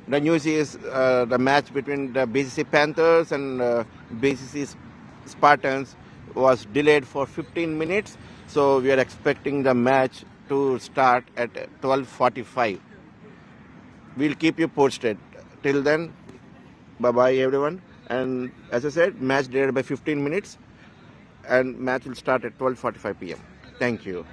The news is the match between the BCC Panthers and BCC Spartans was delayed for 15 minutes. So we are expecting the match to start at 12:45. We'll keep you posted. Till then, bye-bye everyone. And as I said, match delayed by 15 minutes and match will start at 12:45 p.m. Thank you.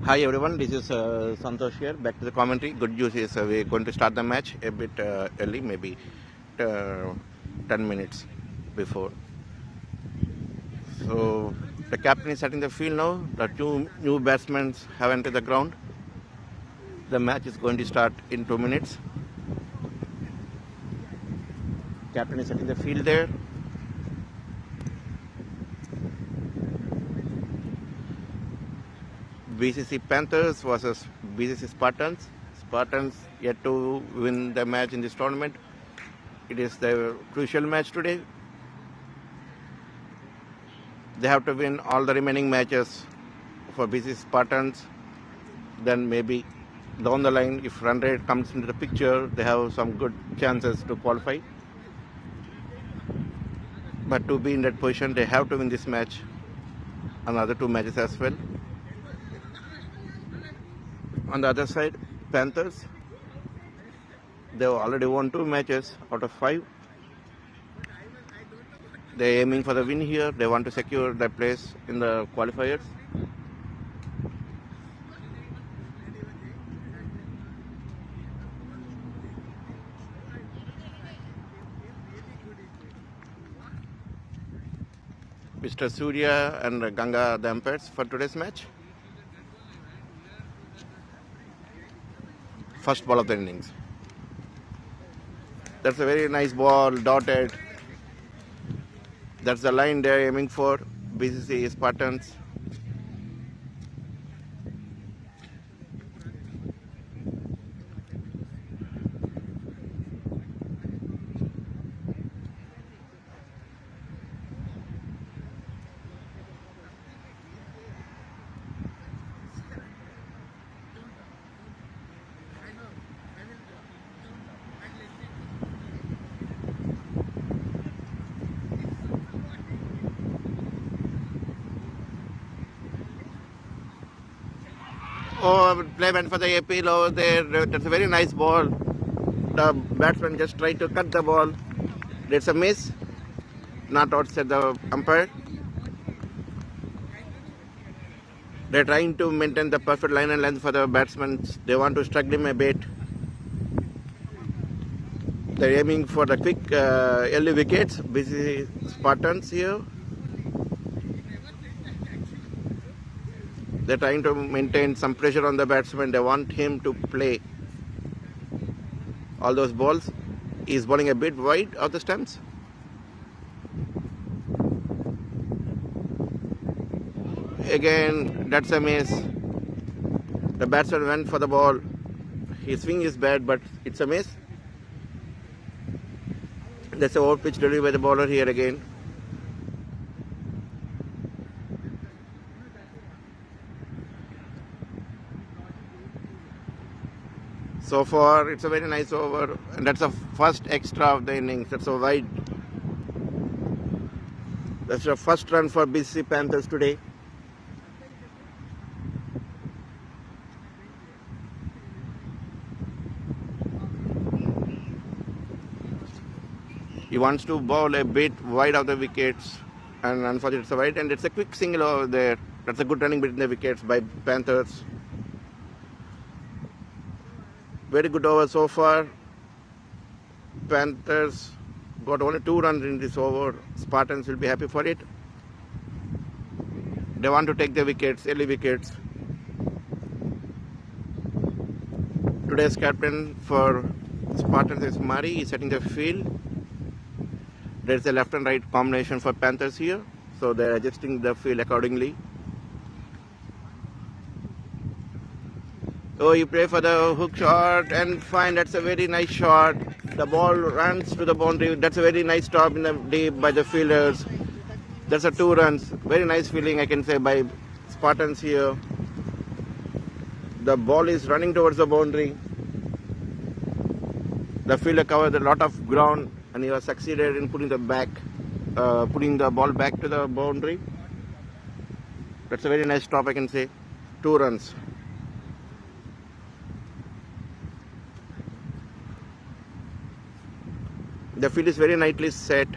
Hi everyone, this is Santosh here. Back to the commentary. Good news is we're going to start the match a bit early, maybe 10 minutes before. So the captain is setting the field now. The two new batsmen have entered the ground. The match is going to start in 2 minutes. Captain is setting the field there. BCC Panthers versus BCC Spartans. Spartans yet to win the match in this tournament. It is the crucial match today. They have to win all the remaining matches for BCC Spartans. Then maybe down the line, if run rate comes into the picture, they have some good chances to qualify. But to be in that position, they have to win this match and other two matches as well. On the other side, Panthers, they have already won 2 matches out of 5. They're aiming for the win here. They want to secure their place in the qualifiers. Mr. Surya and Ganga, the umpires for today's match. First ball of the innings. That's a very nice ball, dotted. That's the line they're aiming for, BCC Spartans. Oh, play went for the appeal over there. That's a very nice ball. The batsman just tried to cut the ball. That's a miss. Not outside the umpire. They're trying to maintain the perfect line and length for the batsmen. They want to strike him a bit. They're aiming for the quick early wickets. BCC Spartans here. They're trying to maintain some pressure on the batsman. They want him to play all those balls. He's bowling a bit wide of the stumps. Again, that's a miss. The batsman went for the ball. His swing is bad, but it's a miss. That's a over pitch delivery by the bowler here again. So far, it's a very nice over, and that's the first extra of the innings. That's a wide. That's the first run for BCC Panthers today. He wants to bowl a bit wide of the wickets, and unfortunately it's a wide, and it's a quick single over there. That's a good running between the wickets by Panthers. Very good over so far. Panthers got only 2 runs in this over. Spartans will be happy for it. They want to take the wickets, early wickets. Today's captain for Spartans is Mari. He's setting the field. There's a left and right combination for Panthers here. So they're adjusting the field accordingly. Oh, you play for the hook shot and fine. That's a very nice shot. The ball runs to the boundary. That's a very nice stop in the deep by the fielders. That's a 2 runs. Very nice feeling, I can say, by Spartans here. The ball is running towards the boundary. The fielder covered a lot of ground, and he has succeeded in putting the ball back to the boundary. That's a very nice stop, I can say. 2 runs. The field is very nicely set.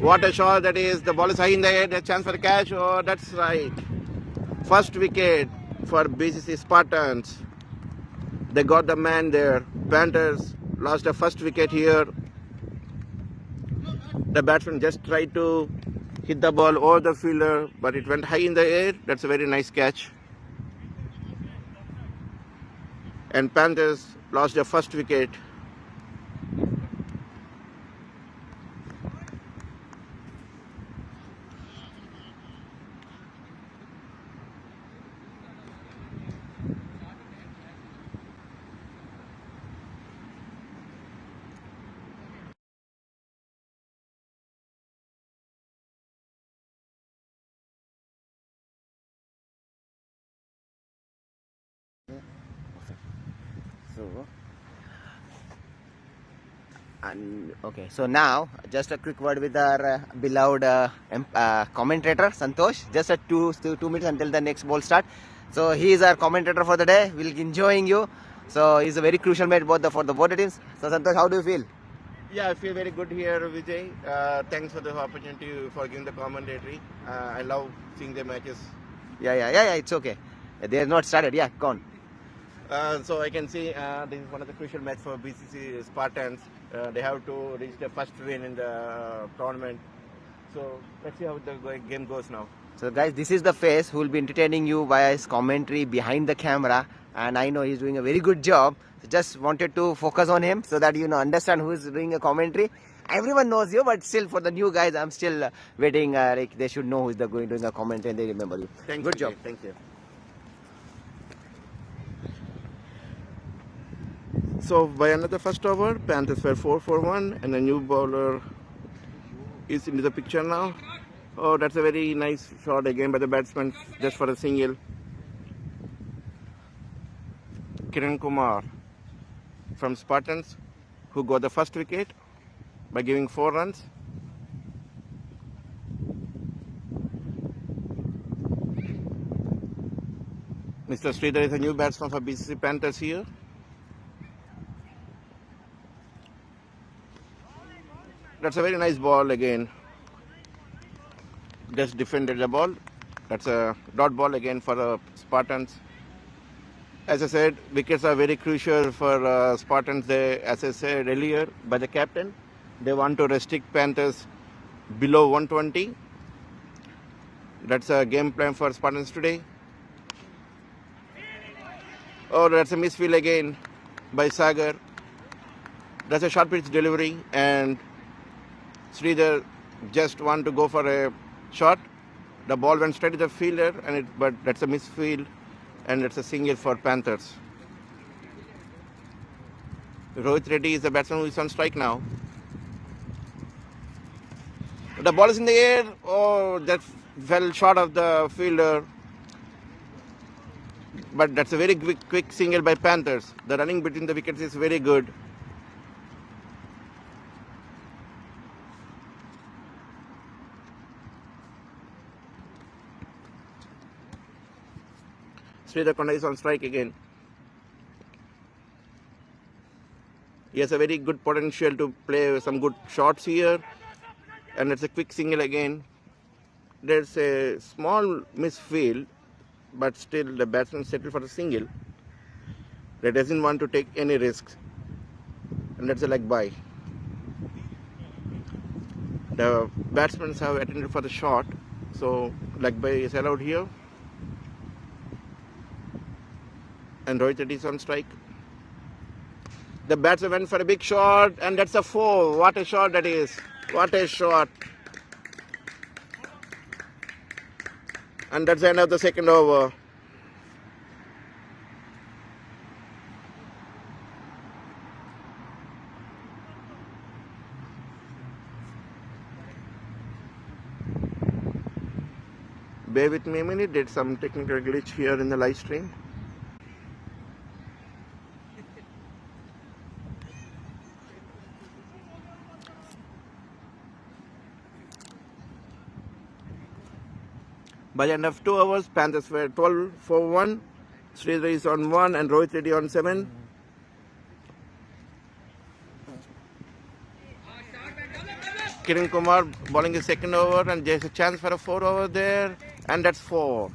What a shot that is. The ball is high in the air. A chance for the catch. Oh, that's right. First wicket. for BCC Spartans. They got the man there. Panthers lost the first wicket here. The batsman just tried to hit the ball over the fielder, but it went high in the air. That's a very nice catch. And Panthers lost their first wicket. Okay, so now just a quick word with our beloved commentator Santosh. Just a two minutes until the next ball start. So he is our commentator for the day. We'll be enjoying you. So he's a very crucial match for the both teams. So Santosh, how do you feel? Yeah, I feel very good here, Vijay. Thanks for the opportunity for giving the commentary. I love seeing the matches. Yeah. It's okay. They have not started. Yeah, go on. So I can see this is one of the crucial match for BCC Spartans. They have to reach the first win in the tournament. So let's see how the game goes now. So guys, this is the face who will be entertaining you via his commentary behind the camera, and I know he's doing a very good job. So just wanted to focus on him so that you understand who is doing a commentary. Everyone knows you, but still for the new guys, I'm still waiting. Like they should know who is doing a commentary and they remember you. Good job. Thank you. So by another first over, Panthers were 4 for 1, and a new bowler is into the picture now. Oh, that's a very nice shot again by the batsman, just for a single. Kiran Kumar from Spartans, who got the first wicket by giving 4 runs. Mr. Sridhar is a new batsman for BCC Panthers here. That's a very nice ball again. Just defended the ball. That's a dot ball again for the Spartans. As I said, wickets are very crucial for Spartans. As I said earlier by the captain, they want to restrict Panthers below 120. That's a game plan for Spartans today. Oh, that's a misfield again by Sagar. That's a short pitch delivery, and Sridhar just want to go for a shot. The ball went straight to the fielder, but that's a misfield, and it's a single for Panthers. Rohit Reddy is the batsman who is on strike now. The ball is in the air. Oh, that fell short of the fielder. But that's a very quick single by Panthers. The running between the wickets is very good. Sridhar Konda is on strike again. He has a very good potential to play some good shots here. And it's a quick single again. There's a small misfield, but still the batsman settled for the single. He doesn't want to take any risks. And that's a leg by. The batsmen have attended for the shot. So leg by is allowed here. And Rohit Reddy is on strike. The batsman went for a big shot, and that's a 4. What a shot that is. What a shot. And that's the end of the second over. Bear with me a minute, did some technical glitch here in the live stream. By the end of 2 hours, Panthers were 12 for 1. Sridhar is on 1 and Rohit Reddy on 7. Kiran Kumar bowling his second over, and there's a chance for a 4 over there, and that's 4.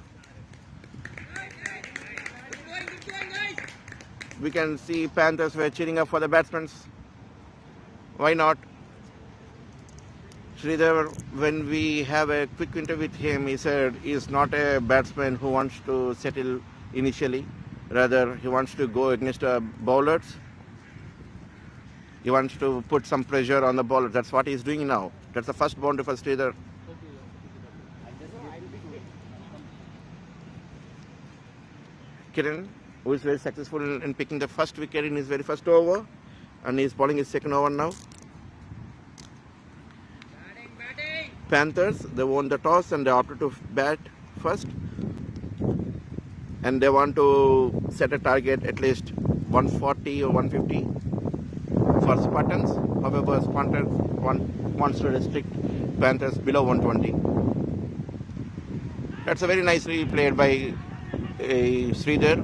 we can see Panthers were cheering up for the batsmen. Why not? Sridhar, when we have a quick interview with him, he said he's not a batsman who wants to settle initially. Rather, he wants to go against bowlers. He wants to put some pressure on the bowler. That's what he's doing now. That's the first boundary for Sridhar. Kiran, who is very successful in picking the first wicket in his very first over, and he's bowling his second over now. Panthers, they won the toss and they opted to bat first, and they want to set a target at least 140 or 150 for Spartans. However, Spartans wants to restrict Panthers below 120. That's a very nicely played by Sridhar.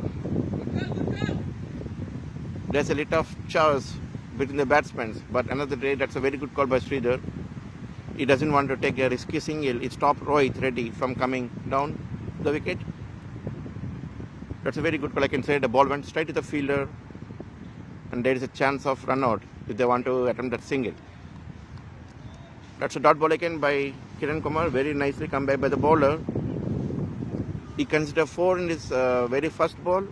There's a little of chaos between the batsmen, but another day, that's a very good call by Sridhar. He doesn't want to take a risky single. He stopped Rohit Reddy from coming down the wicket. That's a very good call. I can say the ball went straight to the fielder, and there is a chance of run out if they want to attempt that single. That's a dot ball again by Kiran Kumar. Very nicely come back by the bowler. He considered 4 in his very first ball.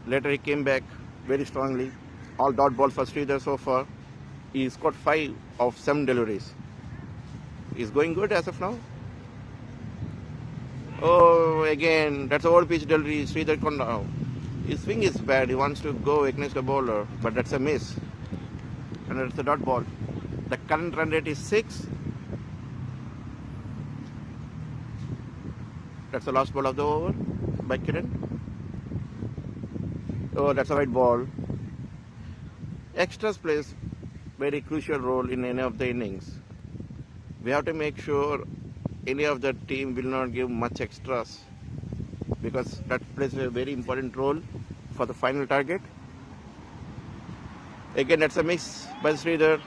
Later he came back very strongly. All dot ball for Sridhar so far. He scored 5 of 7 deliveries. He's going good as of now. Oh, again, that's a old pitch delivery. Sridhar Konda. His swing is bad. He wants to go against the bowler, but that's a miss. And that's a dot ball. The current run rate is 6. That's the last ball of the over by Kiran. Oh, that's a white ball. Extras plays very crucial role in any of the innings. We have to make sure any of the team will not give much extras, because that plays a very important role for the final target. Again, that's a miss by Sridhar.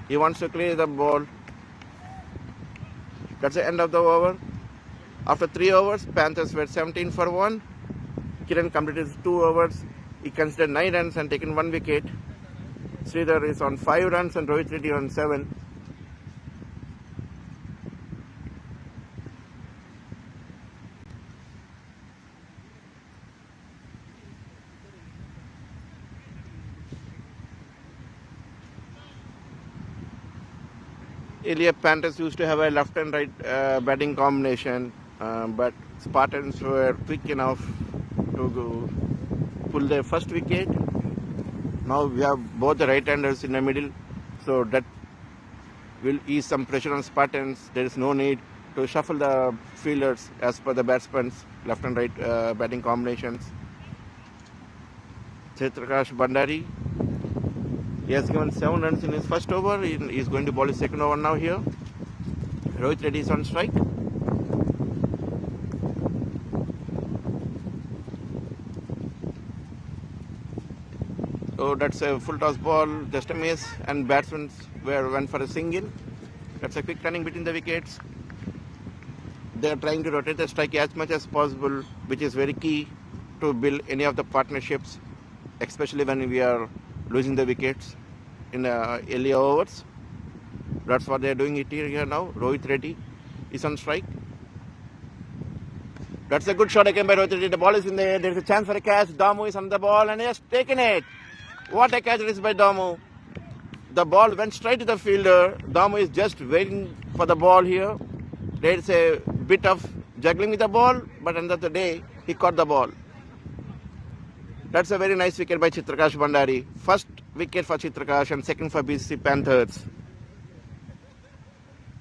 He wants to clear the ball. That's the end of the over. After 3 overs, Panthers were 17 for 1. Kiran completed 2 overs. He considered 9 runs and taken 1 wicket. Sridhar is on 5 runs and Rohit Reddy on 7. Earlier, Panthers used to have a left and right batting combination, but Spartans were quick enough to pull their first wicket. Now we have both the right-handers in the middle, so that will ease some pressure on Spartans. There is no need to shuffle the fielders as per the batsmen's left and right batting combinations. Chitrakash Bandari, he has given 7 runs in his first over. He is going to bowl his second over now here. Rohit Reddy is on strike. So that's a full toss ball, just a miss, and batsmen went for a single. That's a quick running between the wickets. They are trying to rotate the strike as much as possible, which is very key to build any of the partnerships, especially when we are losing the wickets in the early overs. That's what they are doing it here now. Rohit Reddy is on strike. That's a good shot again by Rohit Reddy. The ball is in the air. There is a chance for a catch. Damu is on the ball and he has taken it. What a catch it is by Damu. The ball went straight to the fielder. Damu is just waiting for the ball here. There is a bit of juggling with the ball, but end of the day, he caught the ball. That's a very nice wicket by Chitrakash Bandari. First wicket for Chitrakash and second for BCC Panthers.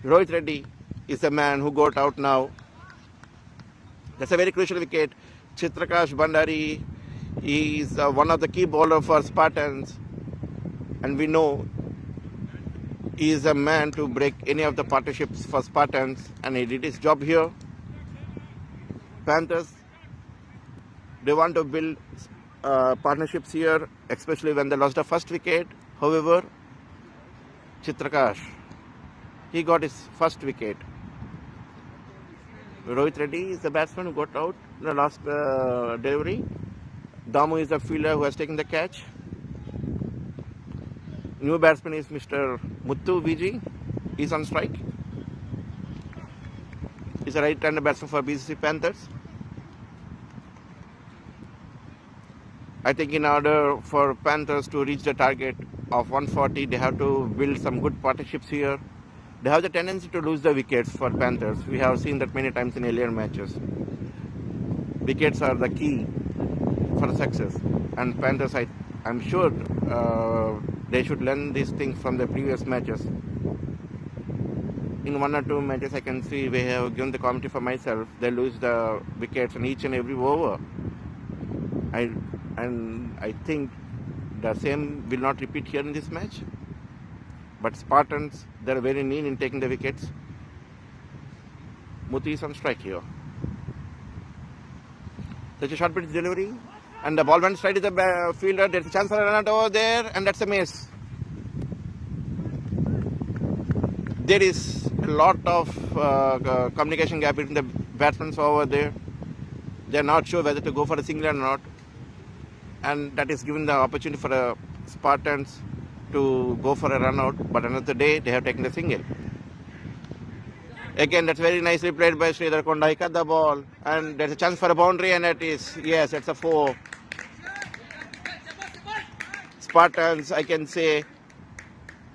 Rohit Reddy is the man who got out now. That's a very crucial wicket. Chitrakash Bandari is one of the key bowlers for Spartans, and we know he is a man to break any of the partnerships for Spartans, and he did his job here. Panthers, they want to build partnerships here, especially when they lost the first wicket. However, Chitrakash, he got his first wicket. Rohit Reddy is the batsman who got out in the last delivery. Damu is the fielder who has taken the catch. New batsman is Mr. Muthu Viji. He's on strike. He's a right-hander batsman for BCC Panthers. I think in order for Panthers to reach the target of 140, they have to build some good partnerships here. They have the tendency to lose the wickets for Panthers. We have seen that many times in earlier matches. Wickets are the key for success. And Panthers, I'm sure they should learn these things from the previous matches. In one or two matches, I can see we have given the commentary for myself. They lose the wickets in each and every over. I think the same will not repeat here in this match. But Spartans, they're very mean in taking the wickets. Muthi is on strike here. Such a short pitch delivery. And the ball went straight to the fielder. There's a chance for a run out over there. And that's a miss. There is a lot of communication gap between the batsmen over there. They're not sure whether to go for a single or not. And that is given the opportunity for the Spartans to go for a run out. But another day, they have taken the single. Again, that's very nicely played by Sridhar Konda. He cut the ball. And there's a chance for a boundary. And it is, yes, it's a 4. Spartans, I can say,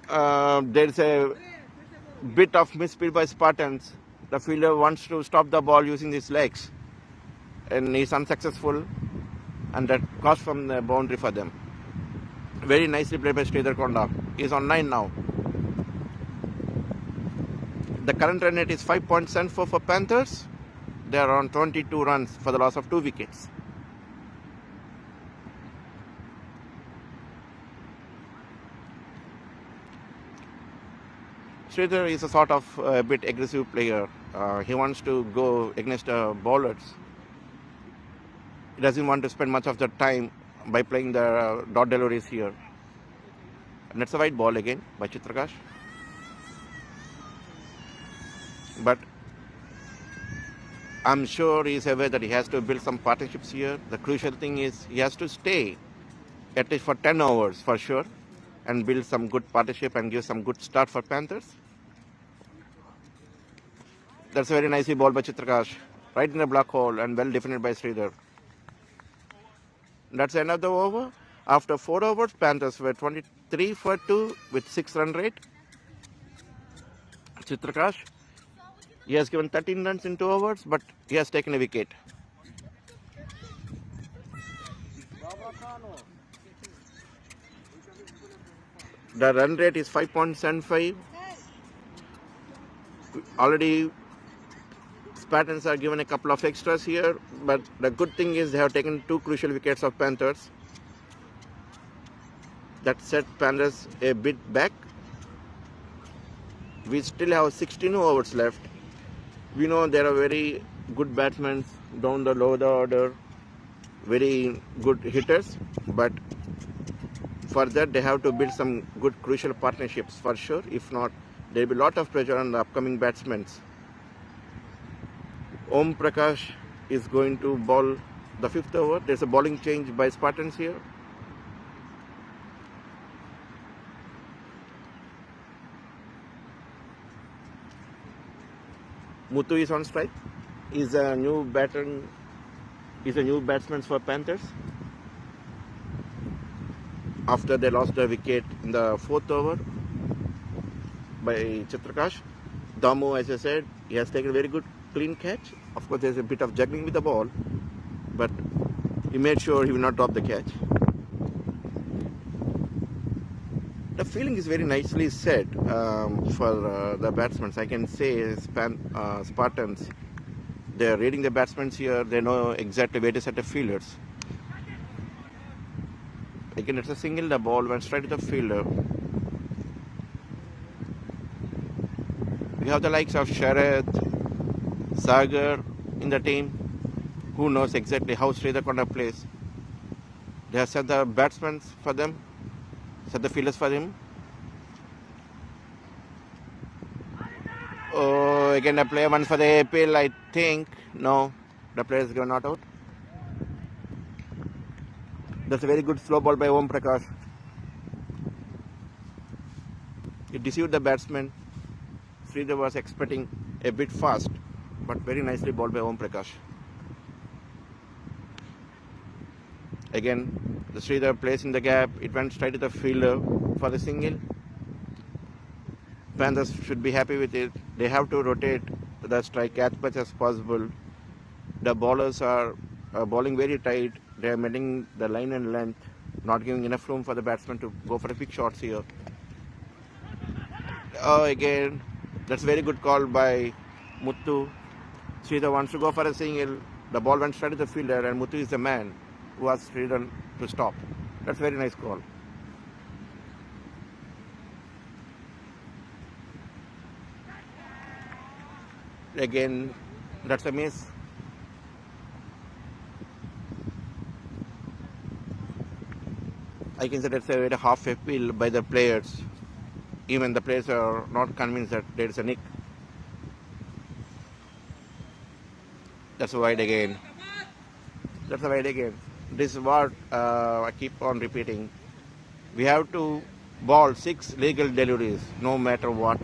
there's a bit of misspeed by Spartans. The fielder wants to stop the ball using his legs. And he's unsuccessful. And that cost from the boundary for them. Very nicely played by Sridhar Konda. He's on 9 now. The current run rate is 5.74 for Panthers. They are on 22 runs for the loss of 2 wickets. Sridhar is a sort of a bit aggressive player. He wants to go against bowlers. He doesn't want to spend much of the time by playing the dot deliveries here. And that's a white ball again by Chitrakash. But I'm sure he's aware that he has to build some partnerships here. The crucial thing is he has to stay at least for 10 overs for sure and build some good partnership and give some good start for Panthers. That's a very nicely ball by Chitrakash. Right in the black hole and well defended by Sridhar. That's the end of the over. After 4 overs, Panthers were 23 for 2 with 6 run rate. Chitrakash, he has given 13 runs in 2 overs, but he has taken a wicket. The run rate is 5.75. Already Spartans are given a couple of extras here, but the good thing is they have taken 2 crucial wickets of Panthers. That set Panthers a bit back. We still have 16 overs left. We know there are very good batsmen down the lower order, very good hitters, but for that they have to build some good crucial partnerships for sure. If not, there will be a lot of pressure on the upcoming batsmen. Om Prakash is going to bowl the 5th over. There's a bowling change by Spartans here. Muthu is on strike. He's a new batsman for Panthers. After they lost the wicket in the 4th over by Chitrakash. Damu, as I said, he has taken a very good clean catch. Of course, there's a bit of juggling with the ball, but he made sure he will not drop the catch. The fielding is very nicely set for the batsmen. I can say Spartans, they are reading the batsmen here. They know exactly where to set the fielders. Again, it's a single. The ball went straight to the fielder. We have the likes of Sharad, Sagar in the team. Who knows exactly how Sridhar Konda plays. They have set the batsmen for them, set the fielders for him. Oh, again a player wants for the APL, I think. No, the player is not out. That's a very good slow ball by Om Prakash. It deceived the batsman. Sridhar was expecting a bit fast, but very nicely bowled by Om Prakash. Again, the Sridhar plays in the gap. It went straight to the fielder for the single. Panthers should be happy with it. They have to rotate the strike as much as possible. The bowlers are bowling very tight. They are maintaining the line and length, not giving enough room for the batsman to go for the big shots here. Oh, again, that's a very good call by Muthu. Sridhar wants to go for a single. The ball went straight to the fielder, and Muthu is the man who has Sridhar to stop. That's a very nice call. Again, that's a miss. I can say that's a very half appeal by the players. Even the players are not convinced that there is a nick. That's a wide again. That's a wide again. This is what I keep on repeating. We have to bowl 6 legal deliveries, no matter what.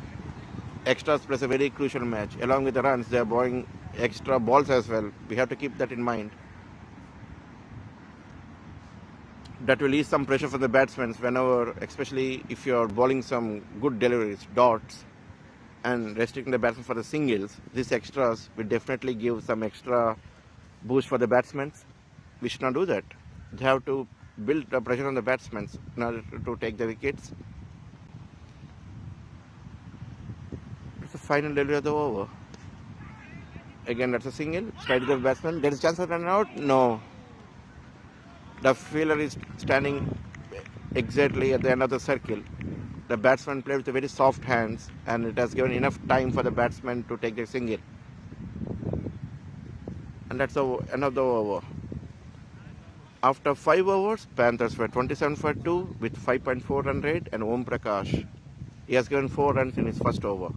Extras plays a very crucial match. Along with the runs, they are bowling extra balls as well. We have to keep that in mind. That will ease some pressure for the batsmen whenever, especially if you are bowling some good deliveries, dots, and restricting the batsman for the singles. These extras will definitely give some extra boost for the batsmen. We should not do that. They have to build the pressure on the batsmen in order to take the wickets. It's the final delivery of the over. Again, that's a single. Straight to the batsman. There is a chance of run out? No. The fielder is standing exactly at the end of the circle. The batsman played with very soft hands, and it has given enough time for the batsman to take the single. And that's the end of the over. After 5 overs, Panthers were 27 for 2 with 5.4 run rate, and Om Prakash, he has given 4 runs in his first over.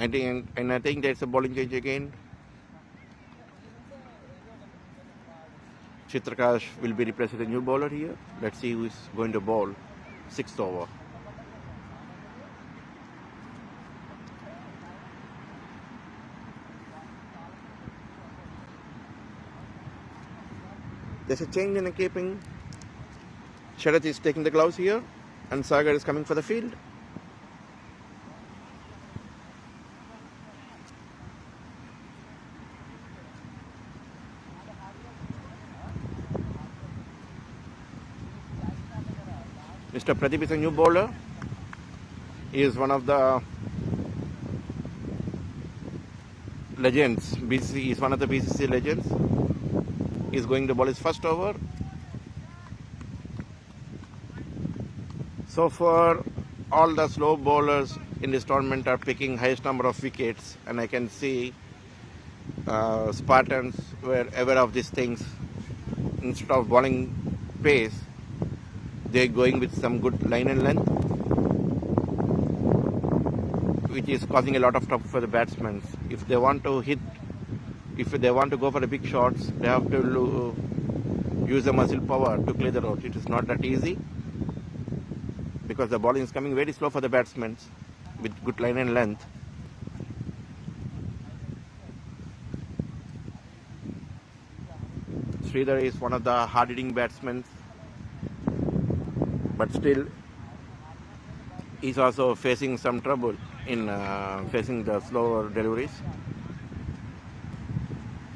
I think there's a bowling change again. Chitrakash will be replaced with a new bowler here. Let's see who is going to bowl 6th over. There's a change in the keeping. Sharath is taking the gloves here, and Sagar is coming for the field. Mr. Pradeep is a new bowler. He is one of the legends. He is one of the BCC legends. He is going to bowl his first over. So far, all the slow bowlers in this tournament are picking highest number of wickets, and I can see Spartans were aware of these things. Instead of bowling pace, they are going with some good line and length, which is causing a lot of trouble for the batsmen. If they want to go for the big shots, they have to use the muscle power to clear the road. It is not that easy because the bowling is coming very slow for the batsmen with good line and length. Sridhar is one of the hard-hitting batsmen, but still he's also facing some trouble in facing the slower deliveries.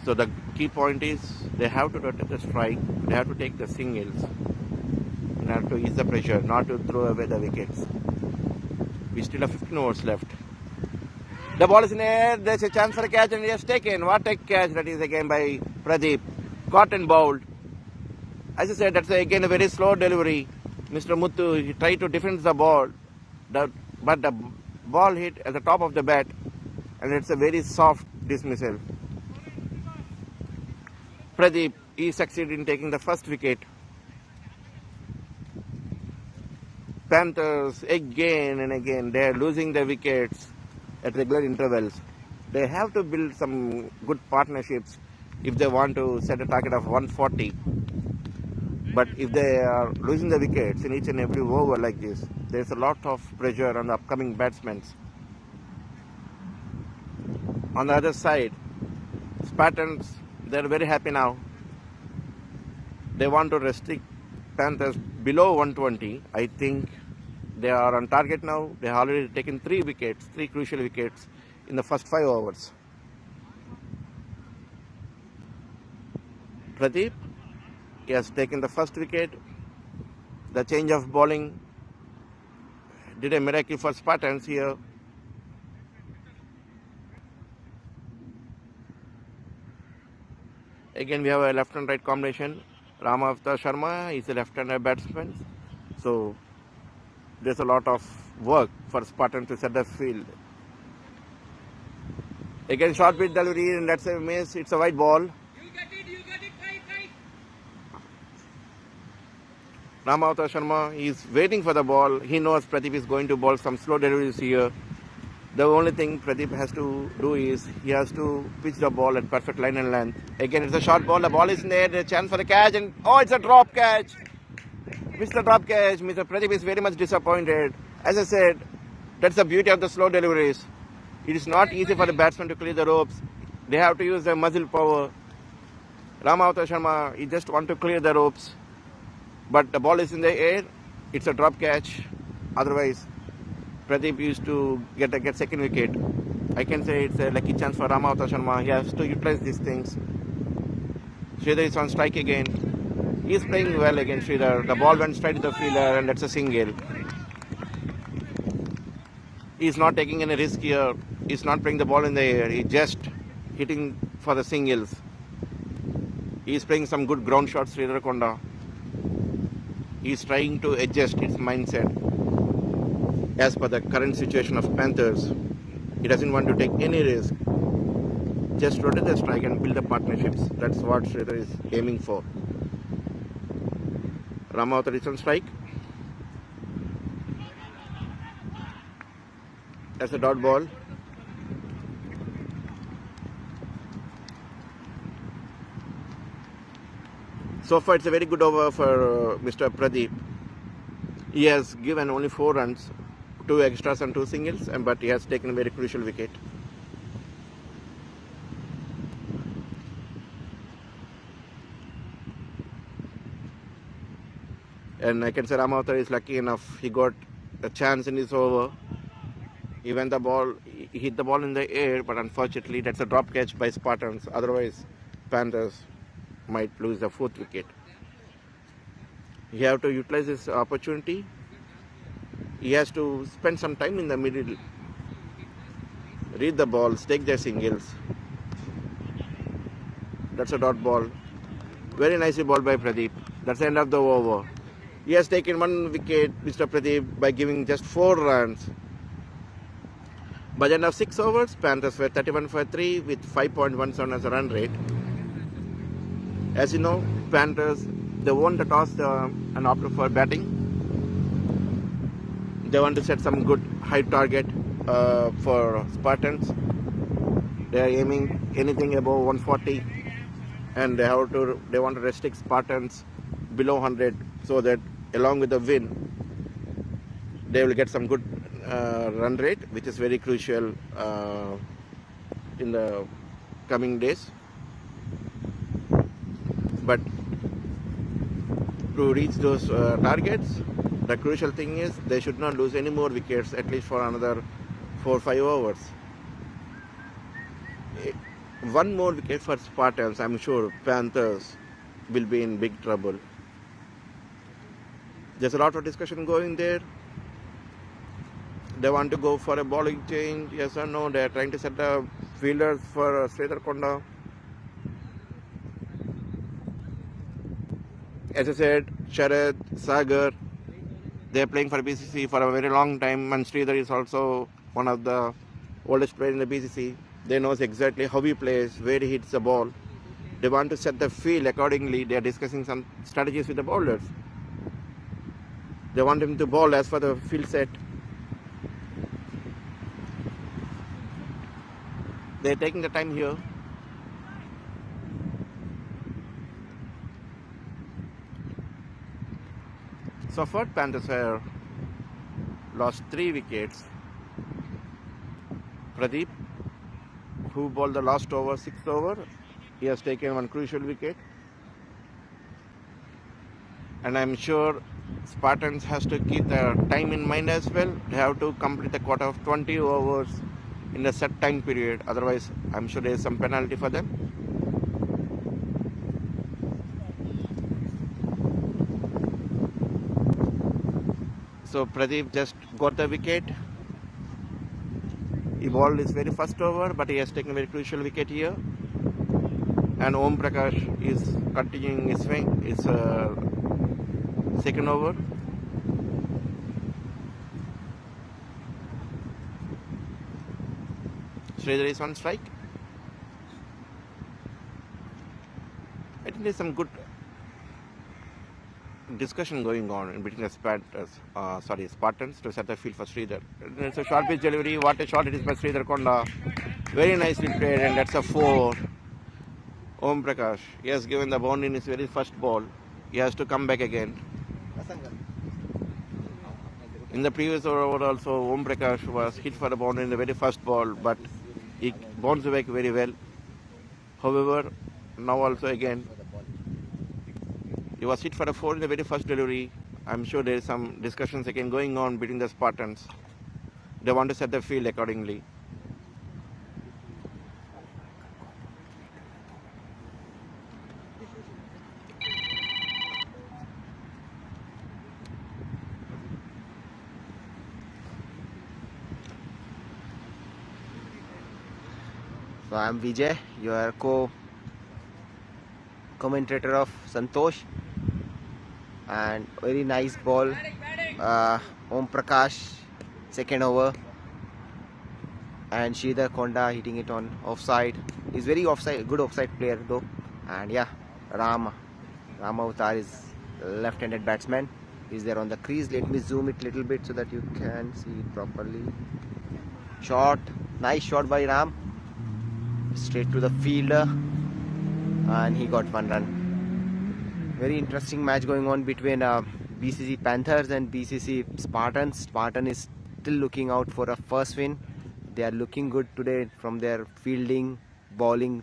So the key point is they have to rotate the strike, they have to take the singles in order to ease the pressure, not to throw away the wickets. We still have 15 overs left. The ball is in the air, there's a chance for a catch, and he has taken. What a catch that is again by Pradeep. Caught and bowled. As I said, that's again a very slow delivery. Mr. Muthu, he tried to defend the ball, but the ball hit at the top of the bat, and it's a very soft dismissal. Pradeep, he succeeded in taking the first wicket. Panthers again and again, they are losing the wickets. at regular intervals. They have to build some good partnerships if they want to set a target of 140. But if they are losing the wickets in each and every over like this, there's a lot of pressure on the upcoming batsmen. On the other side, Spartans, they're very happy now. They want to restrict Panthers below 120. I think they are on target now. They have already taken 3 wickets, 3 crucial wickets in the first 5 overs. Pradeep, he has taken the first wicket. The change of bowling did a miracle for Spartans here. Again, we have a left and right combination. Ramavta Sharma is a left-hander batsman. So there's a lot of work for Spartans to set the field. Again, short pitch delivery, and that's a miss. It's a wide ball. You get it, right. Ramavta Sharma is waiting for the ball. He knows Pradeep is going to bowl some slow deliveries here. The only thing Pradeep has to do is he has to pitch the ball at perfect line and length. Again, it's a short ball. The ball is in the air. There's a chance for the catch. And oh, it's a drop catch. Mr. Drop catch. Mr. Pradeep is very much disappointed. As I said, that's the beauty of the slow deliveries. It is not easy for the batsman to clear the ropes. They have to use their muscle power. Ramavta Sharma, he just want to clear the ropes. But the ball is in the air. It's a drop catch. Otherwise, Pradeep used to get second wicket. I can say it's a lucky chance for Ramavta Sharma. He has to utilize these things. Sridhar is on strike again. He is playing well against Sridhar. The ball went straight to the fielder and that's a single. He is not taking any risk here. He is not playing the ball in the air. He is just hitting for the singles. He is playing some good ground shots, Sridhar Konda. He is trying to adjust his mindset as per the current situation of Panthers. He doesn't want to take any risk. Just rotate the strike and build the partnerships. That's what Sridhar is aiming for. Ramavta is on strike. That's a dot ball. So far, it's a very good over for Mr. Pradeep. He has given only 4 runs, 2 extras and 2 singles, but he has taken a very crucial wicket. And I can say Ramavta is lucky enough. He got a chance in his over. He hit the ball in the air, but unfortunately that's a drop catch by Spartans. Otherwise, Panthers might lose the 4th wicket. He have to utilize this opportunity. He has to spend some time in the middle, read the balls, take their singles. That's a dot ball. Very nicely balled by Pradeep. That's the end of the over. He has taken 1 wicket, Mr. Pradeep, by giving just 4 runs. By the end of 6 overs, Panthers were 31 for 3 with 5.17 as a run rate. As you know, Panthers, they won the toss and opted for batting. They want to set some good high target for Spartans. They are aiming anything above 140, and they want to restrict Spartans below 100 so that along with the win, they will get some good run rate, which is very crucial in the coming days. But to reach those targets, the crucial thing is they should not lose any more wickets, at least for another 4 or 5 overs. 1 more wicket for Spartans, I'm sure Panthers will be in big trouble. There's a lot of discussion going there. They want to go for a bowling change, yes or no. They are trying to set the fielders for Sridhar Konda. As I said, Sharad, Sagar, they are playing for BCC for a very long time, and Sridhar is also one of the oldest players in the BCC. They know exactly how he plays, where he hits the ball. They want to set the field accordingly. They are discussing some strategies with the bowlers. They want him to bowl as for the field set. they're taking the time here. So far, Panthers have lost 3 wickets. Pradeep, who bowled the last over, 6th over, he has taken one crucial wicket. And I'm sure Spartans has to keep their time in mind as well. They have to complete the quota of 20 overs in a set time period. Otherwise, I'm sure there is some penalty for them. So Pradeep just got the wicket. He bowled his very first over, but he has taken a very crucial wicket here. And Om Prakash is continuing his swing. His second over. Sridhar is on strike. I think there's some good discussion going on in between the Spartans to set the field for Sridhar. It's a short pitch delivery. What a shot it is by Sridhar Konda. Very nicely played, and that's a 4. Om Prakash, he has given the boundary in his very first ball. He has to come back again. In the previous over also, Om Prakash was hit for a boundary in the very first ball, but he bounced back very well. However, now also again, he was hit for a 4 in the very first delivery. I'm sure there is some discussions again going on between the Spartans. They want to set the field accordingly. So I'm Vijay, your commentator of Santosh, and very nice ball. Om Prakash, second over, and Sridhar Konda hitting it on offside. He's very good offside player though. And yeah, Ram Avatar is left-handed batsman. He's there on the crease. Let me zoom it a little bit so that you can see it properly. Shot, nice shot by Ram. Straight to the fielder, and he got 1 run. Very interesting match going on between BCC Panthers and BCC Spartans. Spartan is still looking out for a first win. They are looking good today from their fielding, bowling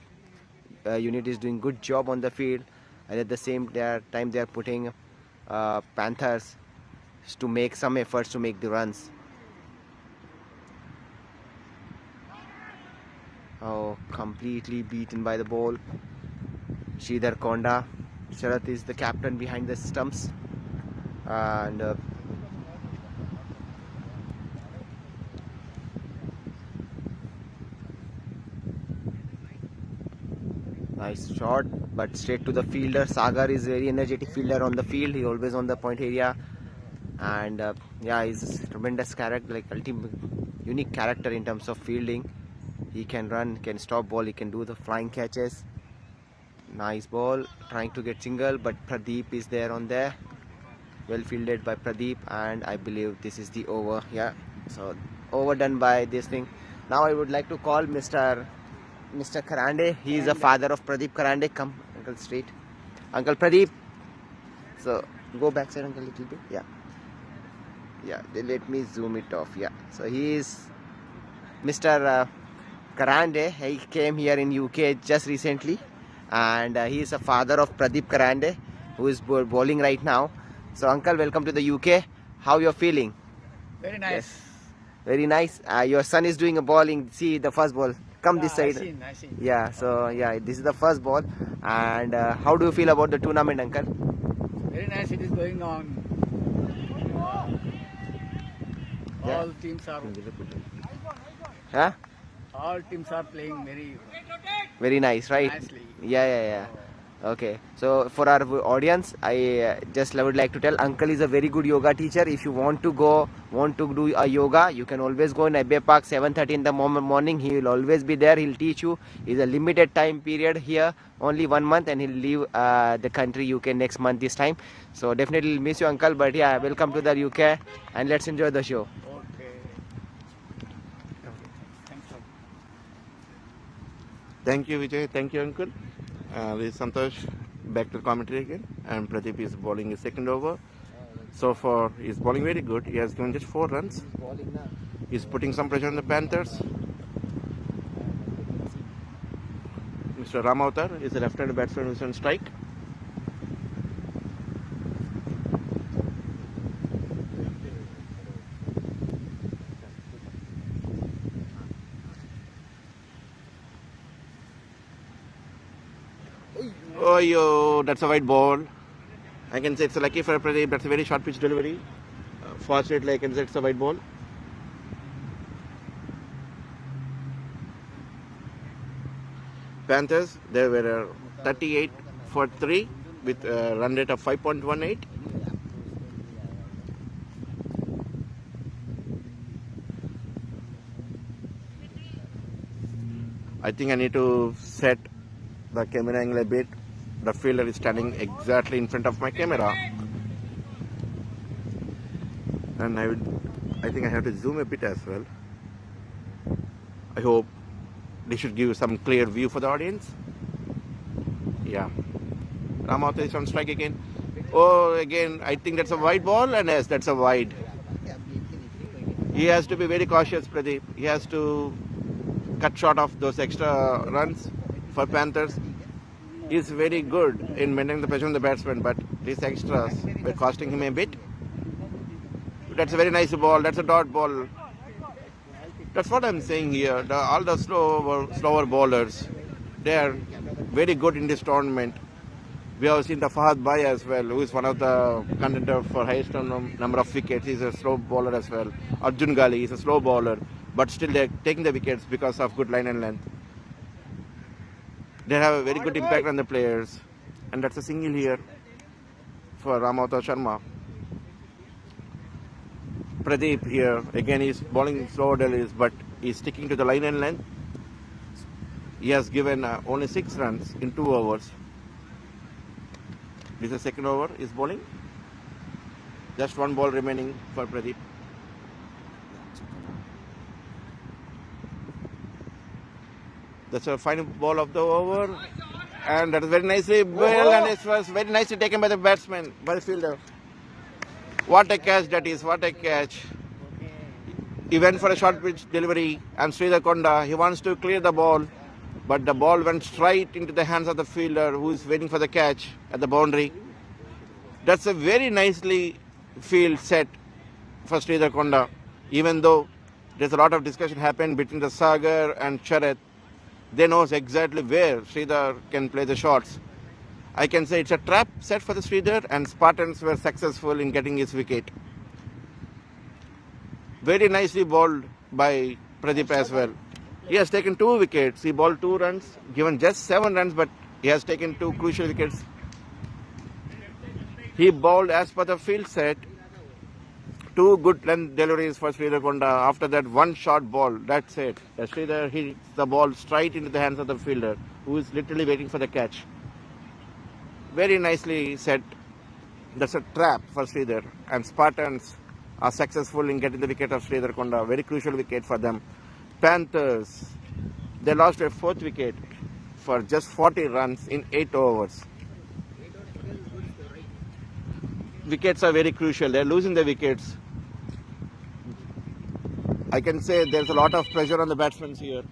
unit is doing good job on the field, and at the same time they are putting Panthers to make some efforts to make the runs. Oh, completely beaten by the ball. Sridhar Konda. Sharath is the captain behind the stumps. And nice shot, but straight to the fielder. Sagar is very energetic fielder on the field. He always on the point area. And yeah, he's a tremendous character, like ultimate unique character in terms of fielding. He can run, can stop ball, he can do the flying catches. Nice ball, trying to get single, but Pradeep is there on there. Well fielded by Pradeep, and I believe this is the over. Yeah, so overdone by this thing. Now I would like to call Mr. Karande. He is the father of Pradeep Karande. Come, Uncle, straight. Uncle Pradeep. So go backside, Uncle, a little bit. Yeah. Yeah, let me zoom it off. Yeah, so he is Mr. Karande. He came here in UK just recently, and he is a father of Pradeep Karande, who is bowling right now. So Uncle, welcome to the UK. How you're feeling? Very nice. Yes. Very nice. Your son is doing a bowling. See the first ball. Come this side. I seen. Yeah, so yeah, this is the first ball. And how do you feel about the tournament, Uncle? Very nice. It is going on. Yeah. All teams are. Huh? All teams are playing Very nice, right? nicely. Yeah. Okay, so for our audience, I just would like to tell Uncle is a very good yoga teacher. If you want to do a yoga, you can always go in Abbey Park 7:30 in the morning. He will always be there. He'll teach you. It's a limited time period here, only 1 month, and he'll leave the country UK next month this time. So definitely miss you, Uncle. But yeah, welcome to the UK, and let's enjoy the show. Okay. Thanks. Thank you, Vijay. Thank you, Uncle. This is Santosh back to the commentary again. And Pradeep is bowling his second over. So far, he's bowling very good. He has given just 4 runs. He's putting some pressure on the Panthers. Mr. Ramautar is a left-handed batsman who's on strike. Oh, yo, that's a wide ball. I can say it's lucky for Pradeep. That's a very short pitch delivery. Fortunately, I can say it's a wide ball. Panthers, they were 38 for 3 with a run rate of 5.18. I think I need to set the camera angle a bit. The fielder is standing exactly in front of my camera. And I think I have to zoom a bit as well. I hope they should give some clear view for the audience. Yeah. Ramauta is on strike again. Oh, again, I think that's a wide ball, and yes, that's a wide. He has to be very cautious, Pradeep. He has to cut short of those extra runs for Panthers. He's very good in maintaining the pressure on the batsman, but these extras were costing him a bit. That's a very nice ball. That's a dot ball. That's what I'm saying here. All the slower bowlers, they are very good in this tournament. We have seen the Fahad Bhai as well, who is one of the contenders for highest number of wickets. He's a slow bowler as well. Arjun Gali is a slow bowler, but still they're taking the wickets because of good line and length. They have a very good impact on the players. And that's a single here for Ramauta Sharma. Pradeep here, again he's bowling slow deliveries, but he's sticking to the line and length. He has given only 6 runs in 2 overs. This is the second over, he's bowling. Just 1 ball remaining for Pradeep. That's a final ball of the over. And that is very nicely well, and it was very nicely taken by the batsman, by the fielder. What a catch that is, what a catch. He went for a short pitch delivery, and Sridhar Konda, he wants to clear the ball, but the ball went straight into the hands of the fielder who is waiting for the catch at the boundary. That's a very nicely field set for Sridhar Konda, even though there's a lot of discussion happened between the Sagar and Charat. They know exactly where Sridhar can play the shots. I can say it's a trap set for the Sridhar, and Spartans were successful in getting his wicket. Very nicely bowled by Pradeep as well. He has taken 2 wickets. He bowled 2 runs, given just 7 runs, but he has taken 2 crucial wickets. He bowled as per the field set. 2 good length deliveries for Sridhar Konda. After that, 1 short ball. That's it. Sridhar hits the ball straight into the hands of the fielder, who is literally waiting for the catch. Very nicely set. That's a trap for Sridhar. And Spartans are successful in getting the wicket of Sridhar Konda. Very crucial wicket for them. Panthers, they lost their 4th wicket for just 40 runs in 8 overs. Wickets are very crucial. They're losing the wickets. I can say there's a lot of pressure on the batsmen here.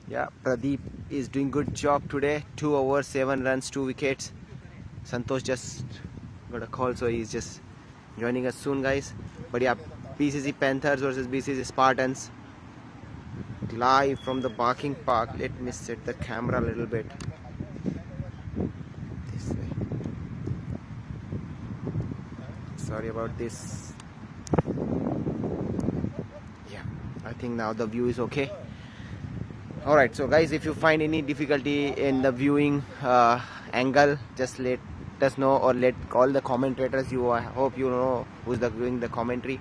Yeah, Pradeep is doing good job today. 2 overs, 7 runs, 2 wickets. Santosh just got a call, so he's just joining us soon, guys. But yeah, BCC Panthers versus BCC Spartans. Live from the parking park. Let me set the camera a little bit. This way. Sorry about this. Yeah, I think now the view is okay. Alright, so guys, if you find any difficulty in the viewing angle, just let us know, or let call the commentators. I hope you know who's doing the commentary,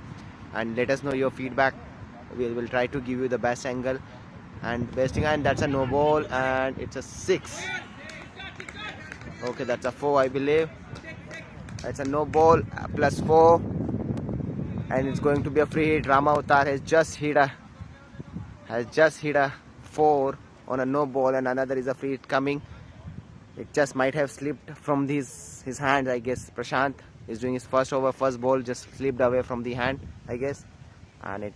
and let us know your feedback. We will try to give you the best angle and best thing. And that's a no ball, and it's a 6. Okay, that's a 4, I believe. It's a no ball plus 4, and it's going to be a free hit. Ramautar has just has just hit a 4 on a no ball, and another is a free hit coming. It just might have slipped from his hand, I guess. Prashant is doing his first over, first ball just slipped away from the hand, I guess, and it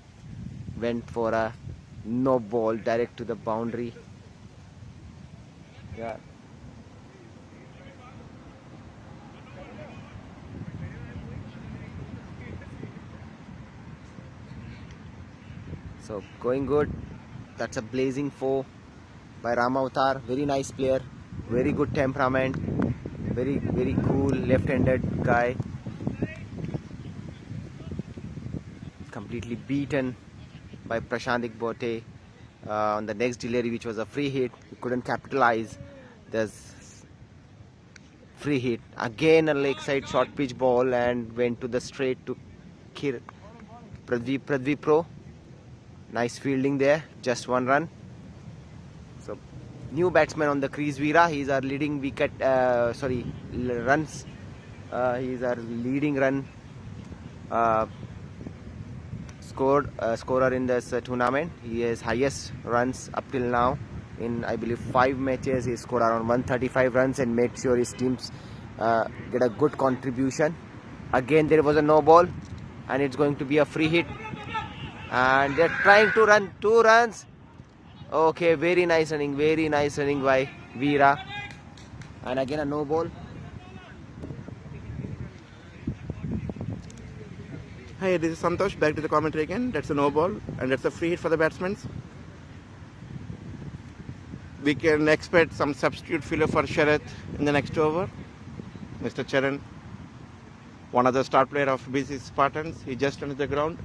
went for a no ball direct to the boundary. Yeah. So going good. That's a blazing 4 by Ramavatar. Very nice player, very good temperament, very cool left-handed guy. Completely beaten by Prashant Ikbote on the next delivery, which was a free hit. He couldn't capitalize. There's free hit again, a leg side short pitch ball, and went to the straight to Pradvi Pro. Nice fielding there, just 1 run. So new batsman on the crease, Veera. He's our leading wicket, runs. He's our leading run scorer in this tournament. He has highest runs up till now. In I believe 5 matches, he scored around 135 runs and made sure his teams get a good contribution. Again, there was a no ball, and it's going to be a free hit. And they're trying to run 2 runs. Okay, very nice running by Veera. And again a no ball. Hi, this is Santosh. Back to the commentary again. That's a no ball, and that's a free hit for the batsmen. We can expect some substitute filler for Sharath in the next over. Mr. Charan, one of the star player of BCC Spartans, he just entered the ground.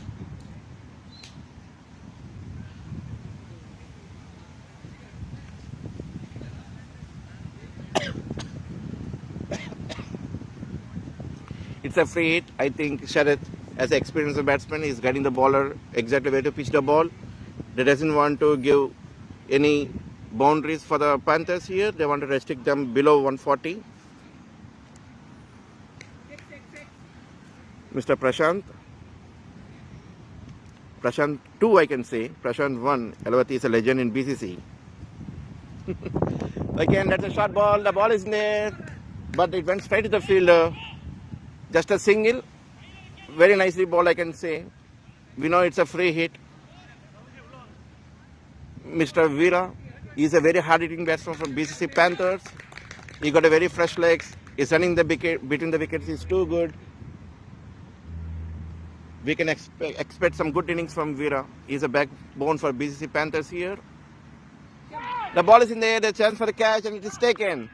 It's a free hit. I think Sharath, as an experienced batsman, is guiding the bowler exactly where to pitch the ball. They doesn't want to give any boundaries for the Panthers here. They want to restrict them below 140. Mr. Prashant 2, I can say. Prashant 1. Elavati is a legend in BCC. Again, that's a short ball. The ball is in there, but it went straight to the fielder. Just a single. Very nicely ball, I can say. We know it's a free hit. Mr. Veera is a very hard-hitting batsman from BCC Panthers. He got a very fresh legs. He's running the wicket, between the wickets. He's too good. We can expect some good innings from Veera. He's a backbone for BCC Panthers here. The ball is in the air. The chance for the catch, and it is taken.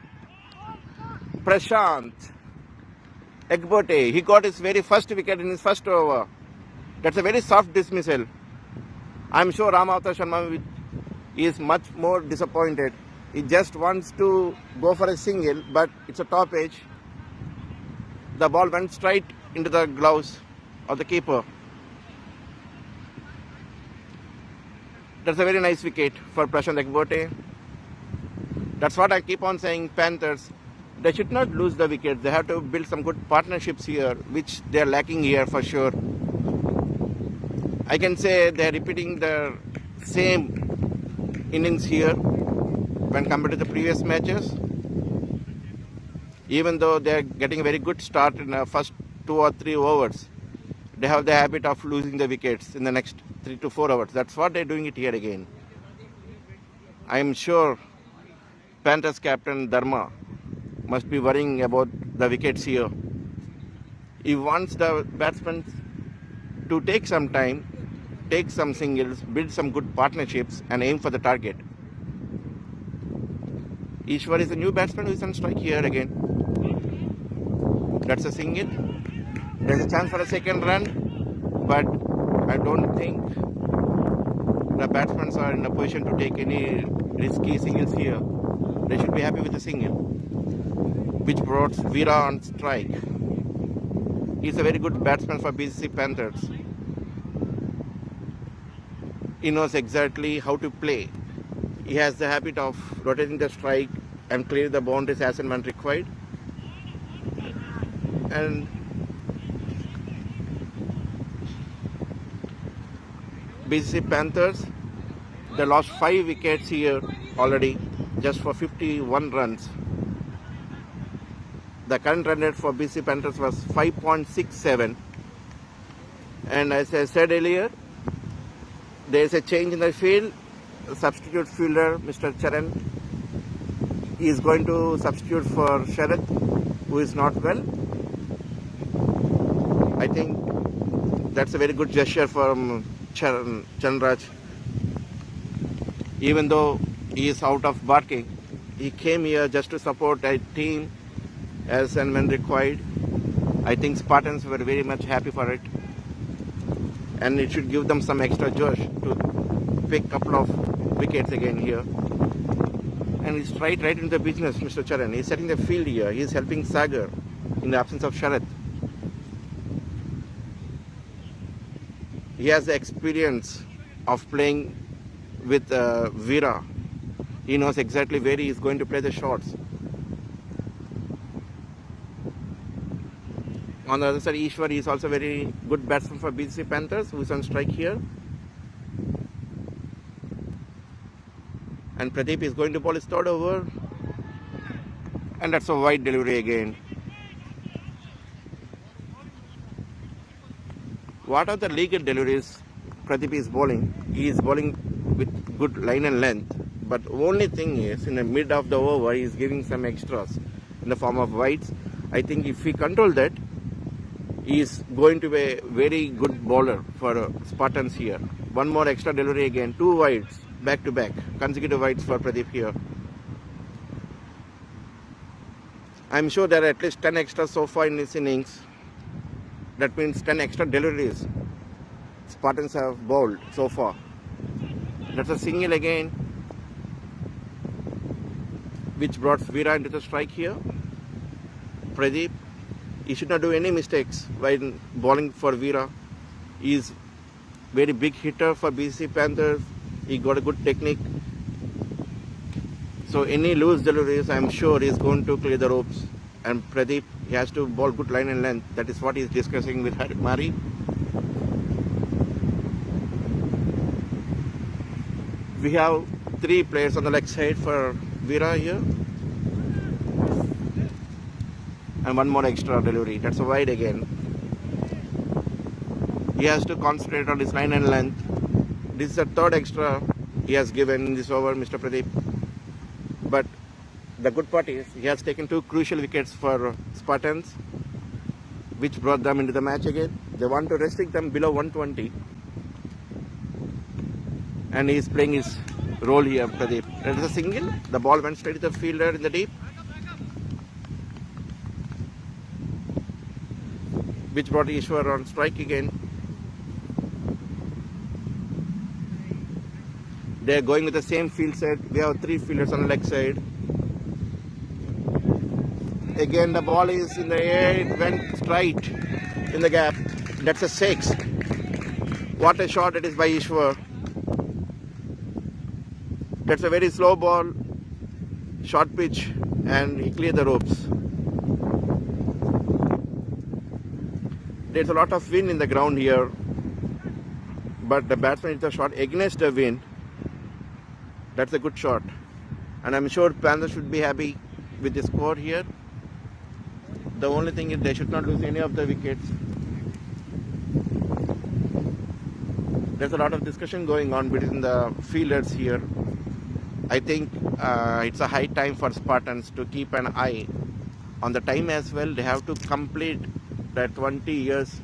Prashant Ikbote, he got his very first wicket in his first over. That's a very soft dismissal. I'm sure Ramavatar Sharma is much more disappointed. He just wants to go for a single, but it's a top edge. The ball went straight into the gloves of the keeper. That's a very nice wicket for Prashant Ikbote. That's what I keep on saying, Panthers. They should not lose the wicket. They have to build some good partnerships here, which they are lacking here for sure. I can say they are repeating the same innings here when compared to the previous matches. Even though they are getting a very good start in the first 2 or 3 overs, they have the habit of losing the wickets in the next 3 to 4 overs. That's what they're doing it here again. I am sure Panthers captain Dharma must be worrying about the wickets here. He wants the batsmen to take some time, take some singles, build some good partnerships, and aim for the target. Ishwar is the new batsman who is on strike here again. That's a single. There's a chance for a second run, but I don't think the batsmen are in a position to take any risky singles here. They should be happy with a single, which brought Veera on strike. He's a very good batsman for BCC Panthers. He knows exactly how to play. He has the habit of rotating the strike and clear the boundaries as and when required. And BCC Panthers, They lost 5 wickets here already, just for 51 runs. The current run rate for BCC Panthers was 5.67. And as I said earlier, there is a change in the field. Substitute fielder, Mr. Charan, is going to substitute for Sharath, who is not well. I think that's a very good gesture from Chanraj. Even though he is out of barking, he came here just to support a team as and when required. I think Spartans were very much happy for it, and it should give them some extra josh to pick a couple of wickets again here. And he's right into the business, Mr. Charan. He's setting the field here. He's helping Sagar in the absence of Sharath. He has the experience of playing with Veera. He knows exactly where he is going to play the shots. On the other side, Ishwar is also very good batsman for BCC Panthers, who is on strike here. And Pradeep is going to bowl his third over. And that's a wide delivery again. What are the legal deliveries Pradeep is bowling? He is bowling with good line and length. But only thing is, in the mid of the over, he is giving some extras in the form of wides. I think if we control that, he is going to be a very good bowler for Spartans here. One more extra delivery again. 2 wides, back to back. Consecutive wides for Pradeep here. I'm sure there are at least 10 extras so far in this innings. That means 10 extra deliveries Spartans have bowled so far. That's a single again, which brought Veera into the strike here. Pradeep, he should not do any mistakes while bowling for Veera. He is very big hitter for BCC Panthers. He got a good technique. So any loose deliveries, I'm sure he is going to clear the ropes. And Pradeep, he has to bowl good line and length. That is what he is discussing with Mari. We have 3 players on the leg side for Veera here. And one more extra delivery. That's a wide again. He has to concentrate on his line and length. This is the 3rd extra he has given in this over, Mr. Pradeep. But the good part is he has taken 2 crucial wickets for Spartans, which brought them into the match again. They want to restrict them below 120. And he is playing his role here, Pradeep. That is a single. The ball went straight to the fielder in the deep, which brought Ishwar on strike again. They are going with the same field set. We have 3 fielders on the leg side. Again, the ball is in the air. It went straight in the gap. That's a 6. What a shot it is by Ishwar. That's a very slow ball, short pitch, and he cleared the ropes. There's a lot of wind in the ground here, but the batsman hit the shot against the wind. That's a good shot, and I'm sure Panthers should be happy with the score here. The only thing is they should not lose any of the wickets. There's a lot of discussion going on between the fielders here. I think it's a high time for Spartans to keep an eye on the time as well. They have to complete the 20 years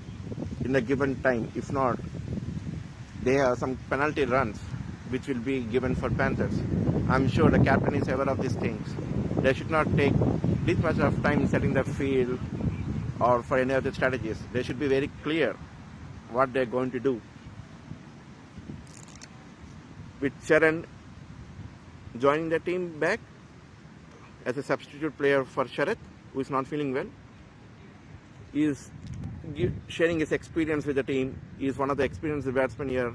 in a given time. If not, they have some penalty runs which will be given for Panthers. I'm sure the captain is aware of these things. They should not take this much of time setting the field or for any of the strategies. They should be very clear what they're going to do. With Charan joining the team back as a substitute player for Sharath, who is not feeling well. He is sharing his experience with the team. He is one of the experienced batsmen here.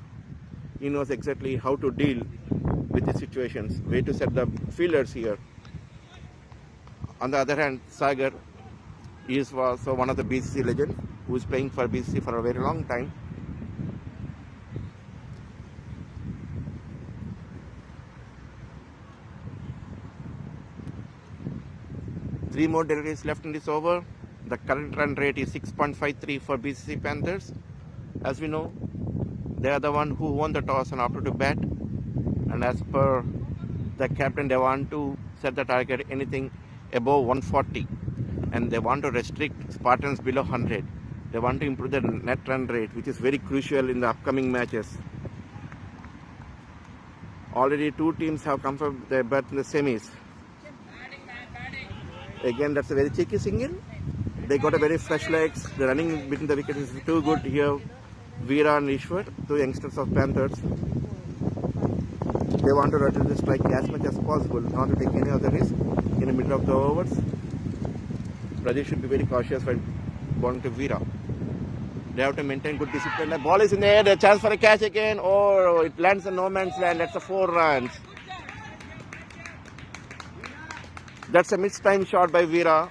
He knows exactly how to deal with the situations, where to set the fielders here. On the other hand, Sagar is also one of the BCC legends who is playing for BCC for a very long time. 3 more deliveries left in this over. The current run rate is 6.53 for BCC Panthers. As we know, they are the one who won the toss and opted to bat. And as per the captain, they want to set the target anything above 140. And they want to restrict Spartans below 100. They want to improve their net run rate, which is very crucial in the upcoming matches. Already 2 teams have confirmed their berth in the semis. Again, that's a very cheeky single. They got a very fresh legs. The running between the wickets is too good here. Veera and Ishwar, 2 youngsters of Panthers. They want to rotate the strike as much as possible, not to take any other risk in the middle of the overs. Pradesh should be very cautious when bowling to Veera. They have to maintain good discipline. The ball is in the air. A chance for a catch again. Oh, it lands in no man's land. That's a 4 runs. That's a missed time shot by Veera.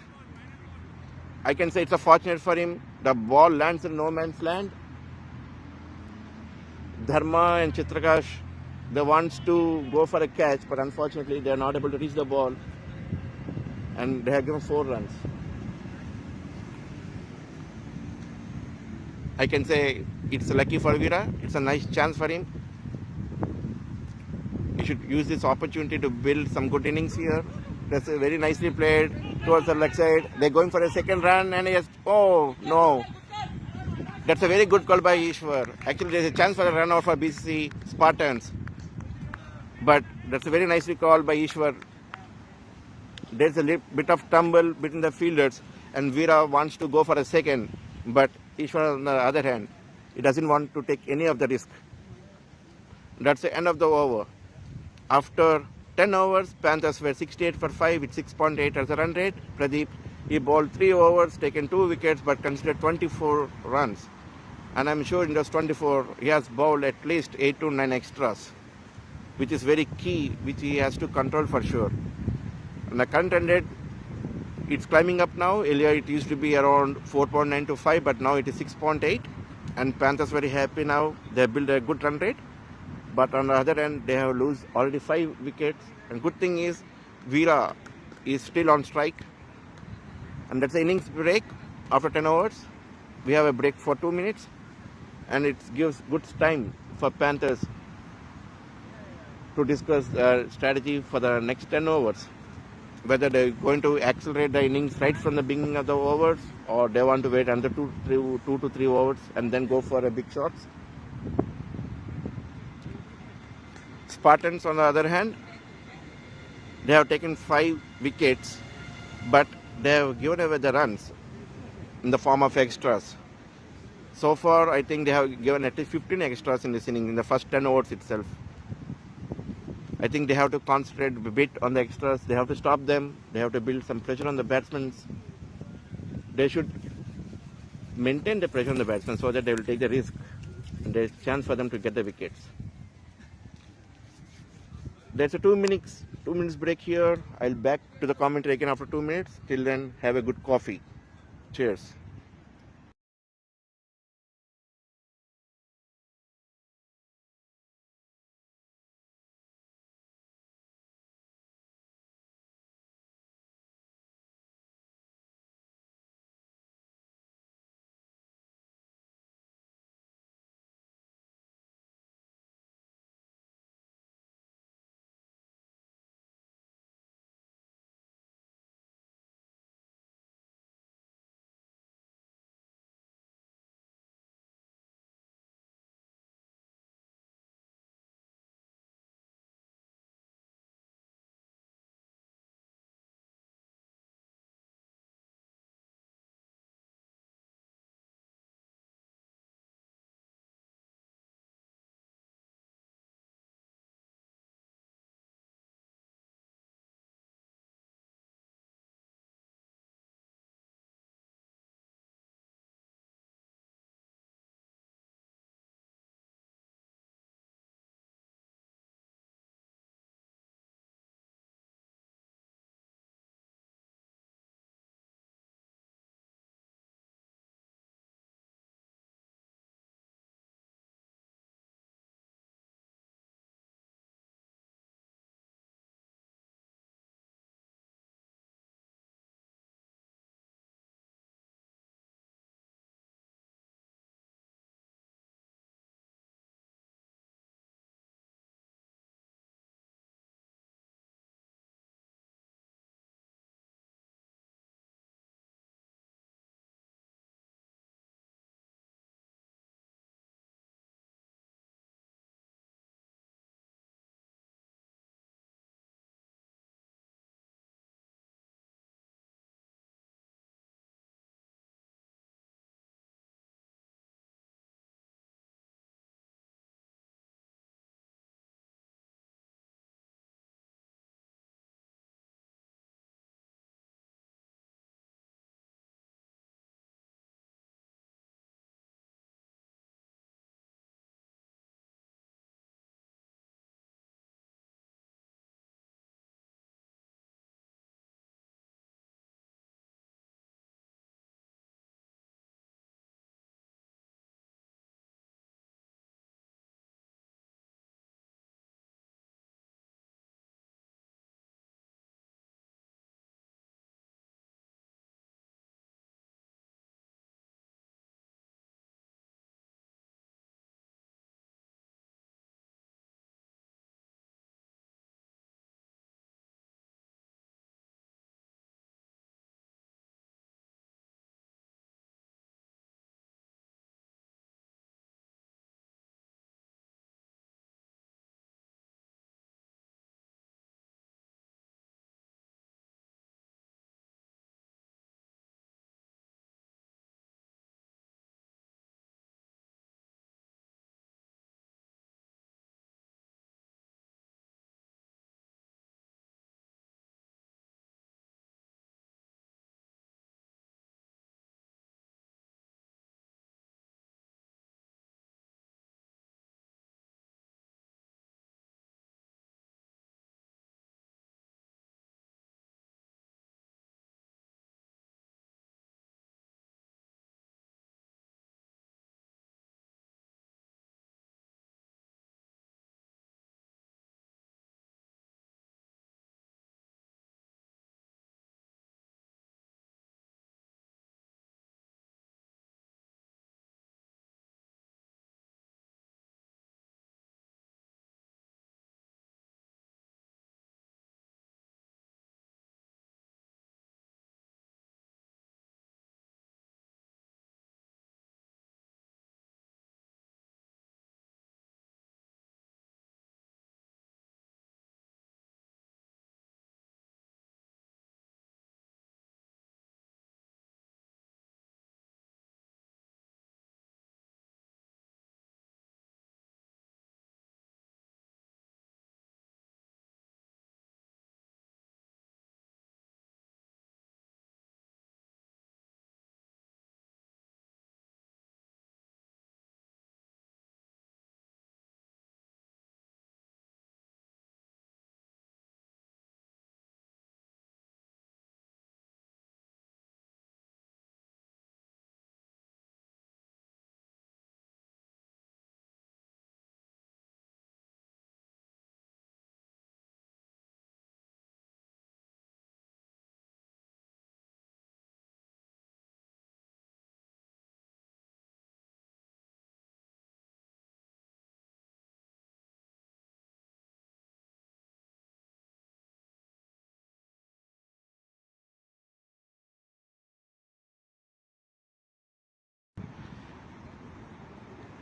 I can say it's a fortunate for him. The ball lands in no man's land. Dharma and Chitrakash, they want to go for a catch, but unfortunately they are not able to reach the ball. And they have given 4 runs. I can say it's lucky for Veera. It's a nice chance for him. He should use this opportunity to build some good innings here. That's very nicely played towards the leg side. They're going for a second run and he has, oh no. That's a very good call by Ishwar. Actually, there's a chance for a run out for BCC Spartans. But that's a very nicely called by Ishwar. There's a bit of tumble between the fielders and Veera wants to go for a second. But Ishwar, on the other hand, he doesn't want to take any of the risk. That's the end of the over. After 10 overs, Panthers were 68 for 5 with 6.8 as a run rate. Pradeep, he bowled 3 overs, taken 2 wickets, but considered 24 runs. And I'm sure in those 24, he has bowled at least 8 to 9 extras, which is very key, which he has to control for sure. And the current run rate, it's climbing up now. Earlier it used to be around 4.9 to 5, but now it is 6.8. And Panthers very happy now. They built a good run rate. But on the other hand, they have lost already 5 wickets. And good thing is, Veera is still on strike. And that's the innings break after 10 overs. We have a break for 2 minutes. And it gives good time for Panthers to discuss strategy for the next 10 overs. Whether they're going to accelerate the innings right from the beginning of the overs, or they want to wait under 2 to 3 overs and then go for a big shots. Spartans, on the other hand, they have taken 5 wickets, but they have given away the runs in the form of extras. So far, I think they have given at least 15 extras in this inning in the first 10 overs itself. I think they have to concentrate a bit on the extras. They have to stop them. They have to build some pressure on the batsmen. They should maintain the pressure on the batsmen so that they will take the risk. And there's a chance for them to get the wickets. There's a 2 minutes break here. I'll back to the commentary again after 2 minutes. Till then, have a good coffee. Cheers.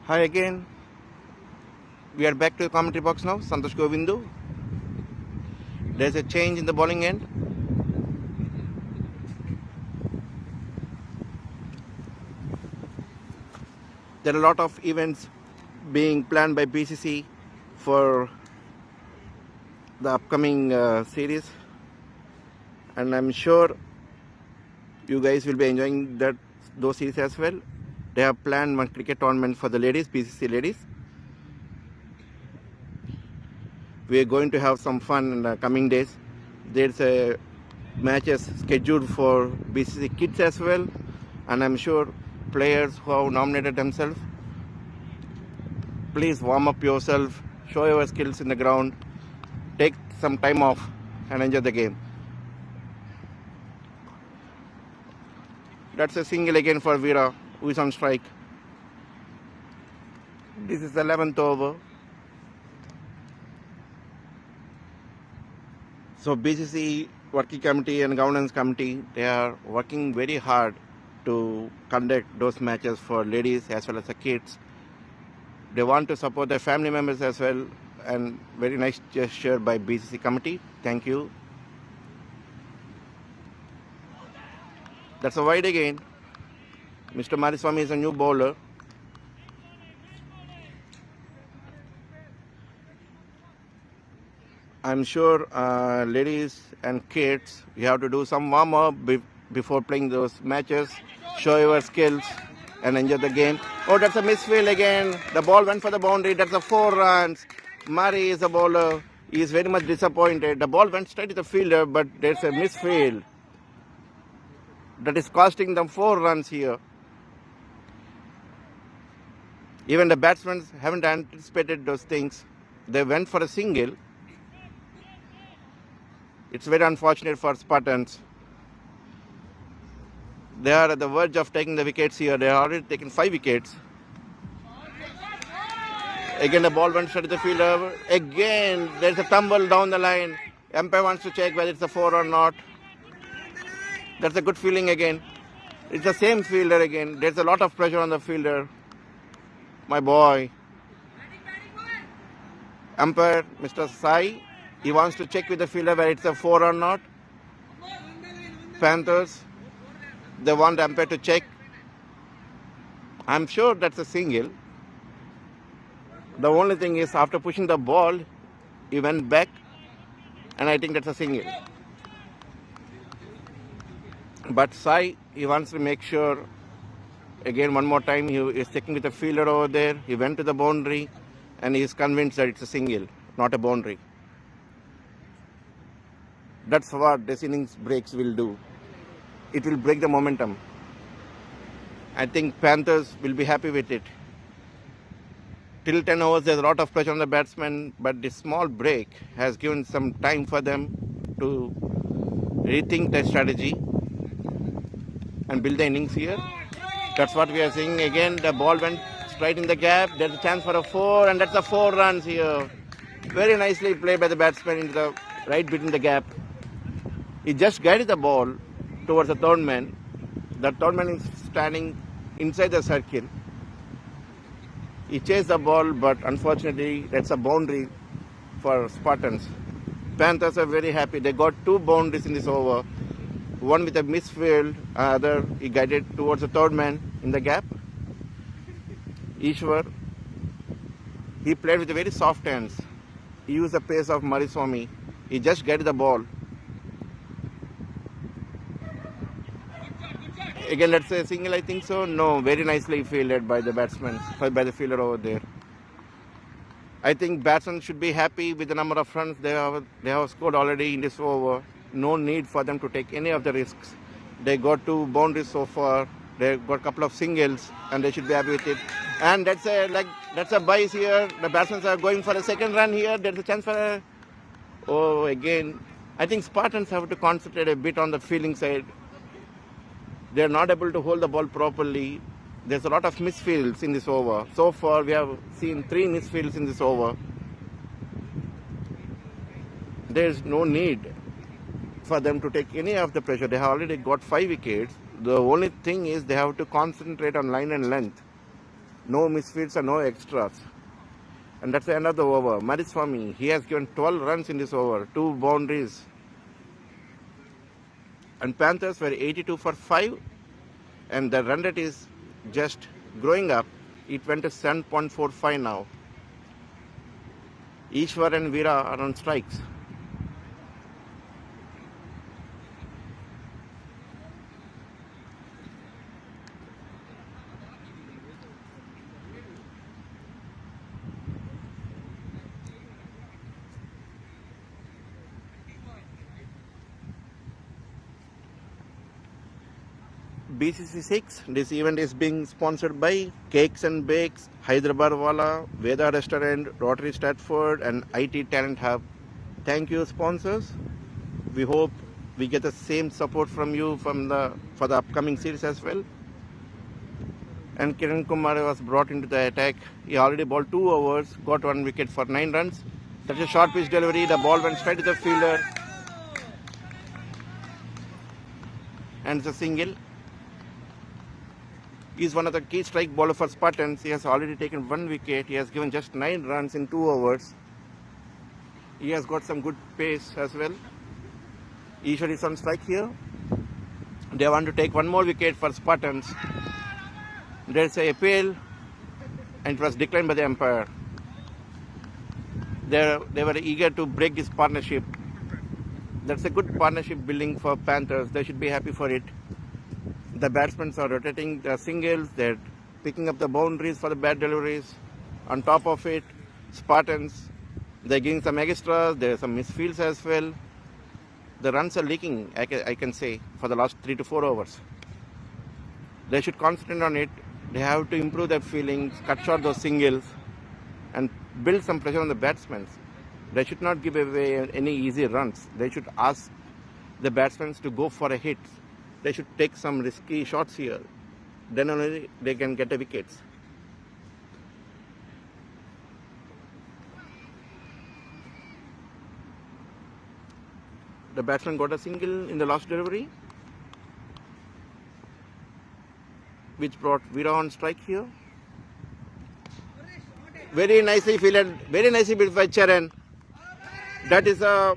Hi again. We are back to the commentary box now. Santosh Govindu. There's a change in the bowling end. There are a lot of events being planned by BCC for the upcoming series, and I'm sure you guys will be enjoying those series as well. They have planned one cricket tournament for the ladies, BCC ladies. We are going to have some fun in the coming days. There's a matches scheduled for BCC kids as well, and I'm sure players who have nominated themselves, please warm up yourself, show your skills in the ground, take some time off and enjoy the game. That's a single again for Veera, who is on strike. This is the 11th over. So BCC working committee and governance committee, they are working very hard to conduct those matches for ladies as well as the kids. They want to support their family members as well, and very nice gesture by BCC committee. Thank you. That's a wide again. Mr. Mariswamy is a new bowler. I'm sure ladies and kids, you have to do some warm-up before playing those matches. Show your skills and enjoy the game. Oh, that's a misfield again. The ball went for the boundary. That's a 4 runs. Murray is a bowler. He is very much disappointed. The ball went straight to the fielder, but there's a misfield. That is costing them 4 runs here. Even the batsmen haven't anticipated those things. They went for a single. It's very unfortunate for Spartans. They are at the verge of taking the wickets here. They have already taken 5 wickets. Again, the ball went straight to the fielder. Again, there's a tumble down the line. Umpire wants to check whether it's a 4 or not. That's a good feeling again. It's the same fielder again. There's a lot of pressure on the fielder. My boy. Umpire, Mr. Sai, he wants to check with the fielder whether it's a 4 or not. Panthers, they want the umpire to check. I'm sure that's a single. The only thing is, after pushing the ball, he went back, and I think that's a single. But Sai, he wants to make sure, again, one more time, he is checking with the fielder over there. He went to the boundary, and he is convinced that it's a single, not a boundary. That's what this innings breaks will do. It will break the momentum. I think Panthers will be happy with it. Till 10 overs, there's a lot of pressure on the batsmen, but this small break has given some time for them to rethink their strategy and build the innings here. That's what we are seeing. Again, the ball went straight in the gap. There's a chance for a 4, and that's a 4 runs here. Very nicely played by the batsman into the right between the gap. He just guided the ball towards the third man. The third man is standing inside the circle. He chased the ball, but unfortunately, that's a boundary for Spartans. Panthers are very happy. They got 2 boundaries in this over. One with a misfield, other he guided towards the third man in the gap. Ishwar, he played with very soft hands. He used the pace of Mariswamy. He just guided the ball. Again, let's say a single, I think so. No, very nicely fielded by the batsman, by the fielder over there. I think batsmen should be happy with the number of runs they have scored already in this over. No need for them to take any of the risks. They got 2 boundaries so far. They got a couple of singles, and they should be happy with it. And that's a bias here. The batsmen are going for a second run here. There's a chance for a... Oh, again. I think Spartans have to concentrate a bit on the fielding side. They're not able to hold the ball properly. There's a lot of misfields in this over. So far, we have seen 3 misfields in this over. There's no need for them to take any of the pressure. They have already got 5 wickets. The only thing is they have to concentrate on line and length. No misfits and no extras. And that's the end of the over. Mariswamy, he has given 12 runs in this over, 2 boundaries. And Panthers were 82 for 5, and the run rate is just growing up. It went to 7.45 now. Ishwar and Veera are on strikes. BCC 6, this event is being sponsored by Cakes and Bakes, Hyderabad Wala, Veda Restaurant, Rotary Stratford, and IT Talent Hub. Thank you, sponsors. We hope we get the same support from you for the upcoming series as well. And Kiran Kumar was brought into the attack. He already bowled 2 overs, got 1 wicket for 9 runs. That's a short pitch delivery. The ball went straight to the fielder. And it's a single. He's one of the key strike bowlers for Spartans. He has already taken 1 wicket. He has given just 9 runs in 2 overs. He has got some good pace as well. Ishwar is on strike here. They want to take 1 more wicket for Spartans. There's a appeal, and it was declined by the umpire. They were eager to break this partnership. That's a good partnership building for Panthers. They should be happy for it. The batsmen are rotating the singles. They're picking up the boundaries for the bad deliveries. On top of it, Spartans, they're giving some extras. There are some misfields as well. The runs are leaking, I can say, for the last 3 to 4 overs. They should concentrate on it. They have to improve their feelings, cut short those singles, and build some pressure on the batsmen. They should not give away any easy runs. They should ask the batsmen to go for a hit. They should take some risky shots here. Then only they can get the wickets. The batsman got a single in the last delivery, which brought Veera on strike here. Very nicely fielded, very nicely built by Charan. That is a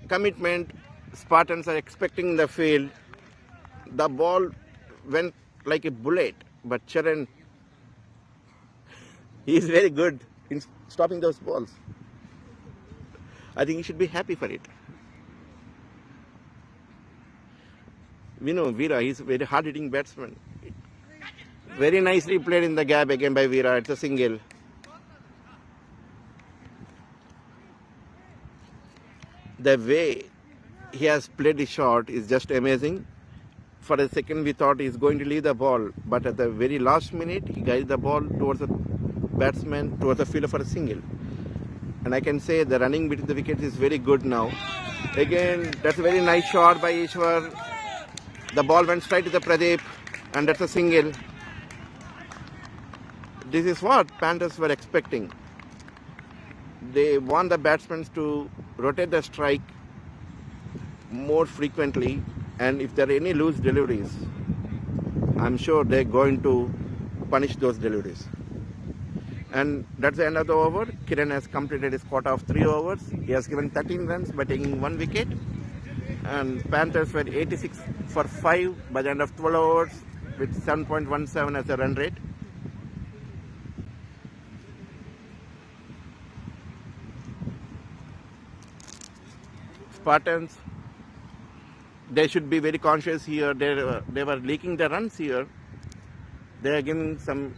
commitment Spartans are expecting in the field. The ball went like a bullet, but Charan, he is very good in stopping those balls. I think he should be happy for it. We know Veera, he's a very hard-hitting batsman. Very nicely played in the gap again by Veera. It's a single. The way he has played the shot is just amazing. For a second, we thought he's going to leave the ball, but at the very last minute, he guided the ball towards the batsman, towards the fielder for a single. And I can say the running between the wickets is very good now. Again, that's a very nice shot by Ishwar. The ball went straight to the Pradeep, and that's a single. This is what Panthers were expecting. They want the batsmen to rotate the strike more frequently, and if there are any loose deliveries, I'm sure they're going to punish those deliveries. And that's the end of the over. Kiran has completed his quota of 3 overs. He has given 13 runs by taking 1 wicket. And Panthers were 86 for 5 by the end of 12 overs with 7.17 as a run rate. Spartans, they should be very conscious here. They were leaking the runs here. They are giving some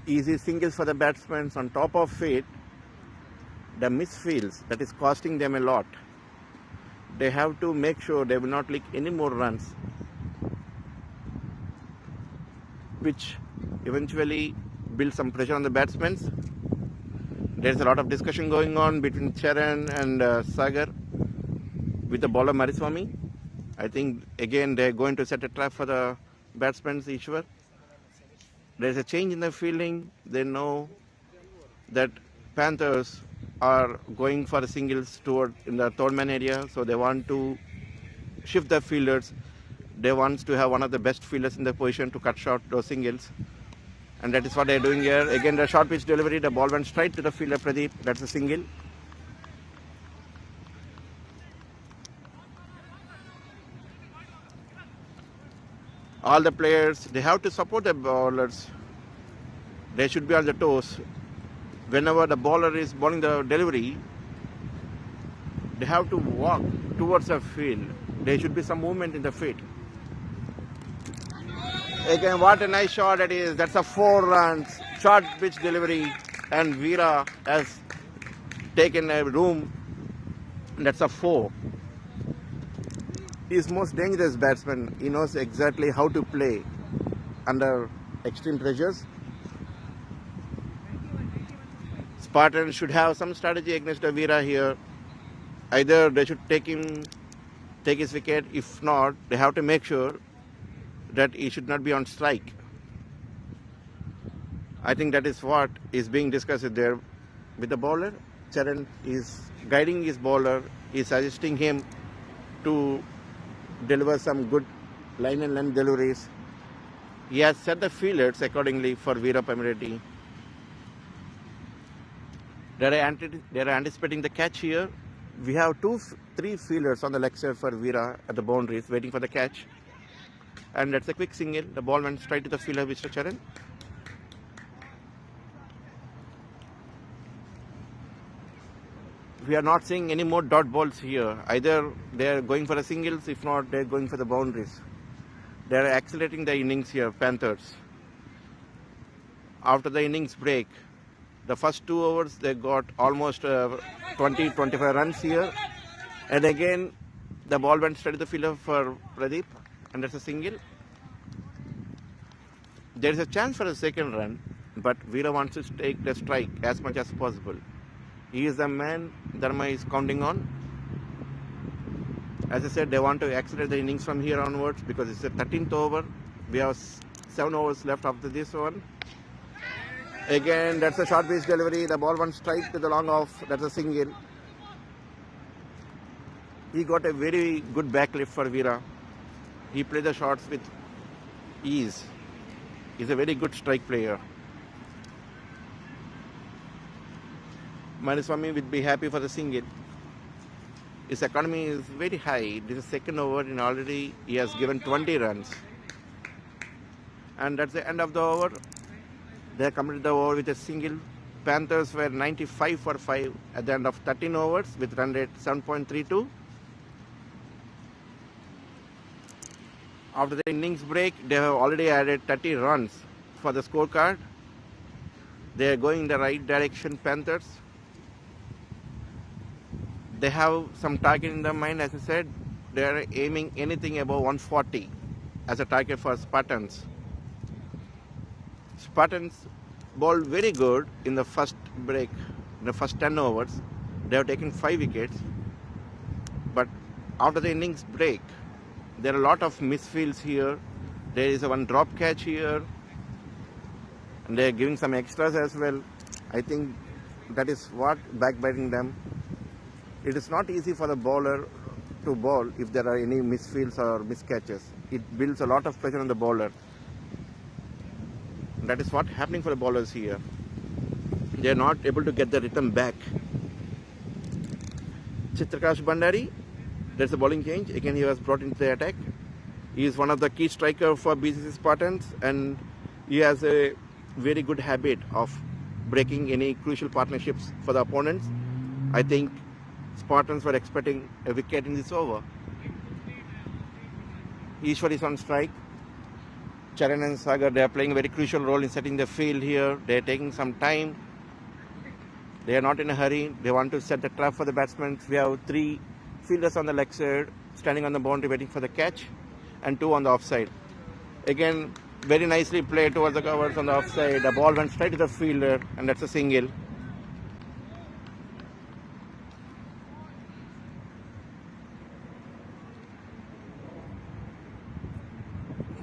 easy singles for the batsmen. On top of it, the misfields, that is costing them a lot. They have to make sure they will not leak any more runs, which eventually builds some pressure on the batsmen. There's a lot of discussion going on between Charan and Sagar with the bowler Mariswamy. I think again they're going to set a trap for the batsmen Ishwar. There's a change in the fielding. They know that Panthers are going for singles toward in the third man area, so they want to shift the fielders. They want to have one of the best fielders in the position to cut short those singles. And that is what they're doing here. Again, the short pitch delivery, the ball went straight to the fielder Pradeep. That's a single. All the players, they have to support the bowlers. They should be on the toes. Whenever the bowler is bowling the delivery, they have to walk towards the field. There should be some movement in the feet. Again, what a nice shot it is. That's a 4 runs. Short pitch delivery. And Veera has taken a room. That's a 4. He is most dangerous batsman. He knows exactly how to play under extreme pressures. Spartans should have some strategy against Veera here. Either they should take his wicket. If not, they have to make sure that he should not be on strike. I think that is what is being discussed there with the bowler. Charan is guiding his bowler, is suggesting him to deliver some good line and length deliveries. He has set the fielders accordingly for Veera Pamireti. They are anticipating the catch here. We have 3 fielders on the leg side for Veera at the boundaries waiting for the catch. And that's a quick single. The ball went straight to the fielder, Mr. Charan. We are not seeing any more dot balls here. Either they are going for the singles, if not, they are going for the boundaries. They are accelerating the innings here, Panthers. After the innings break, the first 2 overs, they got almost 20-25 runs here. And again, the ball went straight to the fielder for Pradeep. And that's a single. There is a chance for a second run, but Veera wants to take the strike as much as possible. He is the man Dharma is counting on. As I said, they want to accelerate the innings from here onwards because it's the 13th over. We have 7 overs left after this one. Again, that's a short pitch delivery. The ball went straight to the long off. That's a single. He got a very good backlift for Veera. He played the shots with ease. He's a very good strike player. Maniswamy will be happy for the single. His economy is very high. This is second over and already he has given 20 runs. And that's the end of the over. They completed the over with a single. Panthers were 95 for 5 at the end of 13 overs with run rate 7.32. After the innings break, they have already added 30 runs for the scorecard. They are going in the right direction, Panthers. They have some target in their mind, as I said. They are aiming anything above 140 as a target for Spartans. Spartans bowled very good in the first break, in the first 10 overs. They have taken 5 wickets. But after the innings break, there are a lot of misfields here. There is a one drop catch here. And they are giving some extras as well. I think that is what backbiting them. It is not easy for the bowler to bowl if there are any misfields or miscatches. It builds a lot of pressure on the bowler. That is what's happening for the bowlers here. They are not able to get the rhythm back. Chitrakash Bandari, there's a bowling change. Again, he was brought into the attack. He is one of the key strikers for BCC Spartans, and he has a very good habit of breaking any crucial partnerships for the opponents. I think Spartans were expecting a wicket in this over. Ishwar is on strike. Charan and Sagar, they are playing a very crucial role in setting the field here. They are taking some time. They are not in a hurry. They want to set the trap for the batsmen. We have 3 fielders on the leg side, standing on the boundary waiting for the catch, and 2 on the offside. Again, very nicely played towards the covers on the offside. The ball went straight to the fielder, and that's a single.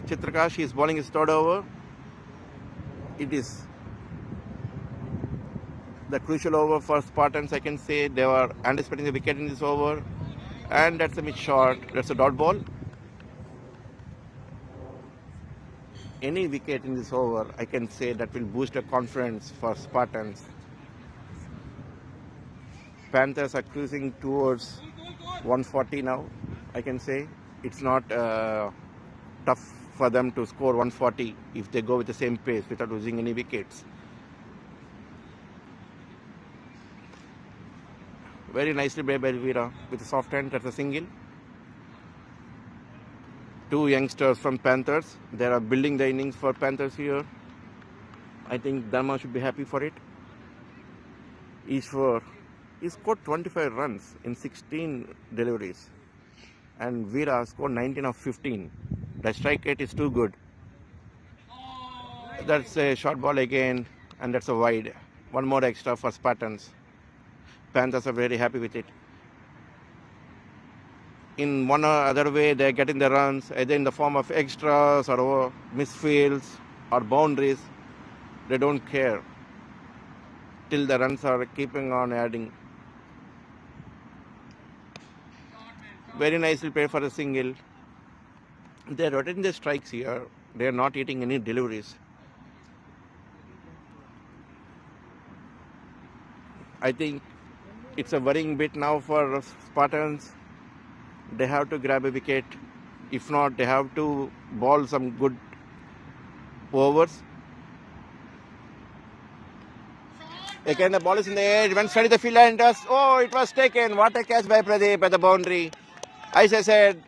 Chitrakash is bowling his third over. It is the crucial over for Spartans, I can say. They were anticipating the wicket in this over. And that's a mid shot. That's a dot ball. any wicket in this over, I can say that will boost the confidence for Spartans. Panthers are cruising towards 140 now. I can say it's not tough for them to score 140 if they go with the same pace without losing any wickets. Very nicely played by Veera with a soft hand. That's a single. Two youngsters from Panthers. They are building the innings for Panthers here. I think Dharma should be happy for it. He scored 25 runs in 16 deliveries. And Veera scored 19 of 15. The strike rate is too good. That's a short ball again, and that's a wide. One more extra for Spartans. Panthers are very happy with it. In one or other way, they're getting the runs, either in the form of extras or misfields or boundaries. They don't care till the runs are keeping on adding. Very nicely played for a single. They're rotating the strikes here. They're not eating any deliveries. I think it's a worrying bit now for Spartans. They have to grab a wicket. If not, they have to ball some good overs. Again, the ball is in the air. It went straight to the field and it was taken. What a catch by Pradeep at the boundary. As I said,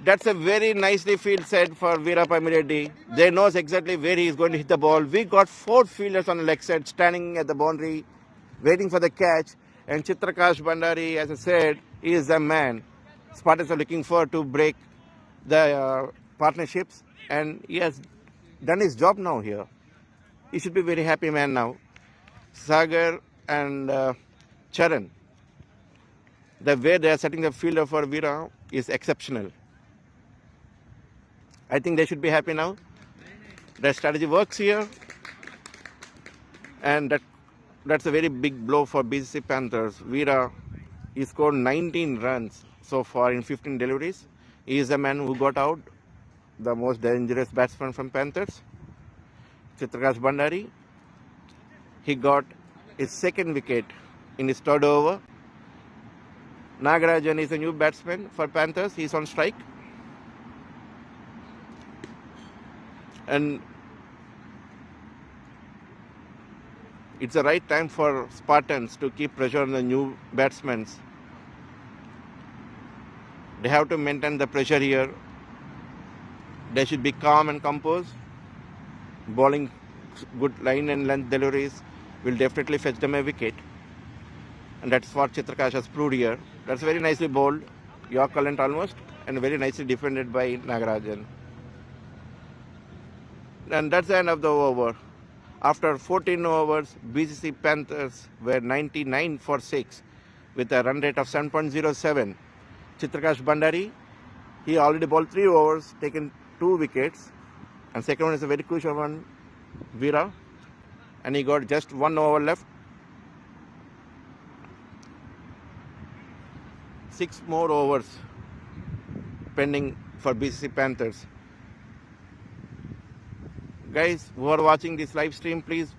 that's a very nicely field set for Veerappa Reddy. They knows exactly where he is going to hit the ball. We got 4 fielders on the leg side standing at the boundary, waiting for the catch. And Chitrakash Bandari, as I said, he is the man. Spartans are looking forward to break the partnerships, and he has done his job now here. He should be very happy man now. Sagar and Charan, the way they are setting the fielder for Veera is exceptional. I think they should be happy now. Their strategy works here, and that's a very big blow for BCC Panthers. Veera, he scored 19 runs so far in 15 deliveries. He is the man who got out, the most dangerous batsman from Panthers. Chitrakash Bandari, he got his second wicket in his third over. Nagarajan is a new batsman for Panthers. He's on strike. And it's the right time for Spartans to keep pressure on the new batsmen. They have to maintain the pressure here. They should be calm and composed. Bowling good line and length deliveries will definitely fetch them a wicket. And that's what Chitrakash has proved here. That's very nicely bowled, Yorker length almost, and very nicely defended by Nagarajan. And that's the end of the over. After 14 overs, BCC Panthers were 99 for 6 with a run rate of 7.07. Chitrakash Bandari, he already bowled 3 overs, taken 2 wickets. And second one is a very crucial one, Veera. And he got just 1 over left. 6 more overs pending for BCC Panthers. Guys who are watching this live stream, please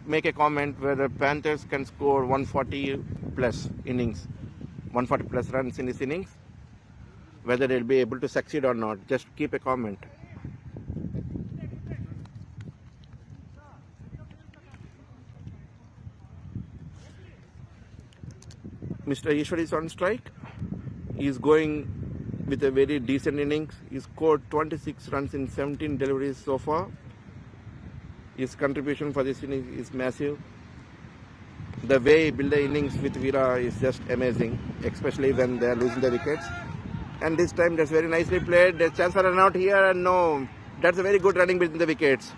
make a comment whether Panthers can score 140 plus innings, 140 plus runs in this innings, whether they'll be able to succeed or not. Just keep a comment. Mr. Ishwar is on strike. He is going with a very decent innings. He scored 26 runs in 17 deliveries so far. His contribution for this innings is massive. The way he built the innings with Veera is just amazing, especially when they are losing the wickets. And this time that's very nicely played. There's chance for a run out here, and no, that's a very good running between the wickets.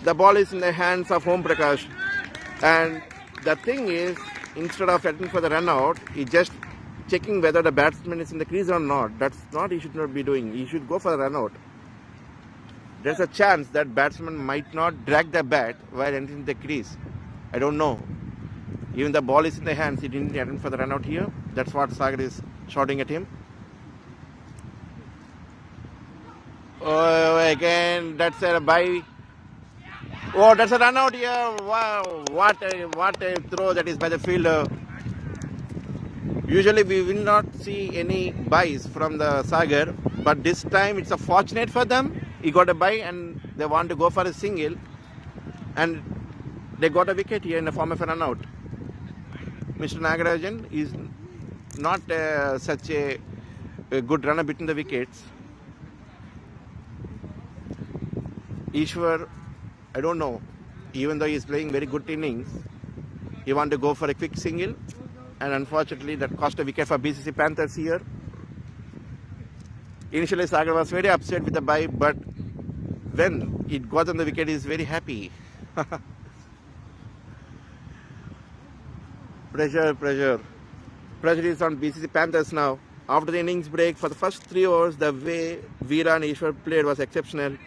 The ball is in the hands of Om Prakash. And the thing is, instead of heading for the run out, he's just checking whether the batsman is in the crease or not. That's not he should not be doing. He should go for the run out. There's a chance that batsman might not drag the bat while entering the crease. I don't know. Even the ball is in the hands, he didn't attempt for the run out here. That's what Sagar is shouting at him. Oh, again, that's a by. Oh, that's a run out here. Wow, what a throw that is by the fielder. Usually we will not see any buys from the Sagar, but this time it's a fortunate for them. He got a buy and they want to go for a single, and they got a wicket here in the form of a run out. Mr. Nagarajan is not such a good runner between the wickets. Ishwar, I don't know, even though he is playing very good innings, he want to go for a quick single, and unfortunately that cost a wicket for BCC Panthers here. Initially Sagar was very upset with the bye, but when it got on the wicket, he is very happy. Pressure is on BCC Panthers now. After the innings break, for the first 3 overs, the way Veera and Ishwar played was exceptional.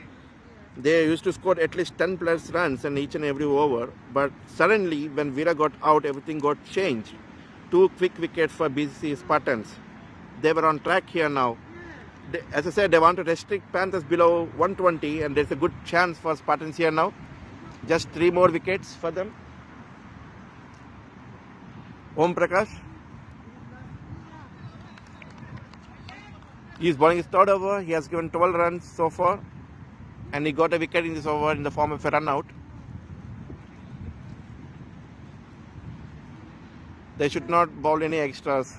They used to score at least 10 plus runs in each and every over, but suddenly when Veera got out, everything got changed. 2 quick wickets for BCC Spartans. They were on track here now. As I said, they want to restrict Panthers below 120, and there's a good chance for Spartans here now. Just 3 more wickets for them. Om Prakash. He is bowling his 3rd over. He has given 12 runs so far, and he got a wicket in this over in the form of a run out. They should not bowl any extras.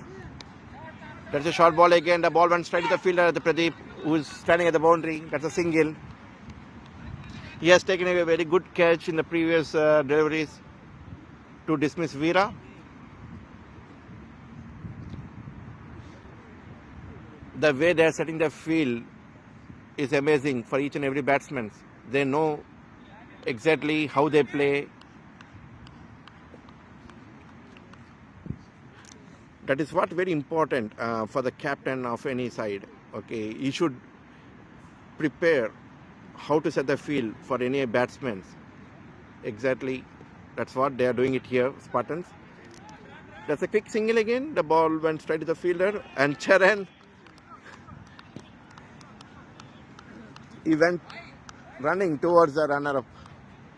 That's a short ball again. The ball went straight to the fielder, the Pradeep, who is standing at the boundary. That's a single. He has taken a very good catch in the previous deliveries to dismiss Veera. The way they are setting the field is amazing for each and every batsman. They know exactly how they play. That is what very important for the captain of any side. Okay, he should prepare how to set the field for any batsmen. Exactly, that's what they are doing it here, Spartans. That's a quick single again. The ball went straight to the fielder, and Charan, he went running towards the runner-up,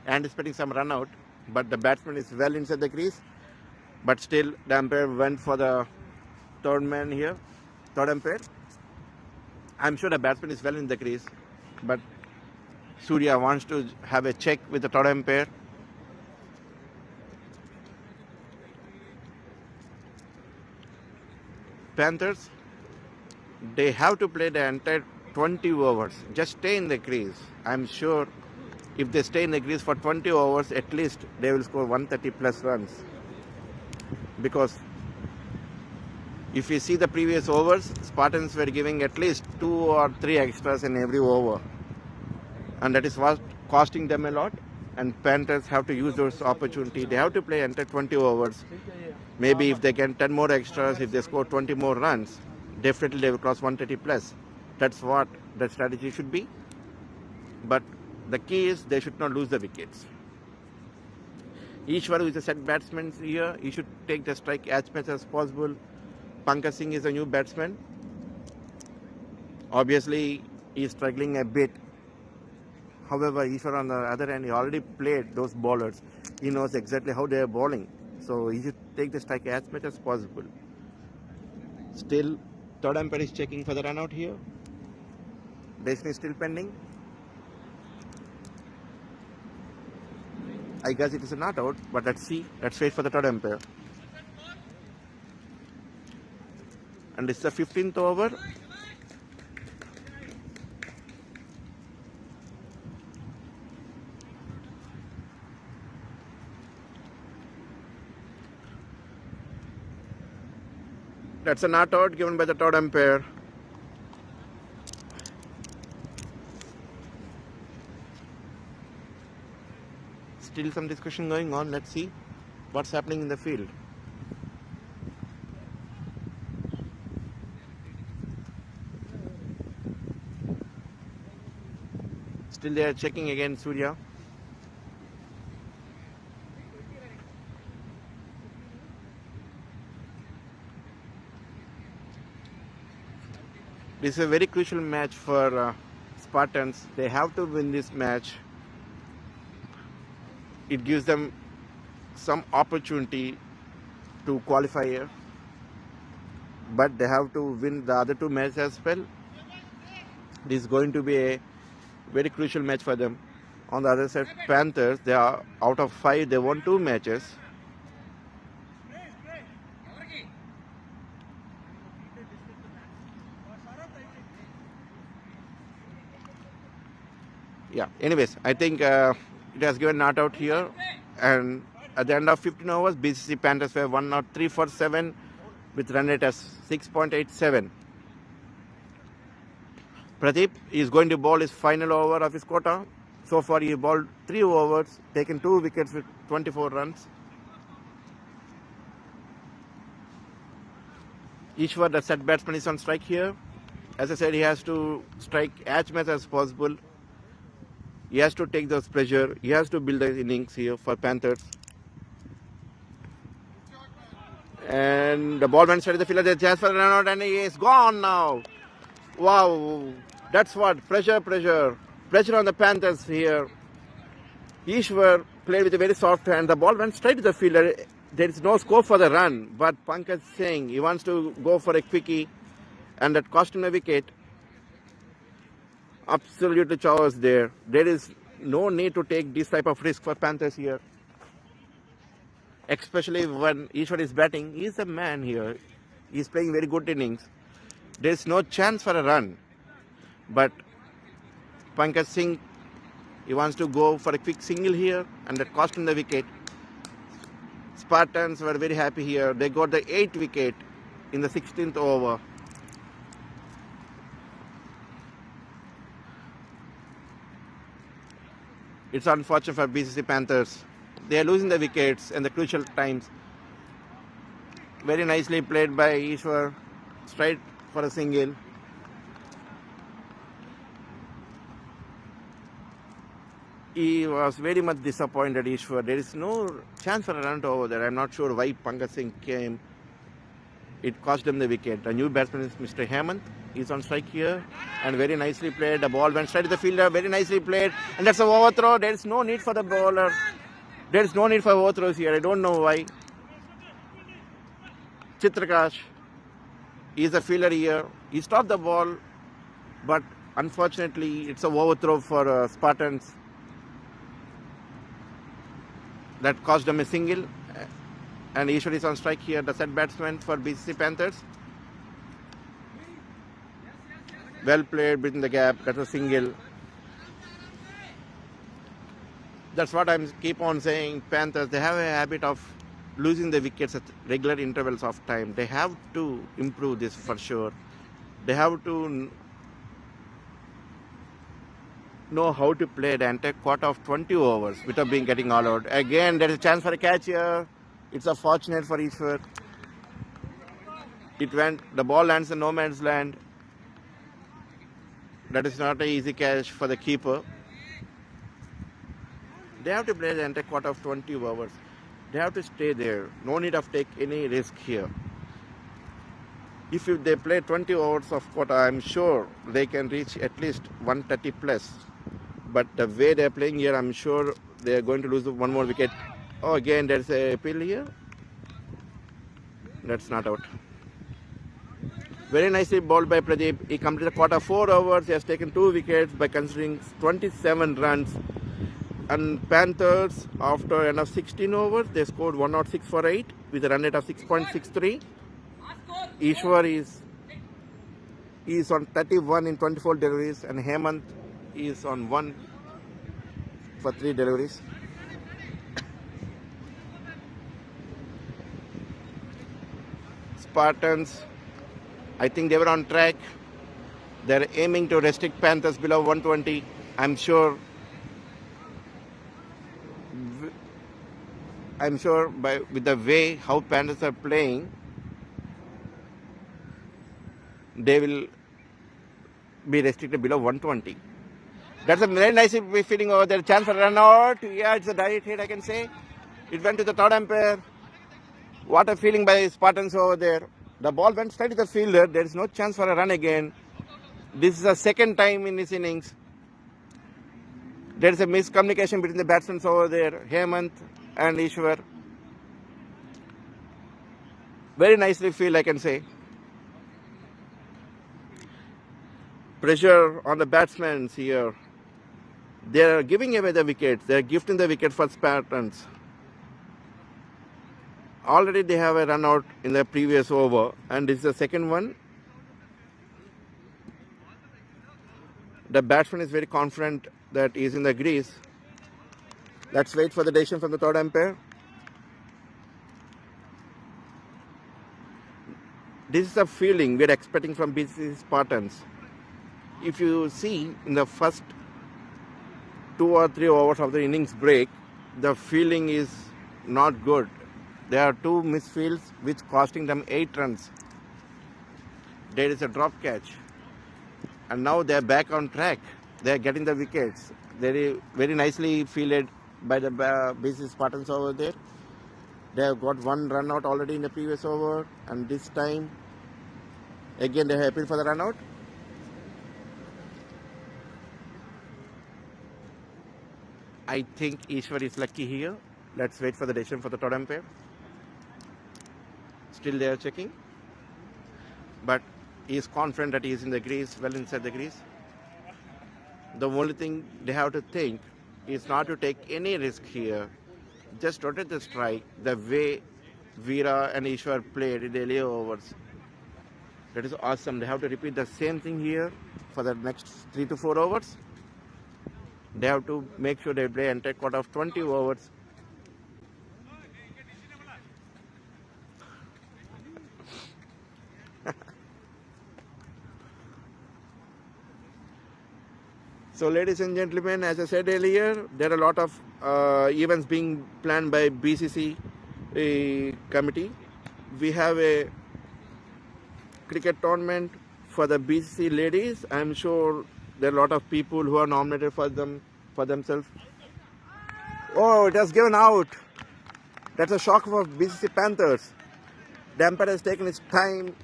anticipating some run out, but the batsman is well inside the crease. But still, the umpire went for the 3rd man here, 3rd umpire. I'm sure the batsman is well in the crease, but Surya wants to have a check with the 3rd umpire. Panthers, they have to play the entire 20 overs. Just stay in the crease. I'm sure if they stay in the crease for 20 overs, at least they will score 130 plus runs. Because if you see the previous overs, Spartans were giving at least 2 or 3 extras in every over, and that is what costing them a lot. And Panthers have to use those opportunities. They have to play entire 20 overs. Maybe if they get 10 more extras, if they score 20 more runs, definitely they will cross 130 plus. That's what the strategy should be. But the key is they should not lose the wickets. Ishwar, who is a set batsman here, he should take the strike as much as possible. Pankaj Singh is a new batsman. Obviously, he is struggling a bit. However, Ishwar on the other hand, he already played those bowlers. He knows exactly how they are bowling. So he should take the strike as much as possible. Still, 3rd umpire is checking for the run out here. Decision is still pending. I guess it is not out, but let's see. Let's wait for the 3rd umpire. And it's the 15th over. That's a not out given by the 3rd umpire. Still some discussion going on. Let's see what's happening in the field. Still they are checking again, Surya. This is a very crucial match for Spartans. They have to win this match. It gives them some opportunity to qualify here, but they have to win the other two matches as well. This is going to be a very crucial match for them. On the other side, Panthers, they are out of 5, they won 2 matches. Yeah, anyways, I think it has given not out here, and at the end of 15 overs, BCC Panthers were 1 out 3 for 7 with run rate as 6.87. Pradeep is going to bowl his final over of his quota. So far, he bowled 3 overs, taken 2 wickets with 24 runs. Ishwar, the set batsman, is on strike here. As I said, he has to strike as much as possible. He has to take those pressure. He has to build the innings here for Panthers. And the ball went straight to the fielder. There's chance for a run out, and he is gone now. Wow, that's what pressure on the Panthers here. Ishwar played with a very soft hand. The ball went straight to the fielder. There is no scope for the run, but Pankaj Singh, he wants to go for a quickie, and that cost him a wicket. Absolutely chaos there. There is no need to take this type of risk for Panthers here, especially when Ishwar is batting. He's a man here. He's playing very good innings. There is no chance for a run, but Pankaj Singh, he wants to go for a quick single here, and that cost him the wicket. Spartans were very happy here. They got the 8th wicket in the 16th over. It's unfortunate for BCC Panthers. They are losing the wickets in the crucial times. Very nicely played by Ishwar, straight for a single. He was very much disappointed, Ishwar. There is no chance for a run over there. I'm not sure why Pankaj Singh came. It cost him the wicket. The new batsman is Mr. Hemant. He's on strike here, and very nicely played. The ball went straight to the fielder. Very nicely played, and that's an overthrow. There is no need for the bowler. There is no need for overthrows here. I don't know why. Chitrakash, he's a fielder here. He stopped the ball, but unfortunately, it's an overthrow for Spartans. That cost them a single, and Ishwar is on strike here, the set batsman for BCC Panthers. Well played between the gap. That's a single. That's what I keep on saying. Panthers, they have a habit of losing the wickets at regular intervals of time. They have to improve this for sure. They have to know how to play the entire quarter of 20 overs without getting all out. Again, there is a chance for a catch here. It's unfortunate for Ishwar. The ball lands in no man's land. That is not an easy catch for the keeper. They have to play the entire quarter of 20 overs. They have to stay there. No need of take any risk here. If they play 20 overs of quarter, I'm sure they can reach at least 130 plus. But the way they're playing here, I'm sure they're going to lose one more wicket. Oh, again, there's a appeal here. That's not out. Very nicely bowled by Pradeep. He completed the quarter 4 overs. He has taken 2 wickets by considering 27 runs. And Panthers, after end of 16 overs, they scored 106 for 8 with a run rate of 6.63. Ishwar is on 31 in 24 deliveries, and Hemant is on 1 for 3 deliveries. Spartans, I think they were on track. They're aiming to restrict Panthers below 120. I'm sure with the way how Panthers are playing, they will be restricted below 120. That's a very nice feeling over there. Chance for run out. Yeah, it's a direct hit, I can say. It went to the third umpire. What a feeling by Spartans over there. The ball went straight to the fielder. There is no chance for a run again. This is the second time in this innings. There is a miscommunication between the batsmen over there, Hemant and Ishwar. Very nicely field, I can say. Pressure on the batsmen here. They are giving away the wickets. They are gifting the wicket for Spartans. Already they have a run out in the previous over, and this is the second one. The batsman is very confident that he is in the crease. Let's wait for the decision from the third umpire. This is a fielding we are expecting from BCC Spartans. If you see in the first 2 or 3 overs of the innings break, the fielding is not good. There are 2 misfields which costing them 8 runs. There is a drop catch. And now they are back on track. They are getting the wickets. Very, very nicely fielded by the BCC Spartans over there. They have got 1 run out already in the previous over, and this time again they have appealed for the run out. I think Ishwar is lucky here. Let's wait for the decision for the third umpire. Still they are checking, but he is confident that he is in the crease, well inside the crease. The only thing they have to think is not to take any risk here. Just rotate the strike the way Veera and Ishwar played in the earlier overs. That is awesome. They have to repeat the same thing here for the next 3 to 4 overs. They have to make sure they play and take out of 20 overs. So, ladies and gentlemen, as I said earlier, there are a lot of events being planned by BCC committee. We have a cricket tournament for the BCC ladies. I'm sure there are a lot of people who are nominated for themselves. Oh, it has given out. That's a shock for BCC Panthers. The umpire has taken his time.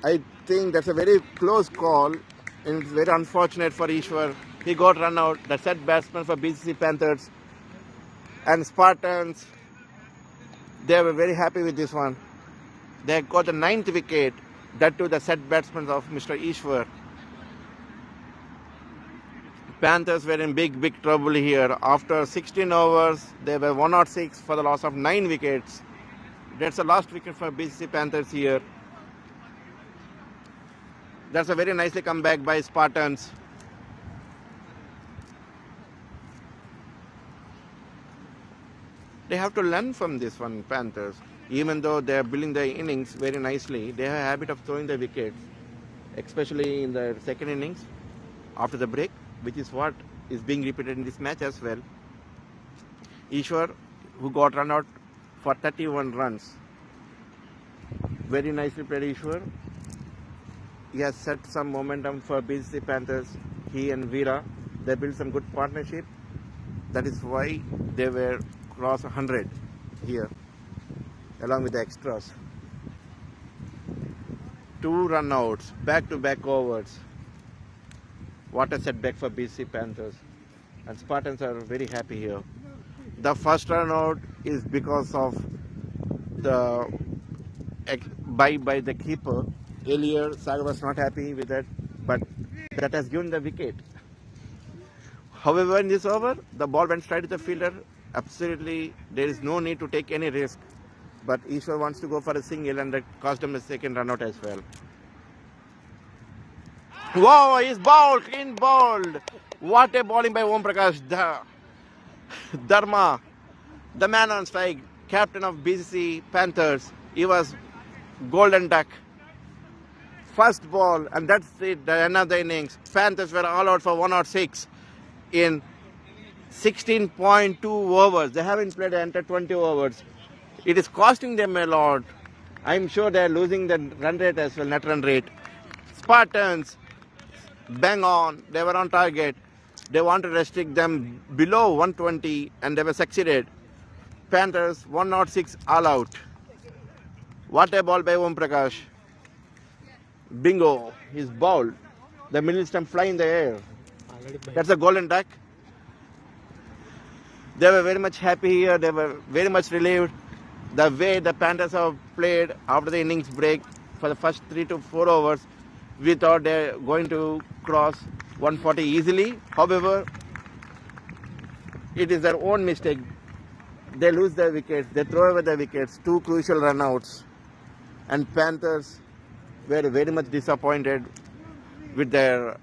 I think that's a very close call, and it's very unfortunate for Ishwar. He got run out. The set batsman for BCC Panthers and Spartans, they were very happy with this one. They got the 9th wicket. That too the set batsman of Mr. Ishwar. Panthers were in big trouble here. After 16 overs, they were 106 for the loss of 9 wickets. That's the last wicket for BCC Panthers here. That's a very nicely comeback by Spartans. They have to learn from this one, Panthers. Even though they are building the innings very nicely, they have a habit of throwing the wickets, especially in the second innings after the break, which is what is being repeated in this match as well. Ishwar, who got run out for 31 runs. Very nicely played Ishwar. He has set some momentum for BCC Panthers. He and Veera, they built some good partnership. That is why they were cross 100 here, along with the extras. 2 run outs, back-to-back overs. What a setback for BCC Panthers. And Spartans are very happy here. The first run out is because of the by the keeper. Earlier, Sagar was not happy with that, but that has given the wicket. However, in this over, the ball went straight to the fielder. Absolutely, there is no need to take any risk. But Ishwar wants to go for a single, and that cost him a second run out as well. Wow, he's bowled, clean bowled. What a bowling by Om Prakash. Dharma, the man on strike, captain of BCC Panthers. He was golden duck. First ball, and that's it, the end of the innings. Panthers were all out for 106 in 16.2 overs. They haven't played the entire 20 overs. It is costing them a lot. I'm sure they are losing the run rate as well, net run rate. Spartans, bang on. They were on target. They want to restrict them below 120, and they were succeeded. Panthers, 106 all out. What a ball by Om Prakash. Bingo, he's bowled. The middle stump fly in the air. That's a golden duck. They were very much happy here. They were very much relieved. The way the Panthers have played after the innings break for the first 3 to 4 overs, we thought they're going to cross 140 easily. However, it is their own mistake. They lose their wickets. They throw away their wickets. 2 crucial runouts. And Panthers were very much disappointed with their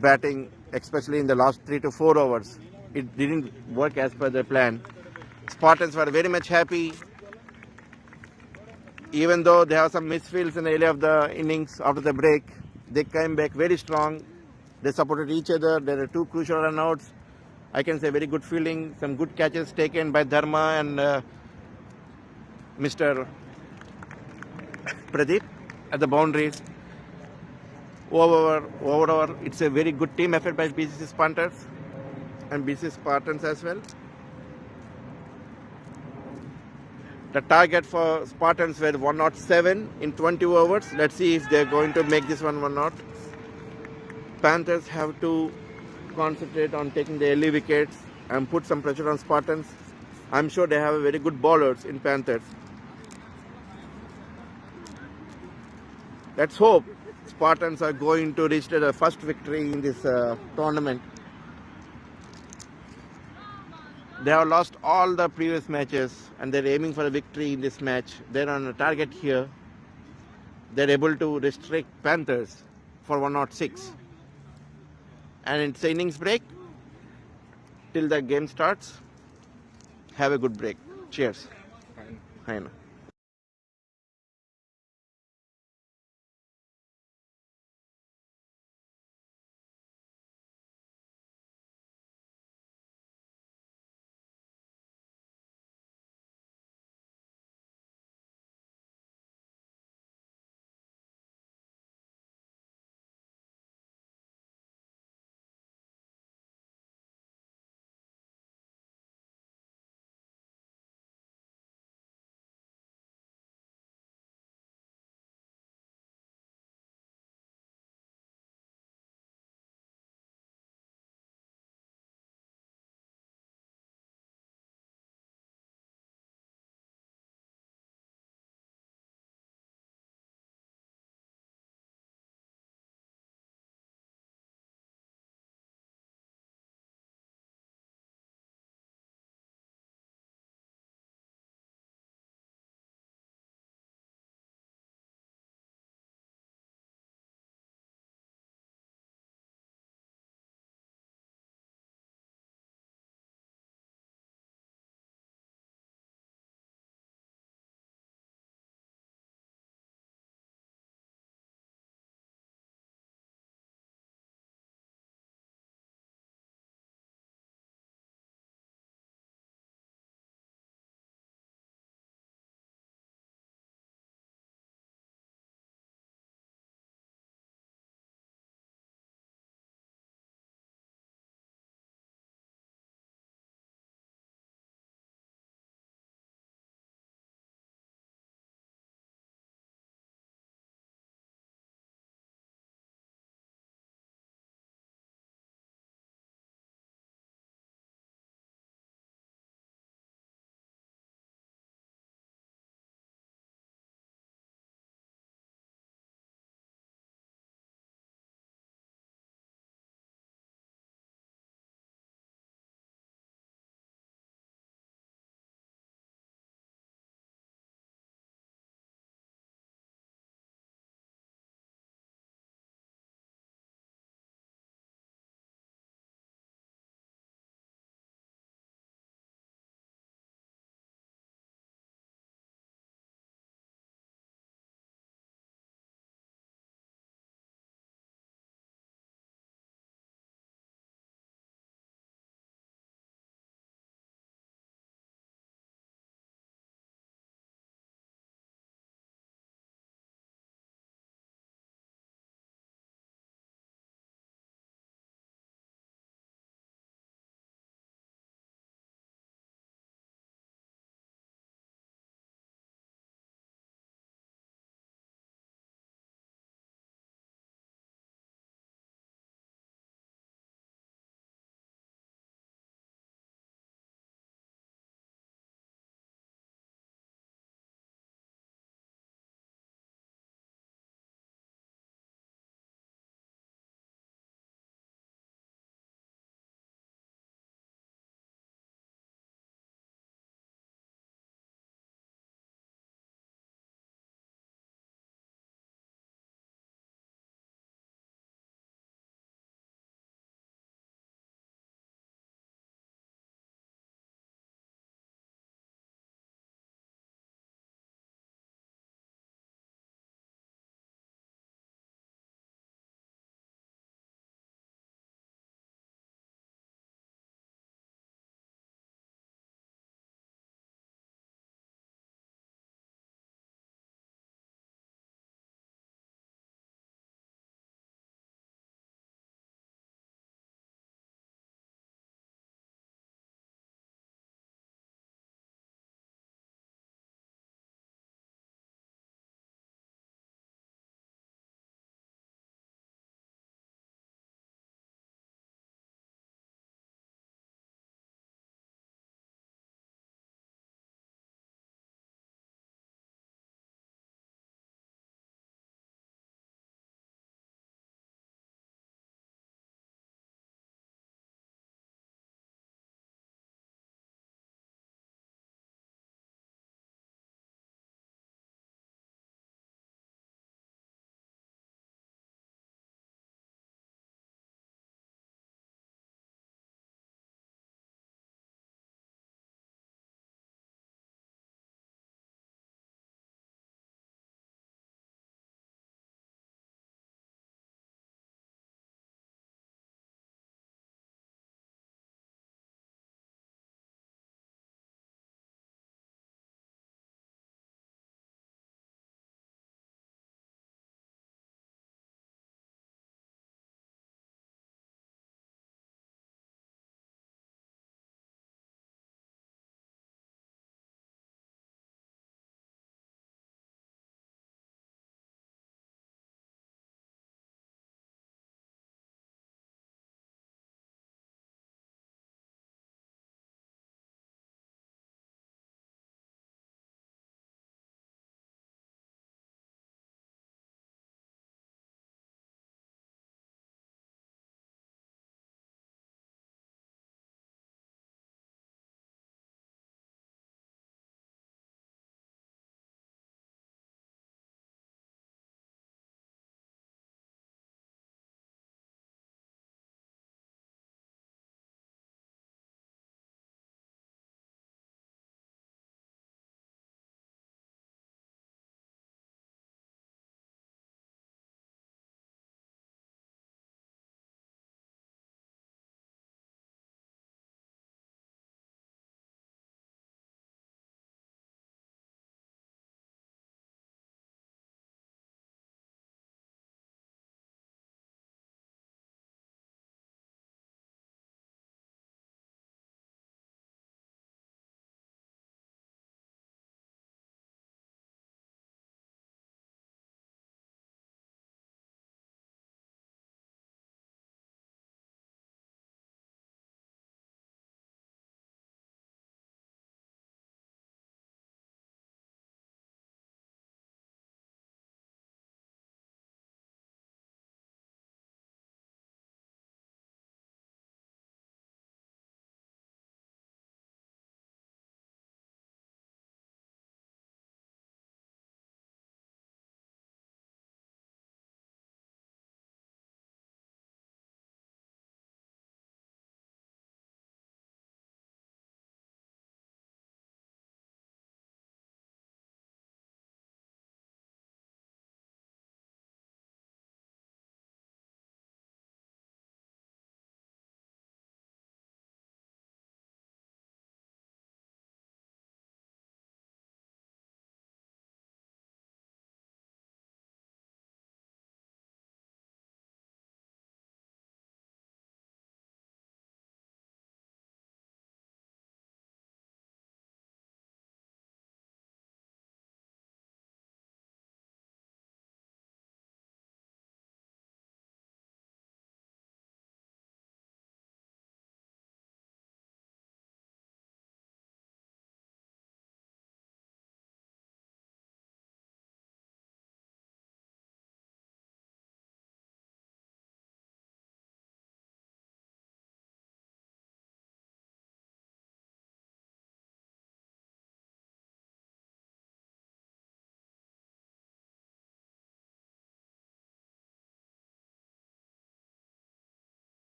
batting, especially in the last 3 to 4 overs. It didn't work as per their plan. Spartans were very much happy, even though they have some misfields in the early of the innings after the break. They came back very strong. They supported each other. There are 2 crucial runouts. I can say very good fielding, some good catches taken by Dharma and Mr. Pradeep at the boundaries. Overall, it's a very good team effort by BCC Panthers and BCC Spartans as well. The target for Spartans were 107 in 20 overs. Let's see if they're going to make this one or not. Panthers have to concentrate on taking the early wickets and put some pressure on Spartans. I'm sure they have a very good bowlers in Panthers. Let's hope Spartans are going to register the first victory in this tournament. They have lost all the previous matches and they're aiming for a victory in this match. They're on a target here. They're able to restrict Panthers for 106. And it's an innings break till the game starts. Have a good break. Cheers. Hi.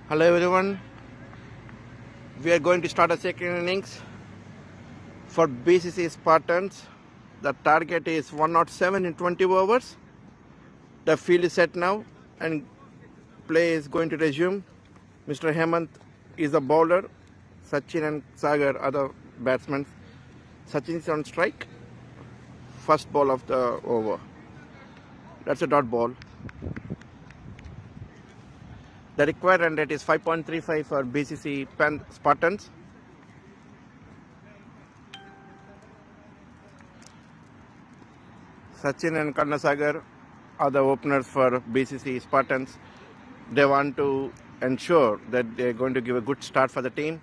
Hello everyone. We are going to start a second innings for BCC Spartans. The target is 107 in 20 overs. The field is set now and play is going to resume. Mr. Hemant is the bowler. Sachin and Sagar are the batsmen. Sachin is on strike. First ball of the over. That's a dot ball. The required run rate is 5.35 for BCC Spartans. Sachin and Karnasagar are the openers for BCC Spartans. They want to ensure that they're going to give a good start for the team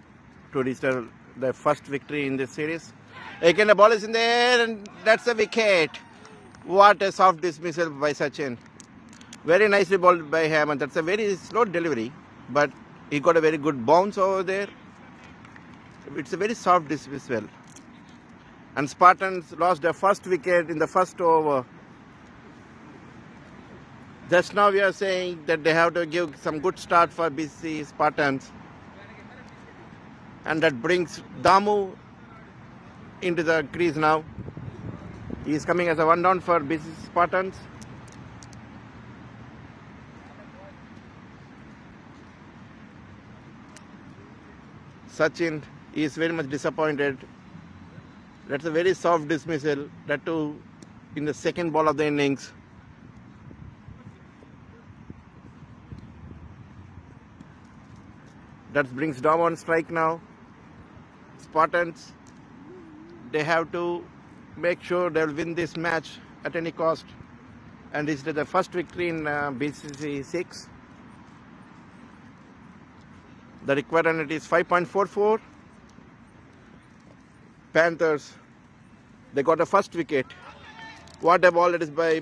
to reach their first victory in this series. Again, the ball is in there and that's a wicket. What a soft dismissal by Sachin. Very nicely bowled by him, and that's a very slow delivery, but he got a very good bounce over there. It's a very soft dismissal. And Spartans lost their first wicket in the first over. Just now we are saying that they have to give some good start for BCC Spartans. And that brings Damu into the crease now. He is coming as a one down for BCC Spartans. Sachin is very much disappointed. That's a very soft dismissal. That too in the second ball of the innings. That brings Dom on strike now. Spartans, they have to make sure they'll win this match at any cost. And this is the first victory in BCC 6. The required run rate is 5.44. Panthers, they got a first wicket. What a ball it is by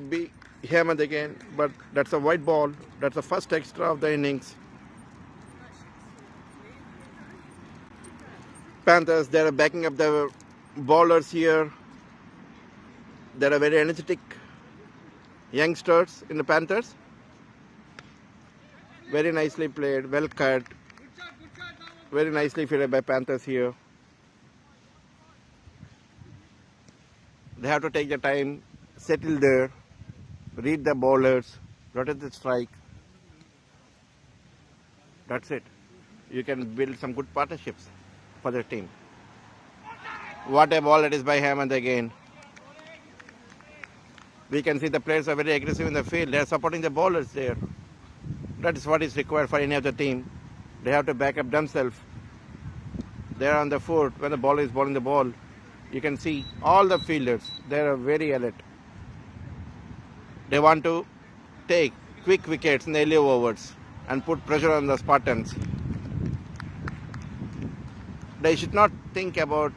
Hemant again, but that's a white ball. That's the first extra of the innings. Panthers, they are backing up the bowlers here. They are very energetic youngsters in the Panthers. Very nicely played, well cut. Very nicely fielded by Panthers here. They have to take the time, settle there, read the bowlers, rotate the strike. That's it. You can build some good partnerships for the team. What a ball it is by Hemant again. We can see the players are very aggressive in the field. They are supporting the bowlers there. That is what is required for any other team. They have to back up themselves. They are on the foot when the bowler is bowling the ball. You can see all the fielders. They are very alert. They want to take quick wickets in the early overs and put pressure on the Spartans. They should not think about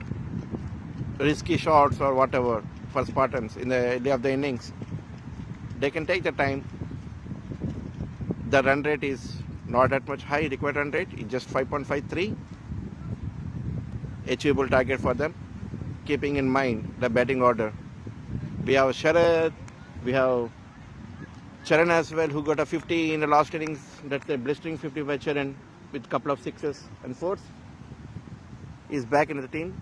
risky shots or whatever for Spartans in the early of the innings. They can take the time. The run rate is not that much high. Required run rate is just 5.53. Achievable target for them, keeping in mind the batting order. We have Sharad, we have Charan as well, who got a 50 in the last innings. That's a blistering 50 by Charan with a couple of sixes and fours. He's back into the team.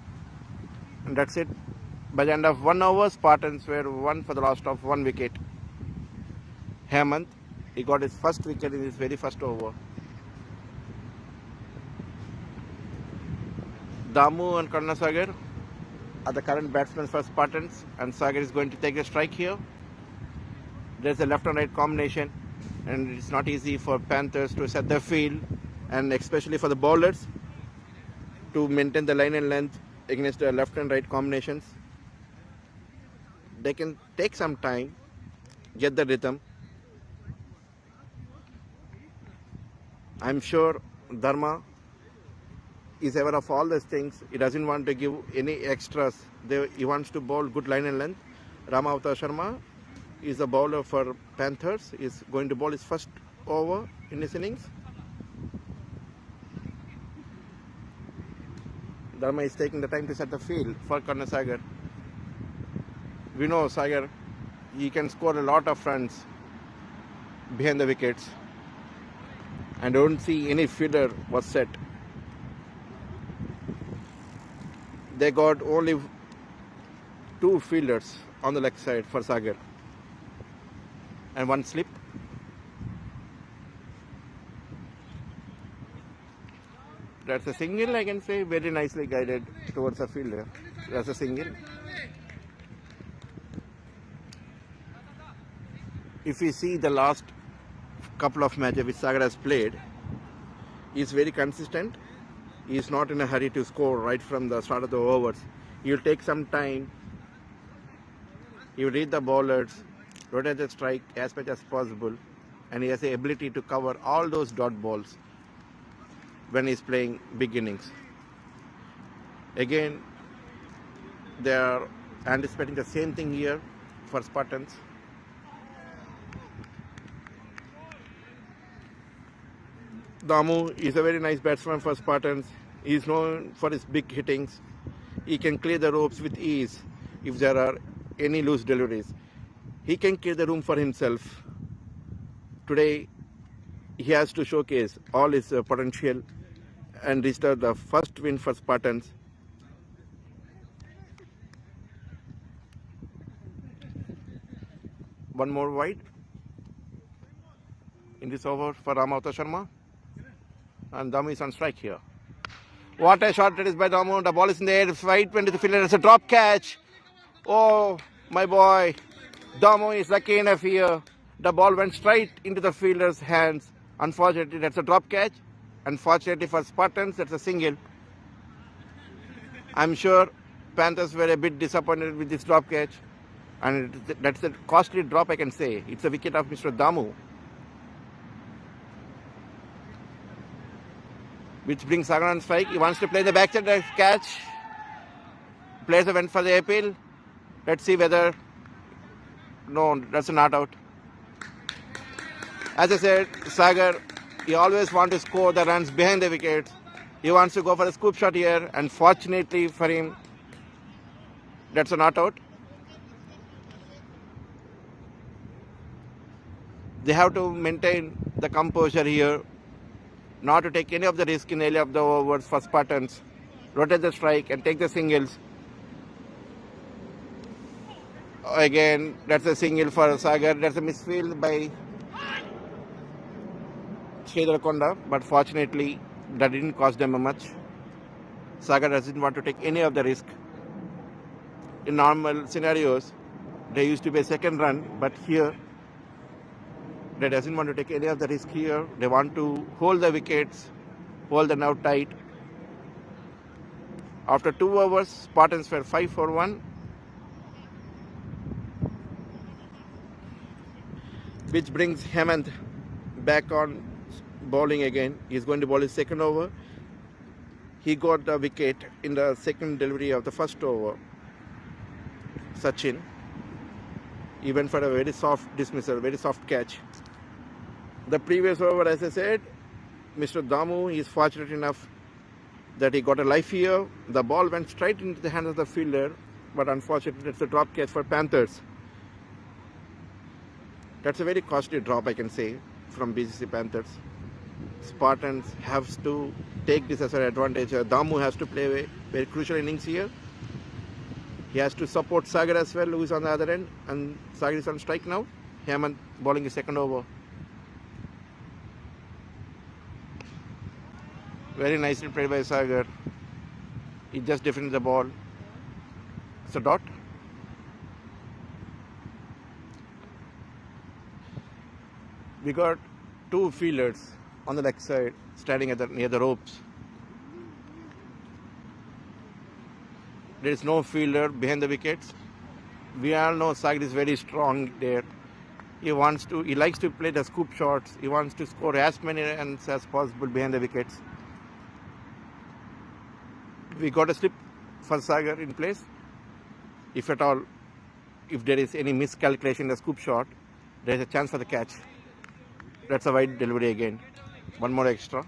And that's it. By the end of 1 over, Spartans were won for the loss of 1 wicket. Hemant, he got his first wicket in his very first over. Damu and Karnasagar are the current batsmen for Spartans, and Sagar is going to take a strike here. There's a left and right combination, and it's not easy for Panthers to set the field, and especially for the bowlers to maintain the line and length against the left and right combinations. They can take some time, get the rhythm. I'm sure Dharma is aware of all these things. He doesn't want to give any extras. He wants to bowl good line and length. Ramavata Sharma is a bowler for Panthers. He is going to bowl his first over in his innings. Dharma is taking the time to set the field for Karnasagar. We know Sagar, he can score a lot of runs behind the wickets. and don't see any fielder was set. They got only 2 fielders on the leg side for Sagar and 1 slip. That's a single, I can say, very nicely guided towards the fielder. That's a single. If we see the last couple of matches which Sagar has played, he is very consistent. He is not in a hurry to score right from the start of the overs. He will take some time. He will read the bowlers, rotate the strike as much as possible, and he has the ability to cover all those dot balls when he is playing big innings. Again, they are anticipating the same thing here for Spartans. Damu is a very nice batsman for Spartans. He is known for his big hittings. He can clear the ropes with ease if there are any loose deliveries. He can clear the room for himself. Today, he has to showcase all his potential and register the first win for Spartans. One more wide in this over for Ramavata Sharma. And Damu is on strike here. What a shot it is by Damu. The ball is in the air. Right went to the fielder. It's a drop catch. Oh, my boy. Damu is lucky enough here. The ball went straight into the fielder's hands. Unfortunately, that's a drop catch. Unfortunately for Spartans, that's a single. I'm sure Panthers were a bit disappointed with this drop catch. And that's a costly drop, I can say. It's a wicket of Mr. Damu, which brings Sagar on strike. He wants to play the backside catch. Players went for the appeal. Let's see whether... No, that's a not out. As I said, Sagar, he always wants to score the runs behind the wickets. He wants to go for a scoop shot here, and fortunately for him, that's a not out. They have to maintain the composure here, not to take any of the risk in any of the overs for Spartans. Rotate the strike and take the singles. Again, that's a single for Sagar. That's a misfield by Sridhar Konda, but fortunately that didn't cost them much. Sagar doesn't want to take any of the risk. In normal scenarios, there used to be a second run, but here they doesn't want to take any of the risk here. They want to hold the wickets, hold the nerve tight. After 2 overs, Spartans were 5 for 1, which brings Hemant back on bowling again. He's going to bowl his second over. He got the wicket in the second delivery of the first over. Sachin, he went for a very soft dismissal, very soft catch. The previous over, as I said, Mr. Damu is fortunate enough that he got a life here. The ball went straight into the hands of the fielder, but unfortunately it's a drop catch for Panthers. That's a very costly drop, I can say, from BCC Panthers. Spartans have to take this as an advantage. Damu has to play a very crucial innings here. He has to support Sagar as well, who is on the other end, and Sagar is on strike now. Hemant bowling his second over. Very nicely played by Sagar. He just defended the ball. It's a dot. We got 2 fielders on the leg side standing at near the ropes. There is no fielder behind the wickets. We all know Sagar is very strong there. He likes to play the scoop shots. He wants to score as many runs as possible behind the wickets. We got a slip for Sagar in place. If at all, if there is any miscalculation in the scoop shot, there is a chance for the catch. That's a wide delivery again. One more extra.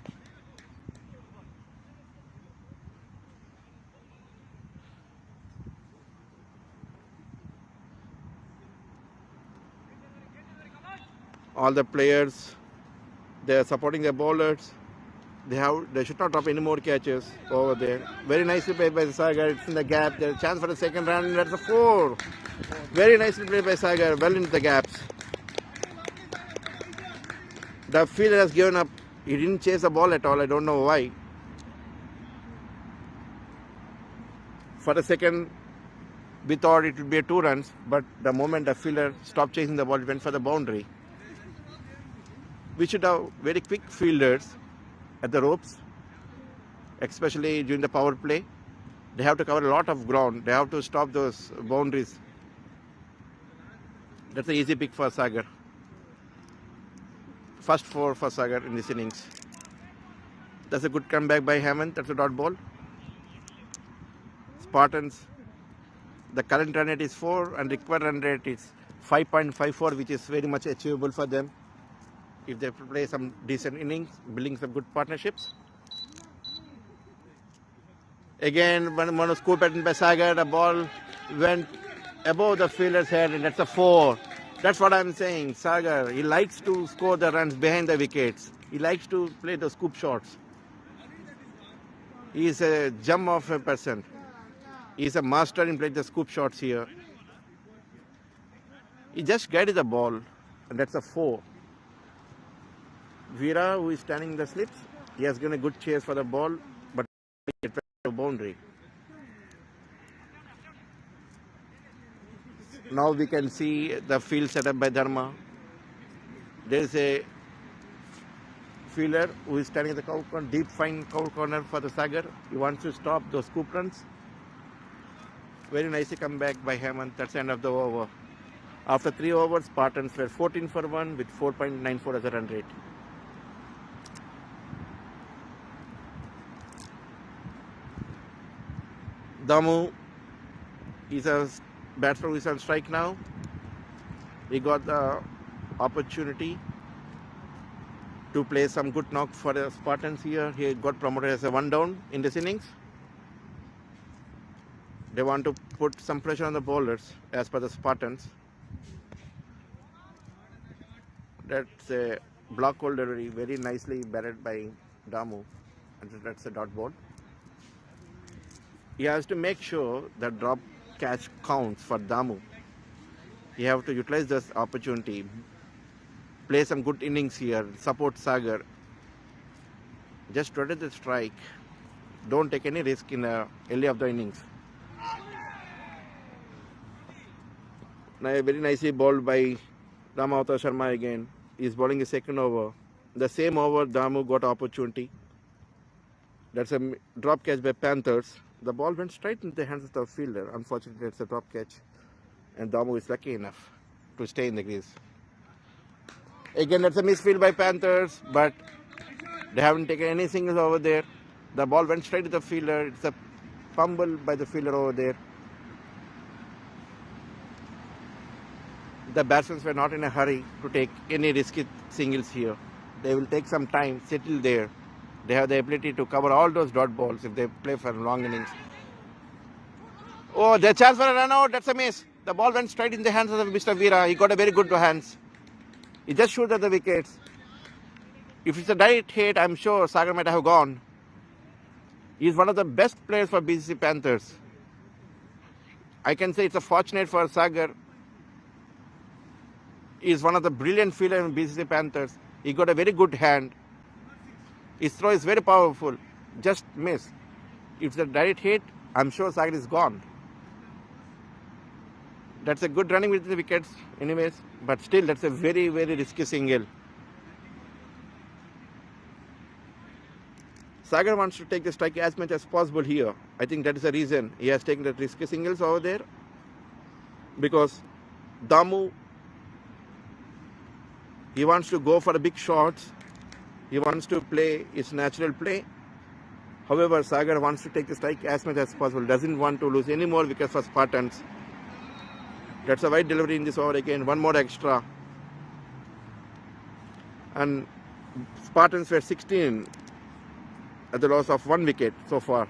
All the players They are supporting their bowlers. They should not drop any more catches over there. Very nicely played by Sagar. It's in the gap. There's a chance for the second run. That's a 4. Very nicely played by Sagar. Well into the gaps. The fielder has given up. He didn't chase the ball at all. I don't know why. For a second, we thought it would be a 2 runs, but the moment the fielder stopped chasing the ball, it went for the boundary. We should have very quick fielders at the ropes, especially during the power play. They have to cover a lot of ground. They have to stop those boundaries. That's an easy pick for Sagar. First 4 for Sagar in this innings. That's a good comeback by Hemant. That's a dot ball. Spartans, the current run rate is 4 and required run rate is 5.54, which is very much achievable for them if they play some decent innings, building some good partnerships. Again, one score pattern by Sagar. The ball went above the fielder's head, and that's a 4. That's what I'm saying. Sagar, he likes to score the runs behind the wickets. He likes to play the scoop shots. He is a gem of a person. He is a master in playing the scoop shots here. He just guided the ball, and that's a 4. Veera, who is standing in the slips, he has given a good chase for the ball, but it went to boundary. Now we can see the field set up by Dharma. There is a fielder who is standing at the cover corner, deep fine cover corner for the Sagar. He wants to stop those scoop runs. Very nicely come back by Hemant. That's the end of the over. After 3 overs, Spartans were 14 for 1 with 4.94 as a run rate. Damu is a batsman who is on strike now. He got the opportunity to play some good knock for the Spartans here. He got promoted as a 1 down in this innings. They want to put some pressure on the bowlers as per the Spartans. That's a block hole delivery, very nicely batted by Damu. And that's a dot ball. He has to make sure that drop catch counts for Damu. You have to utilize this opportunity, play some good innings here, support Sagar. Just rotate the strike. Don't take any risk in the early of the innings. Now very nicely bowled by Ramavata Sharma again. He's bowling a second over. The same over Damu got opportunity. That's a drop catch by Panthers. The ball went straight into the hands of the fielder. Unfortunately, it's a drop catch. And Damu is lucky enough to stay in the crease. Again, that's a misfield by Panthers, but they haven't taken any singles over there. The ball went straight to the fielder. It's a fumble by the fielder over there. The batsmen were not in a hurry to take any risky singles here. They will take some time, settle there. They have the ability to cover all those dot balls if they play for long innings. Oh, the chance for a run out. That's a miss. The ball went straight in the hands of Mr. Veera. He got a very good hands. He just shoot at the wickets. If it's a direct hit, I'm sure Sagar might have gone. He's one of the best players for BCC Panthers. I can say it's a fortunate for Sagar. He's one of the brilliant fielders in BCC Panthers. He got a very good hand. His throw is very powerful. Just miss. If it's a direct hit, I'm sure Sagar is gone. That's a good running with the wickets anyways. But still, that's a very, very risky single. Sagar wants to take the strike as much as possible here. I think that is the reason he has taken the risky singles over there. Because Damu, he wants to go for the big shots. He wants to play his natural play. However, Sagar wants to take the strike as much as possible. Doesn't want to lose any more wickets for Spartans. That's a wide delivery in this over again. One more extra. And Spartans were 16 at the loss of 1 wicket so far.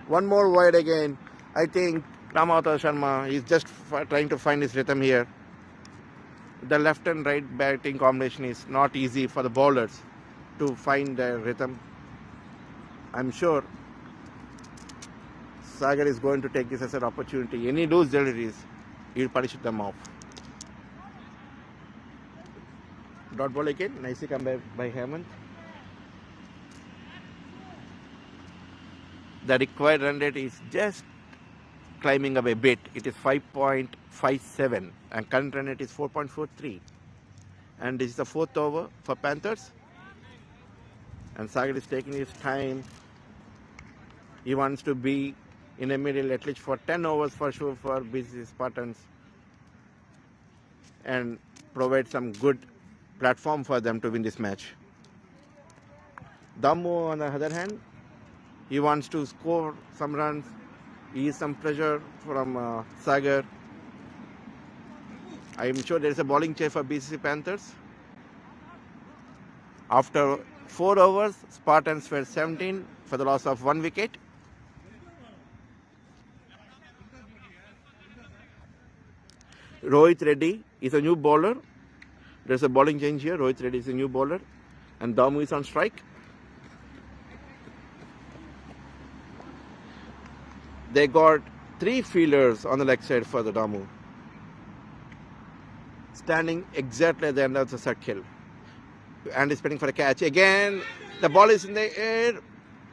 One more wide again. I think Ramavata Sharma is just trying to find his rhythm here. the left and right batting combination is not easy for the bowlers to find their rhythm. I'm sure Sagar is going to take this as an opportunity. Any loose deliveries, he'll punish them off. Dot ball again, nicely come by Hemant. The required run rate is just climbing up a bit. It is 5.57 and current run rate is 4.43. And this is the fourth over for Panthers. And Sagar is taking his time. He wants to be in the middle at least for 10 overs for sure for BCC Spartans and provide some good platform for them to win this match. Damu on the other hand, he wants to score some runs. He is some pressure from Sagar. I am sure there is a bowling change for BCC Panthers. After 4 overs, Spartans were 17 for the loss of 1 wicket. Rohit Reddy is a new bowler. There's a bowling change here. Rohit Reddy is a new bowler. And Damu is on strike. They got 3 fielders on the leg side for the Damu, standing exactly at the end of the circle, anticipating for a catch. Again, the ball is in the air.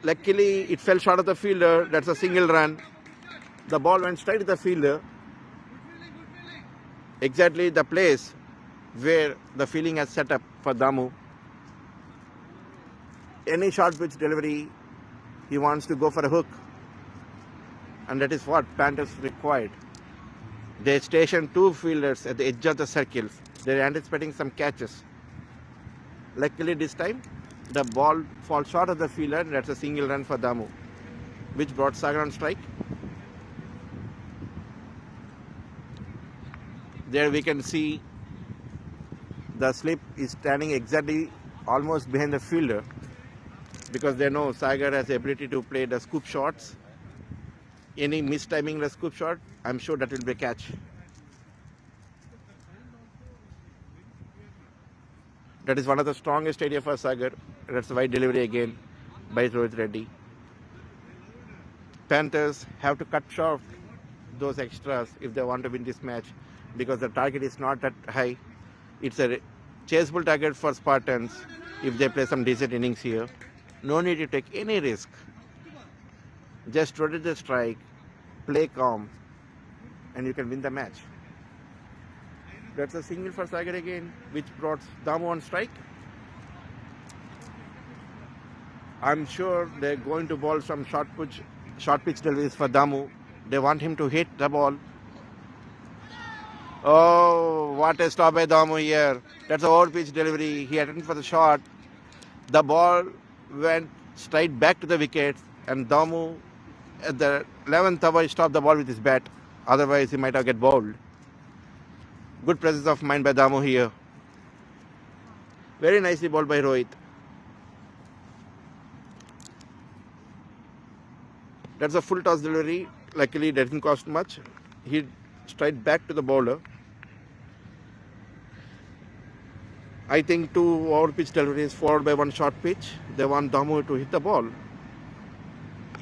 Luckily, it fell short of the fielder. That's a single run. The ball went straight to the fielder, exactly the place where the fielding has set up for Damu. Any short pitch delivery, he wants to go for a hook. And that is what Panthers required. They stationed 2 fielders at the edge of the circles. They're anticipating some catches. Luckily this time, the ball falls short of the fielder and that's a single run for Damu, which brought Sagar on strike. There we can see the slip is standing exactly almost behind the fielder because they know Sagar has the ability to play the scoop shots. Any mistiming the scoop shot, I'm sure that will be a catch. That is one of the strongest area for Sagar. That's the wide delivery again by Rohit Reddy. Panthers have to cut short those extras if they want to win this match because the target is not that high. It's a chaseable target for Spartans if they play some decent innings here. No need to take any risk. Just rotate the strike, play calm, and you can win the match. That's a single for Sagar again, which brought Damu on strike. I'm sure they're going to bowl some short pitch deliveries for Damu. They want him to hit the ball. Oh, what a stop by Damu here. That's an over pitch delivery. He attempted for the shot. The ball went straight back to the wickets, and Damu at the 11th over he stopped the ball with his bat. Otherwise, he might have get bowled. Good presence of mind by Damu here. Very nicely bowled by Rohit. That's a full toss delivery. Luckily, it didn't cost much. He straight back to the bowler. I think 2 over pitch deliveries followed by 1 short pitch. They want Damu to hit the ball.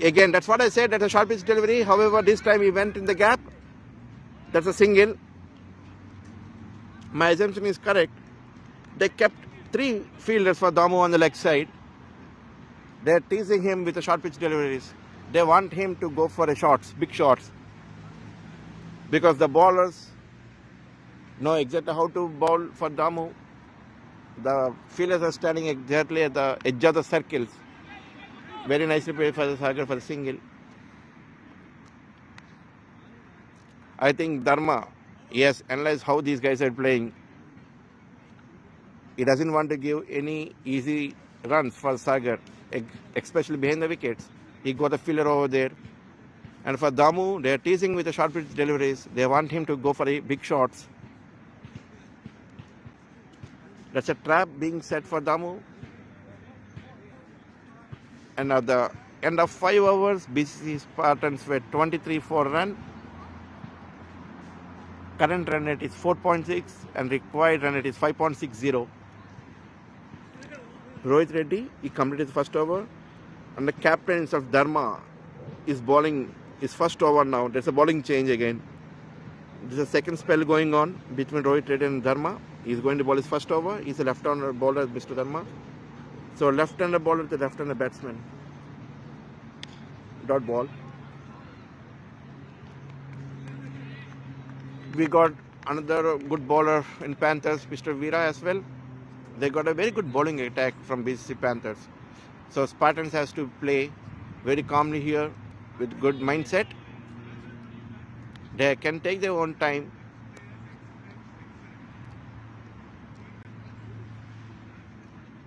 Again, that's what I said, that's a short pitch delivery. However, this time he went in the gap. That's a single. My assumption is correct. They kept 3 fielders for Damu on the leg side. They're teasing him with the short pitch deliveries. They want him to go for a shots, big shots. Because the bowlers know exactly how to bowl for Damu. The fielders are standing exactly at the edge of the circles. Very nicely played for the Sagar for the single. I think Dharma, yes, analyze how these guys are playing. He doesn't want to give any easy runs for Sagar, especially behind the wickets. He got a fielder over there. And for Damu, they are teasing with the short pitch deliveries. They want him to go for big shots. That's a trap being set for Damu. And at the end of 5 overs, BCC Spartans were 23 for run. Current run rate is 4.6 and required run rate is 5.60. Rohit Reddy, he completed his first over, and the captain of Dharma is bowling his first over now. There's a bowling change again. There's a second spell going on between Rohit Reddy and Dharma. He's going to bowl his first over. He's a left-hander bowler, Mr. Dharma. So left-hander bowler to left-hander batsman. Dot ball. We got another good bowler in Panthers, Mr. Veera as well. They got a very good bowling attack from BCC Panthers. So Spartans has to play very calmly here with good mindset. They can take their own time.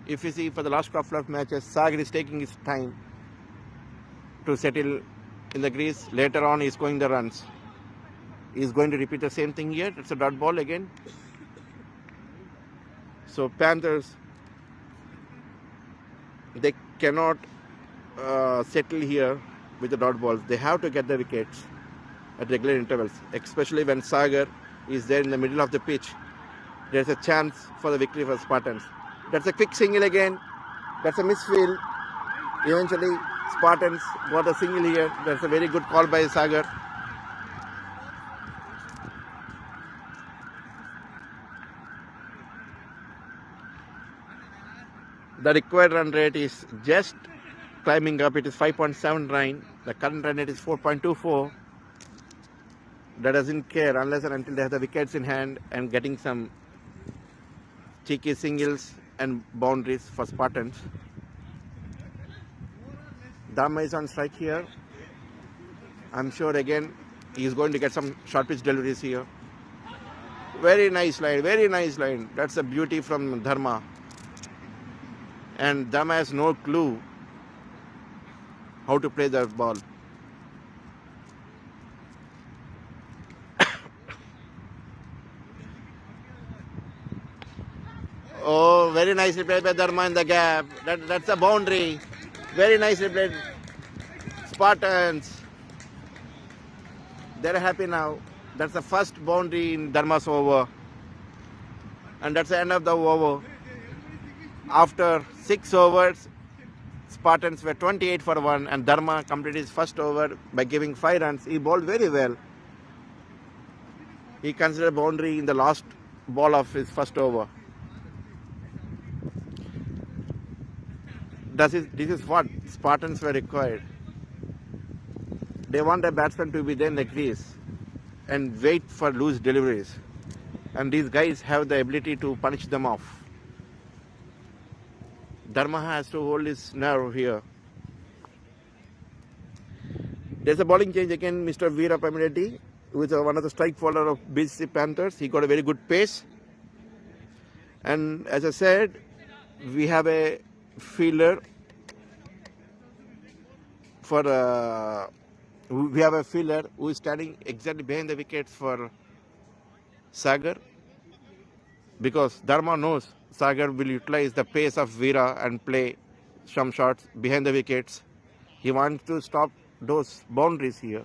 If you see for the last couple of matches, Sagar is taking his time to settle in the crease. Later on, he's going the runs. He's going to repeat the same thing here. It's a dot ball again. So Panthers, they cannot settle here with the dot balls. They have to get the wickets at regular intervals, especially when Sagar is there in the middle of the pitch. There's a chance for the victory for Spartans. That's a quick single again. That's a misfield. Eventually, Spartans got a single here. That's a very good call by Sagar. The required run rate is just climbing up. It is 5.79. The current run rate is 4.24. That doesn't care unless and until they have the wickets in hand and getting some cheeky singles and boundaries for Spartans. Dharma is on strike here. I'm sure again he is going to get some short pitch deliveries here. Very nice line, very nice line. That's a beauty from Dharma. And Dharma has no clue how to play the ball. Oh, very nicely played by Dharma in the gap. That's a boundary. Very nicely played. Spartans. They're happy now. That's the first boundary in Dharma's over. And that's the end of the over. After 6 overs, Spartans were 28 for 1 and Dharma completed his first over by giving 5 runs. He bowled very well. He considered boundary in the last ball of his first over. This is what Spartans were required. They want a batsman to be there in the crease and wait for loose deliveries. And these guys have the ability to punish them off. Dharma has to hold his nerve here. There's a bowling change again, Mr. Veera Pamireddy, who is one of the strike follower of BCC Panthers. He got a very good pace. And as I said, we have a fielder who is standing exactly behind the wickets for Sagar, because Dharma knows Sagar will utilize the pace of Veera and play some shots behind the wickets. He wants to stop those boundaries here.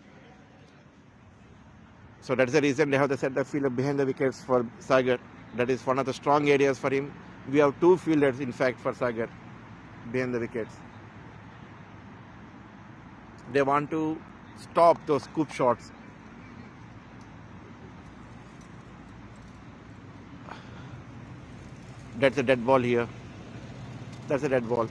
So that's the reason they have to set the fielder behind the wickets for Sagar. That is one of the strong areas for him. We have 2 fielders, in fact, for Sagar behind the wickets. They want to stop those scoop shots. That's a dead ball here. That's a dead ball.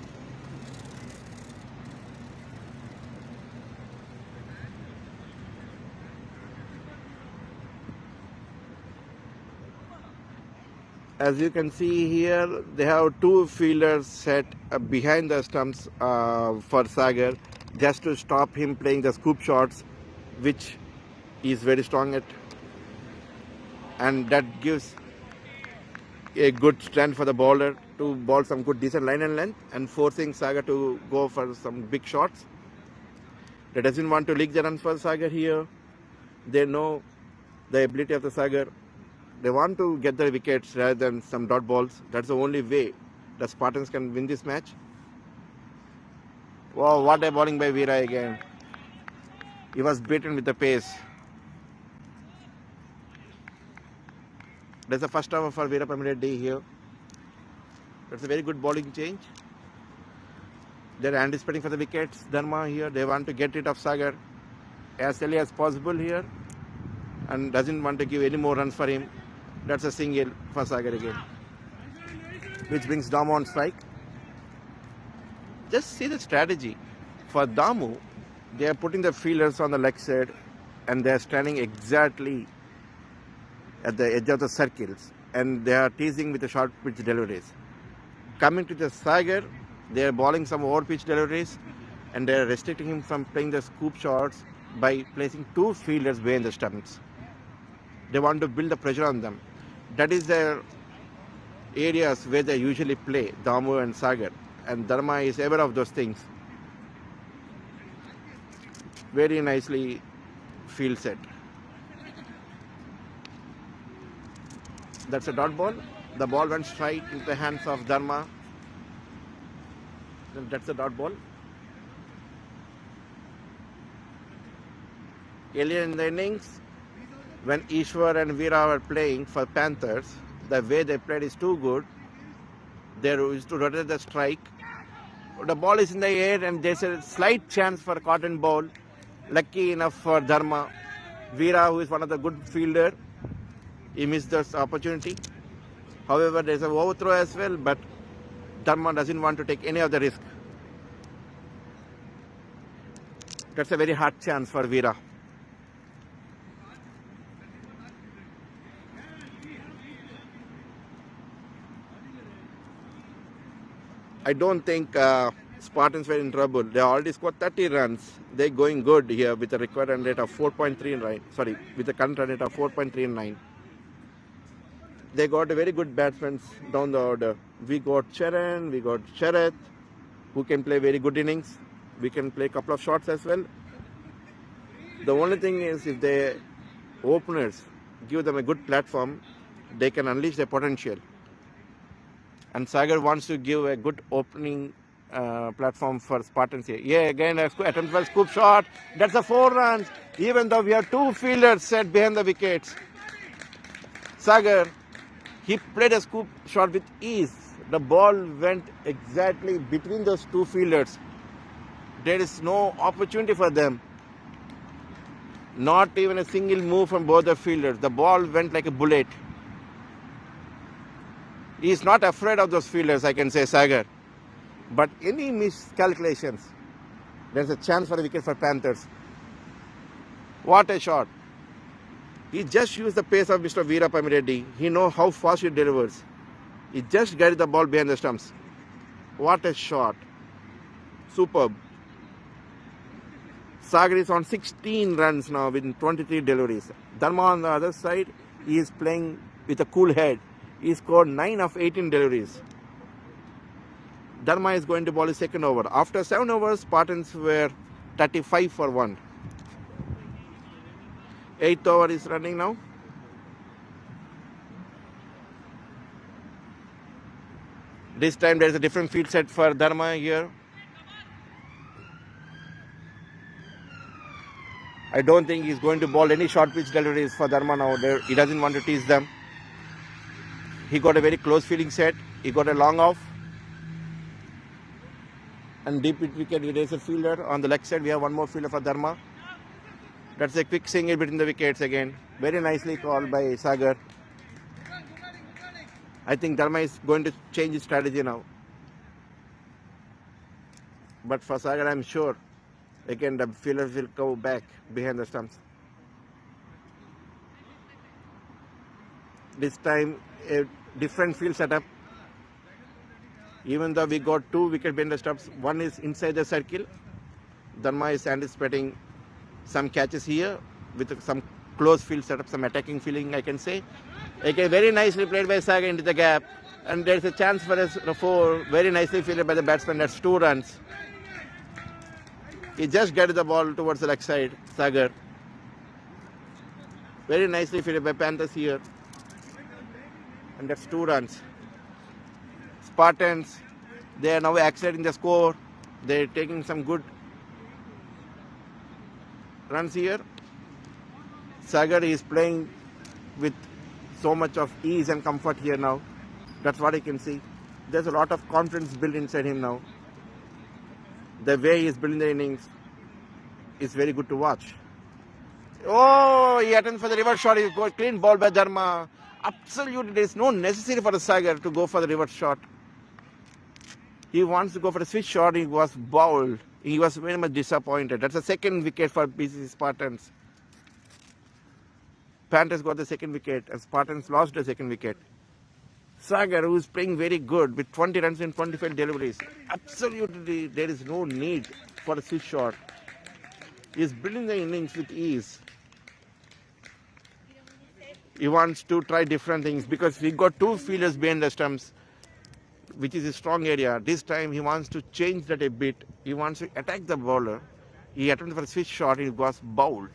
As you can see here, they have 2 fielders set behind the stumps for Sagar, just to stop him playing the scoop shots, which he is very strong at. And that gives a good strength for the bowler to bowl some good decent line and length and forcing Sagar to go for some big shots. They doesn't want to leak the runs for Sagar here. They know the ability of the Sagar. They want to get the wickets rather than some dot balls. That's the only way the Spartans can win this match. Wow, what a bowling by Veera again. He was beaten with the pace. There's a first over for Veerappan Reddy here. That's a very good bowling change. They're anticipating for the wickets. Dharma here, they want to get rid of Sagar as early as possible here and doesn't want to give any more runs for him. That's a single for Sagar again, which brings Damu on strike. Just see the strategy. For Damu, they are putting the fielders on the leg side and they are standing exactly at the edge of the circles and they are teasing with the short pitch deliveries. Coming to the Sagar, they are bowling some over pitch deliveries and they are restricting him from playing the scoop shots by placing two fielders behind the stumps. They want to build the pressure on them. That is their areas where they usually play, Damu and Sagar. And Dharma is aware of those things. Very nicely field set. That's a dot ball. The ball went straight into the hands of Dharma. That's a dot ball. Earlier in the innings, when Ishwar and Veera were playing for Panthers, the way they played is too good. They used to rotate the strike. The ball is in the air and there's a slight chance for a cotton ball. Lucky enough for Dharma. Veera, who is one of the good fielder, he missed this opportunity. However, there's an overthrow as well, but Dharma doesn't want to take any of the risk. That's a very hard chance for Veera. I don't think Spartans were in trouble. They already scored 30 runs. They're going good here with a required run rate of 4.39. Sorry, with a current run rate of 4.39. They got a very good batsmen down the order. We got Charan, we got Sharath, who can play very good innings. We can play a couple of shots as well. The only thing is if the openers give them a good platform, they can unleash their potential. And Sagar wants to give a good opening platform for Spartans here. Yeah, again, attempt for a scoop shot. That's a 4 runs. Even though we have two fielders set behind the wickets. Sagar, he played a scoop shot with ease. The ball went exactly between those two fielders. There is no opportunity for them. Not even a single move from both the fielders. The ball went like a bullet. He is not afraid of those fielders, I can say, Sagar. But any miscalculations, there's a chance for a wicket for Panthers. What a shot. He just used the pace of Mr. Veerappan Reddy. He knows how fast he delivers. He just guided the ball behind the stumps. What a shot. Superb. Sagar is on 16 runs now with 23 deliveries. Dharma on the other side, he is playing with a cool head. He scored 9 of 18 deliveries. Dharma is going to bowl his second over. After 7 overs, Spartans were 35 for 1. 8th over is running now. This time there is a different field set for Dharma here. I don't think he's going to bowl any short pitch deliveries for Dharma now. He doesn't want to tease them. He got a very close fielding set. He got a long off. And deep wicket, there is a fielder. On the leg side, we have one more fielder for Dharma. That's a quick single between the wickets again. Very nicely called by Sagar. I think Dharma is going to change his strategy now. But for Sagar, I'm sure, again, the fielders will go back behind the stumps. This time, a different field setup. Even though we got 2 wickets behind the stumps, one is inside the circle. Dharma is anticipating some catches here with some close field setup, some attacking fielding, I can say. Okay, very nicely played by Sagar into the gap. And there's a chance for a 4. Very nicely fielded by the batsman. That's 2 runs. He just guided the ball towards the leg side, Sagar. Very nicely fielded by Panthers here. And that's 2 runs. Spartans, they are now accelerating the score. They're taking some good runs here. Sagar is playing with so much of ease and comfort here now. That's what I can see. There's a lot of confidence built inside him now. The way he is building the innings is very good to watch. Oh, he attempts for the reverse shot. He got clean ball by Dharma. Absolutely, there is no necessity for the Sagar to go for the reverse shot. He wants to go for the switch shot. He was bowled. He was very much disappointed. That's the second wicket for BCC Spartans. Panthers got the second wicket and Spartans lost the second wicket. Sagar, who is playing very good with 20 runs in 25 deliveries. Absolutely, there is no need for a switch shot. He is building the innings with ease. He wants to try different things because we got two fielders behind the stumps, which is a strong area. This time he wants to change that a bit. He wants to attack the bowler. He attempted for a switch shot. He was bowled.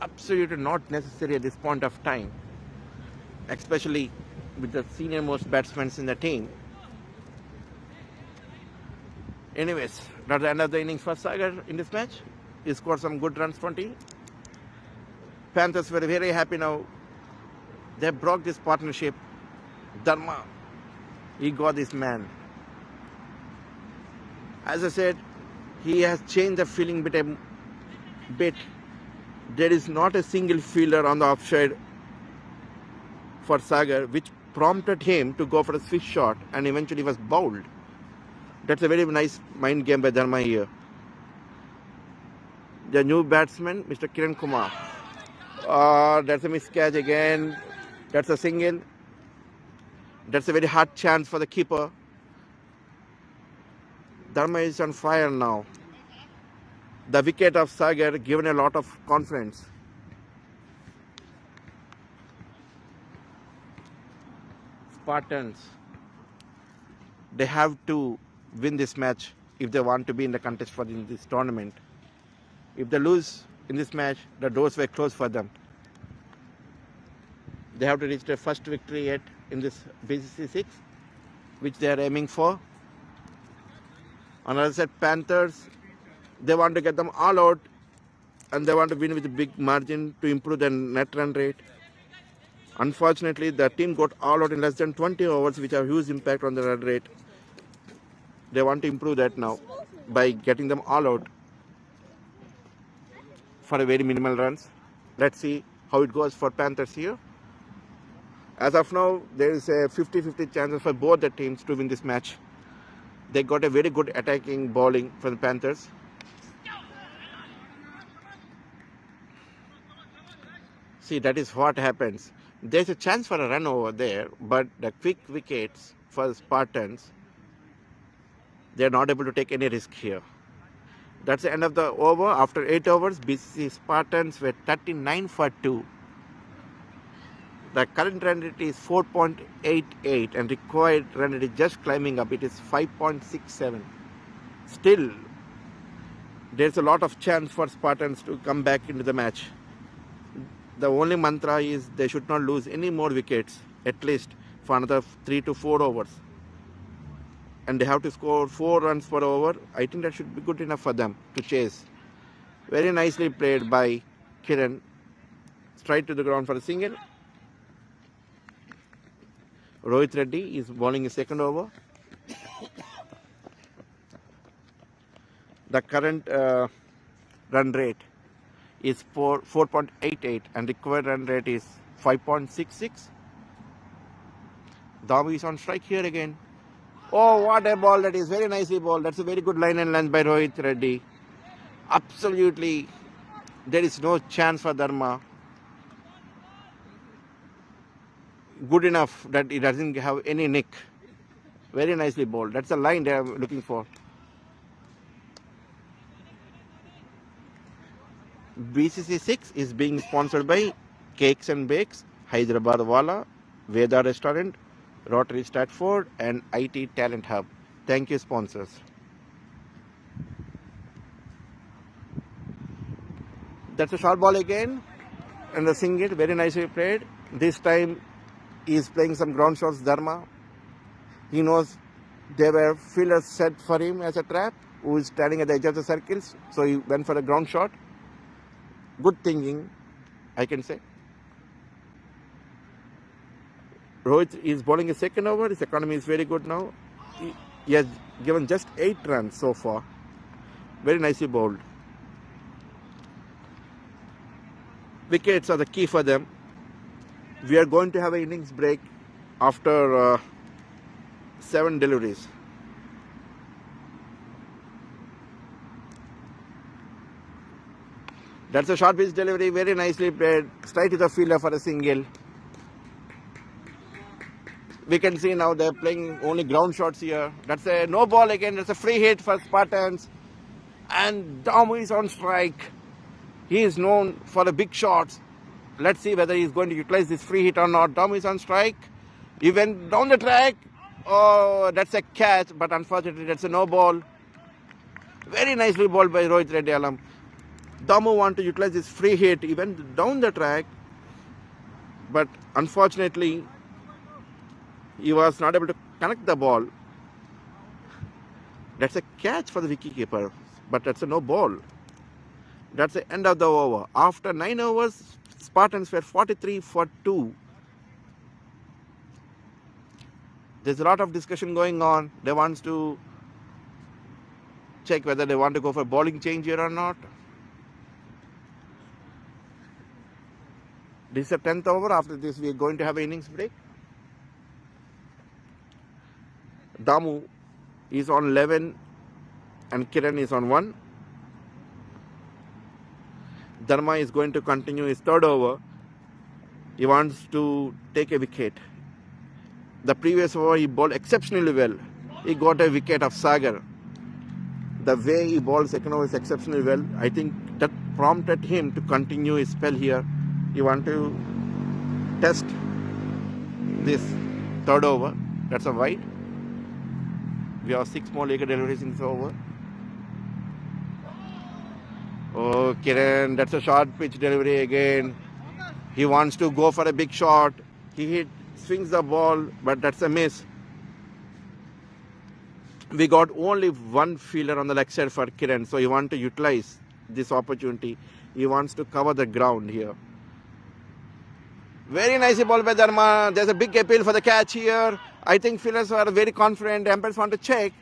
Absolutely not necessary at this point of time, especially with the senior most batsmen in the team. Anyways, that's the end of the innings for Sagar in this match. He scored some good runs, 20. Panthers were very happy now. They broke this partnership. Dharma, he got this man. As I said, he has changed the feeling bit. There is not a single fielder on the offside for Sagar, which prompted him to go for a switch shot and eventually was bowled. That's a very nice mind game by Dharma here. The new batsman, Mr. Kiran Kumar. That's a miscatch again. That's a single. That's a very hard chance for the keeper. Dharma is on fire now. The wicket of Sagar given a lot of confidence. Spartans, they have to win this match if they want to be in the contest for this tournament. If they lose in this match, the doors were closed for them. They have to reach their first victory yet in this BCC 6, which they are aiming for. On the other side, Panthers, they want to get them all out and they want to win with a big margin to improve their net run rate. Unfortunately, the team got all out in less than 20 overs, which have huge impact on the run rate. They want to improve that now by getting them all out for a very minimal runs. Let's see how it goes for Panthers here. As of now, there is a 50-50 chances for both the teams to win this match. They got a very good attacking bowling from the Panthers. See, that is what happens. There's a chance for a run over there, but the quick wickets for the Spartans, they're not able to take any risk here. That's the end of the over. After 8 overs, BCC Spartans were 39 for 2. The current run rate is 4.88 and required run rate is just climbing up. It is 5.67. Still, there's a lot of chance for Spartans to come back into the match. The only mantra is they should not lose any more wickets, at least for another 3 to 4 overs. And they have to score 4 runs per over. I think that should be good enough for them to chase. Very nicely played by Kiran. Straight to the ground for a single. Rohit Reddy is bowling a second over. The current run rate is 4.88 and required run rate is 5.66. Davi is on strike here again. Oh, what a ball that is. Very nicely bowled. That's a very good line and length by Rohit Reddy. Absolutely, there is no chance for Dharma. Good enough that it doesn't have any nick. Very nicely bowled. That's the line they are looking for. BCC 6 is being sponsored by Cakes and Bakes, Hyderabad Wala, Veda Restaurant, Rotary Stratford and IT Talent Hub. Thank you, sponsors. That's a short ball again and the single, very nicely played. This time he is playing some ground shots, Dharma. He knows there were fielders set for him as a trap who is standing at the edge of the circles, so he went for a ground shot. good thinking, I can say. Rohit is bowling a second over. His economy is very good now. He has given just 8 runs so far. Very nicely bowled. Wickets are the key for them. We are going to have an innings break after 7 deliveries. That's a short pitch delivery, very nicely played, straight to the fielder for a single. We can see now they're playing only ground shots here. That's a no ball again, that's a free hit for Spartans. And Damu is on strike. He is known for the big shots. Let's see whether he's going to utilize this free hit or not. Damu is on strike. He went down the track. Oh, that's a catch, but unfortunately that's a no ball. Very nicely bowled by Rohit Reddy Alam. Damu want to utilize this free hit. He went down the track, but unfortunately he was not able to connect the ball. That's a catch for the wicketkeeper, but that's a no ball. That's the end of the over. After 9 overs, Spartans were 43 for 2. There's a lot of discussion going on. They want to check whether they want to go for bowling change here or not. This is the 10th over. After this, we are going to have an innings break. Damu is on 11 and Kiran is on 1. Dharma is going to continue his third over. He wants to take a wicket. The previous over he bowled exceptionally well. He got a wicket of Sagar. The way he bowled second over is exceptionally well. I think that prompted him to continue his spell here. He want to test this third over. That's a wide. We have 6 more leg deliveries in this over. Oh, Kiran, that's a short pitch delivery again. He wants to go for a big shot. He swings the ball, but that's a miss. We got only one fielder on the leg side for Kiran, so he wants to utilize this opportunity. He wants to cover the ground here. Very nicely ball by Dharma. There's a big appeal for the catch here. I think fielders are very confident. Umpires want to check.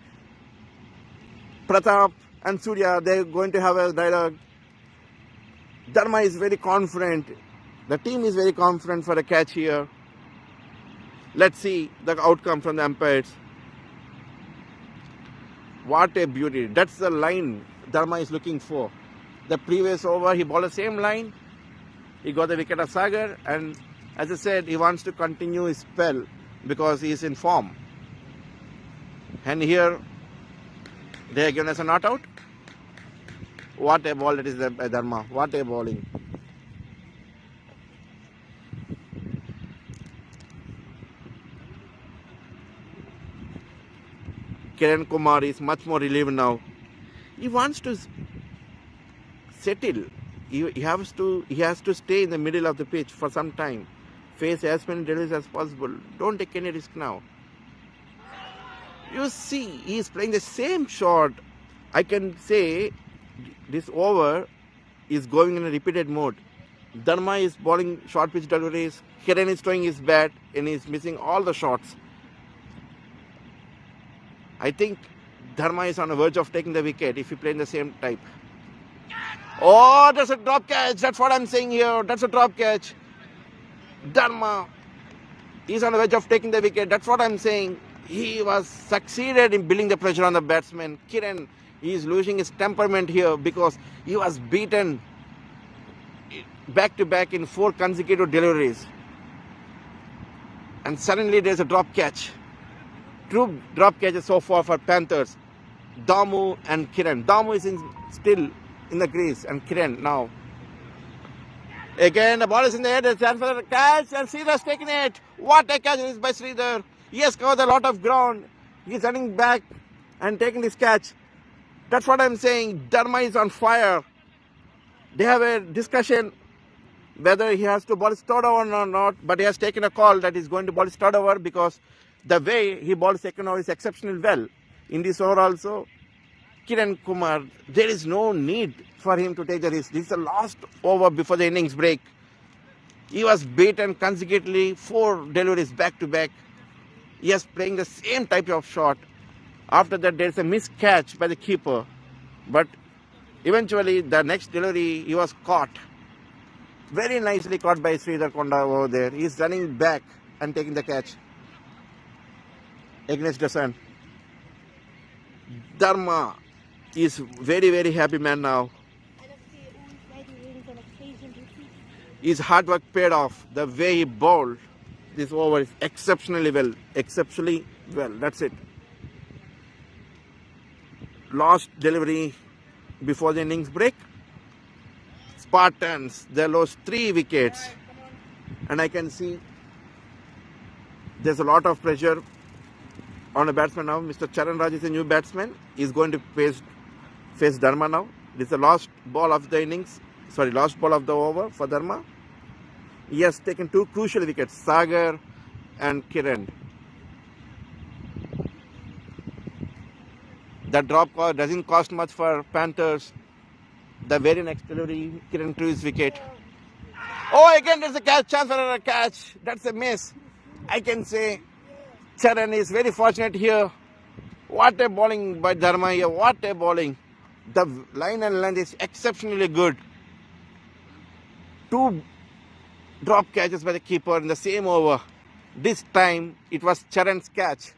Pratap and Surya, they're going to have a dialogue. Dharma is very confident. The team is very confident for a catch here. Let's see the outcome from the umpires. What a beauty. That's the line Dharma is looking for. The previous over, he bowled the same line. He got the wicket of Sagar, and as I said, he wants to continue his spell because he is in form. And here, they are given us a not out. What a ball that is by Dharma. What a bowling. Kiran Kumar is much more relieved now. He wants to settle. He has to stay in the middle of the pitch for some time. Face as many deliveries as possible. Don't take any risk now. You see, he is playing the same shot. I can say this over is going in a repeated mode. Dharma is bowling short pitch deliveries. Kiran is throwing his bat and he is missing all the shots. I think Dharma is on the verge of taking the wicket if he plays in the same type. Oh, that's a drop catch. That's what I'm saying here. That's a drop catch. Dharma is on the verge of taking the wicket. That's what I'm saying. He was succeeded in building the pressure on the batsman. Kiran, he is losing his temperament here because he was beaten back to back in 4 consecutive deliveries. And suddenly there's a drop catch. 2 drop catches so far for Panthers. Damu and Kiran. Damu is still in the crease and Kiran now. Again, the ball is in the air. There's a chance for the catch and Sridhar's taking it. What a catch it is by Sridhar. He has covered a lot of ground. He's running back and taking this catch. That's what I'm saying. Dharma is on fire. They have a discussion whether he has to bowl his third over or not, but he has taken a call that he's going to bowl his third over because the way he bowled second over is exceptional well. In this over also, Kiran Kumar, there is no need for him to take the risk. This is the last over before the innings break. He was beaten consecutively, 4 deliveries back to back. Yes, playing the same type of shot. After that, there's a missed catch by the keeper. But eventually, the next delivery, he was caught. Very nicely caught by Sridhar Konda over there. He's running back and taking the catch against the sun. Dharma is very, very happy man now. His hard work paid off. The way he bowled this over is exceptionally well. Exceptionally well. That's it. Last delivery before the innings break. Spartans, they lost 3 wickets. And I can see there's a lot of pressure on a batsman now. Mr. Charan Raj is a new batsman. He's going to face Dharma now. This is the last ball of the innings. Sorry, last ball of the over for Dharma. He has taken 2 crucial wickets, Sagar and Kiran. The drop doesn't cost much for Panthers. The very next delivery, Kiran threw his wicket. Oh, again there's a chance for a catch. That's a miss. I can say Charan is very fortunate here. What a bowling by Dharma here. What a bowling. The line and length is exceptionally good. 2 drop catches by the keeper in the same over. This time it was Charan's catch.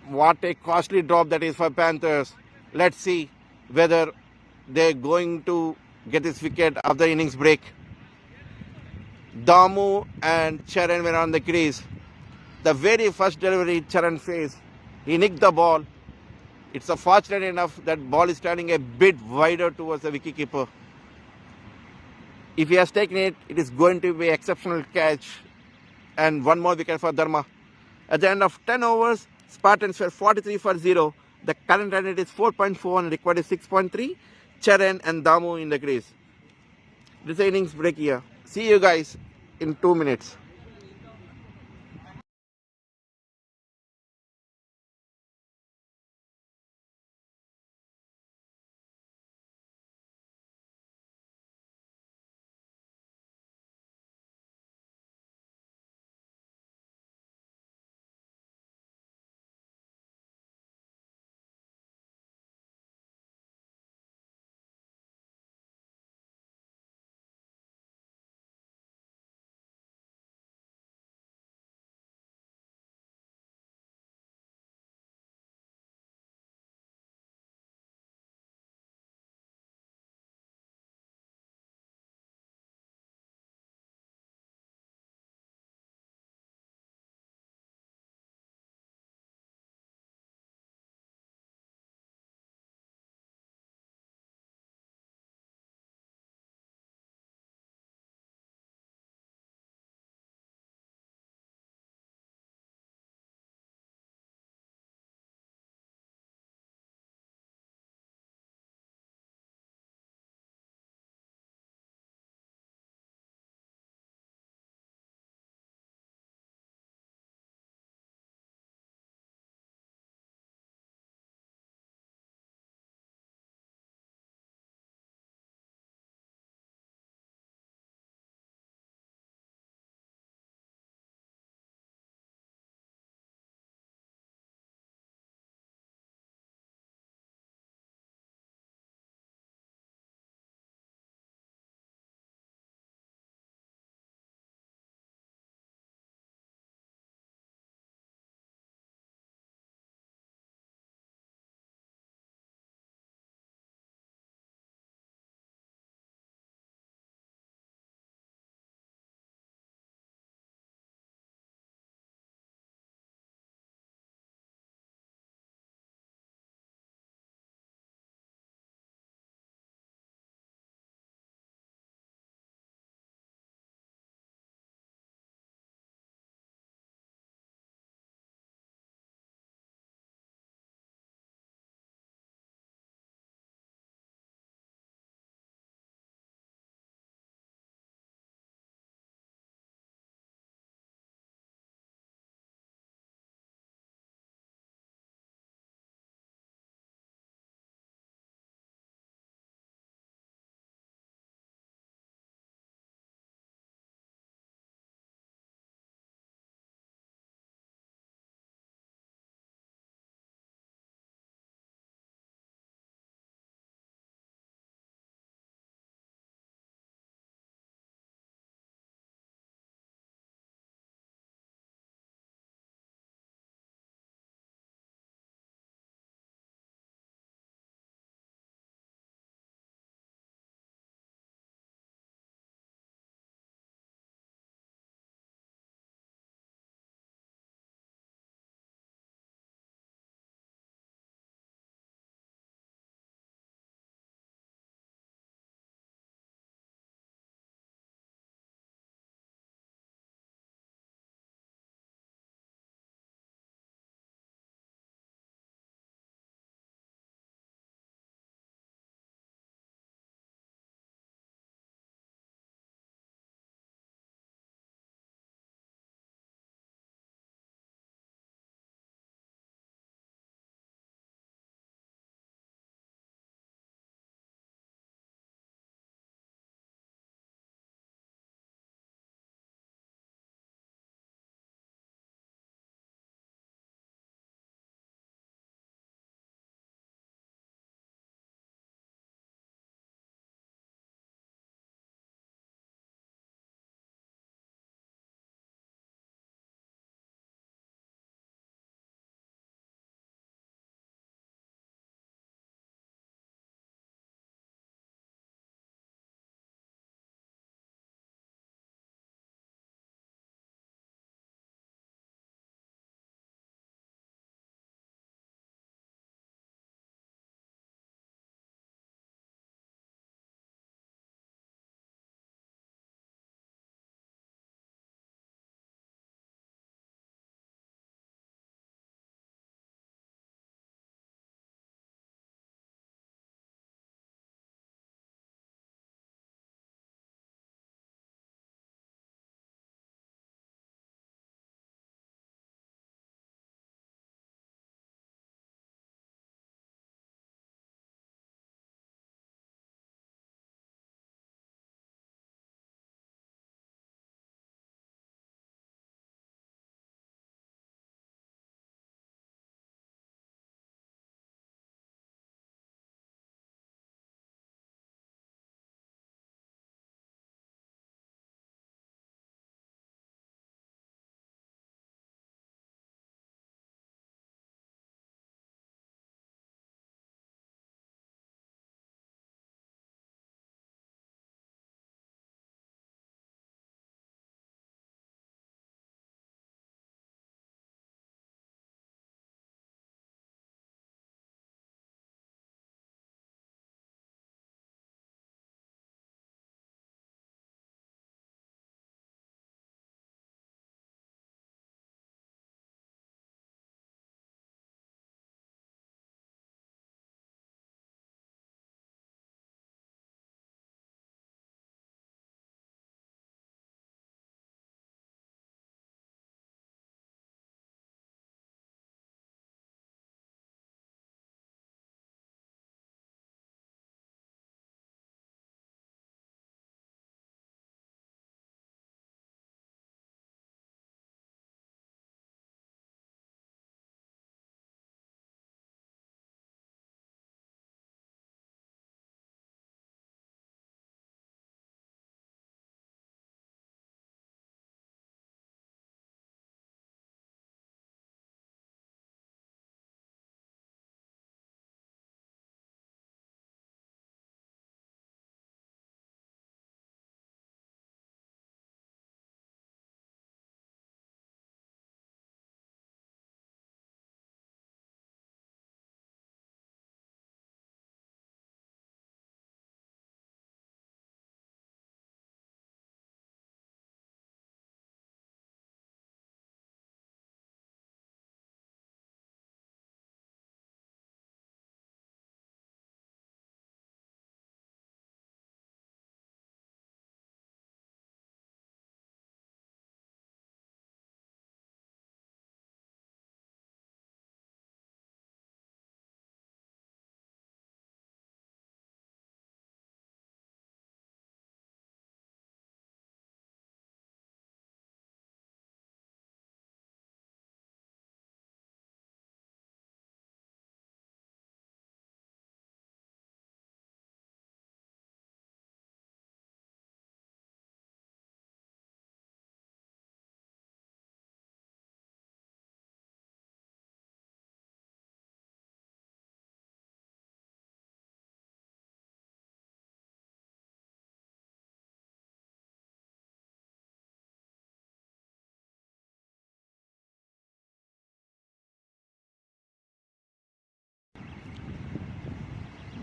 What a costly drop that is for Panthers. Let's see whether they're going to get this wicket after the innings break. Damu and Charan were on the crease. The very first delivery Charan faced, he nicked the ball. It's fortunate enough that ball is turning a bit wider towards the wicketkeeper. If he has taken it, it is going to be an exceptional catch. And 1 more wicket for Dharma. At the end of 10 overs, Spartans were 43 for 0. The current run rate is 4.4 and required is 6.3. Charan and Damu in the crease. This innings break here. See you guys in 2 minutes.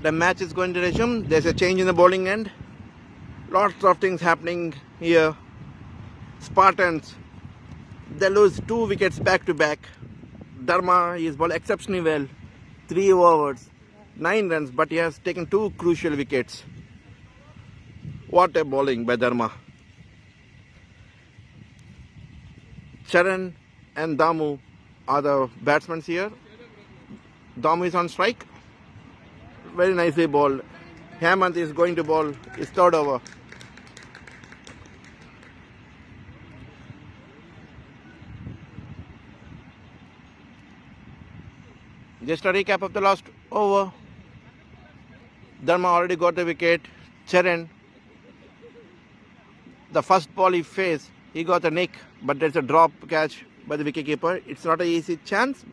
The match is going to resume. There's a change in the bowling end. Lots of things happening here. Spartans, they lose 2 wickets back to back. Dharma is bowled exceptionally well. 3 overs, 9 runs, but he has taken 2 crucial wickets. What a bowling by Dharma. Charan and Damu are the batsmen here. Damu is on strike. Very nicely bowled. Hemant is going to bowl his 3rd over. Just a recap of the last over. Dharma already got the wicket. Charan, the first ball he faced, he got a nick, but there's a drop catch by the wicketkeeper. It's not an easy chance,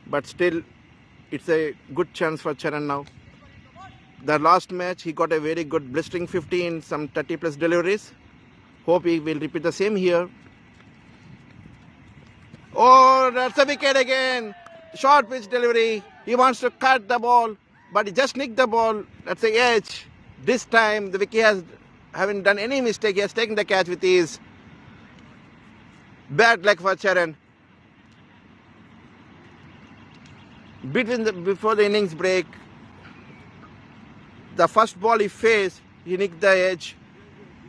but still, it's a good chance for Charan now. The last match, he got a very good blistering 50 in some 30 plus deliveries. Hope he will repeat the same here. Oh, that's a wicket again. Short pitch delivery. He wants to cut the ball, but he just nicked the ball. That's the edge. This time, the wicket haven't done any mistake. He has taken the catch with ease. Bad luck for Charan. Before the innings break, the first ball he faced, he nicked the edge,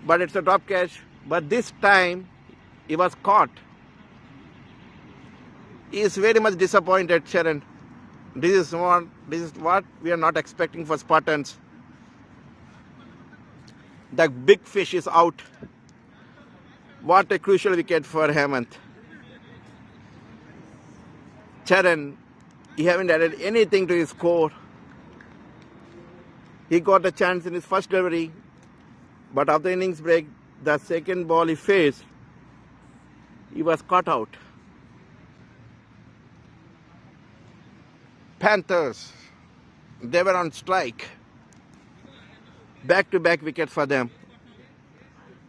but it's a drop catch. But this time, he was caught. He is very much disappointed, Charan. This is what we are not expecting for Spartans. The big fish is out. What a crucial wicket for Hemant. Charan, he haven't added anything to his score. He got a chance in his first delivery, but after the innings break, the second ball he faced, he was caught out. Panthers, they were on strike. Back-to-back wickets for them.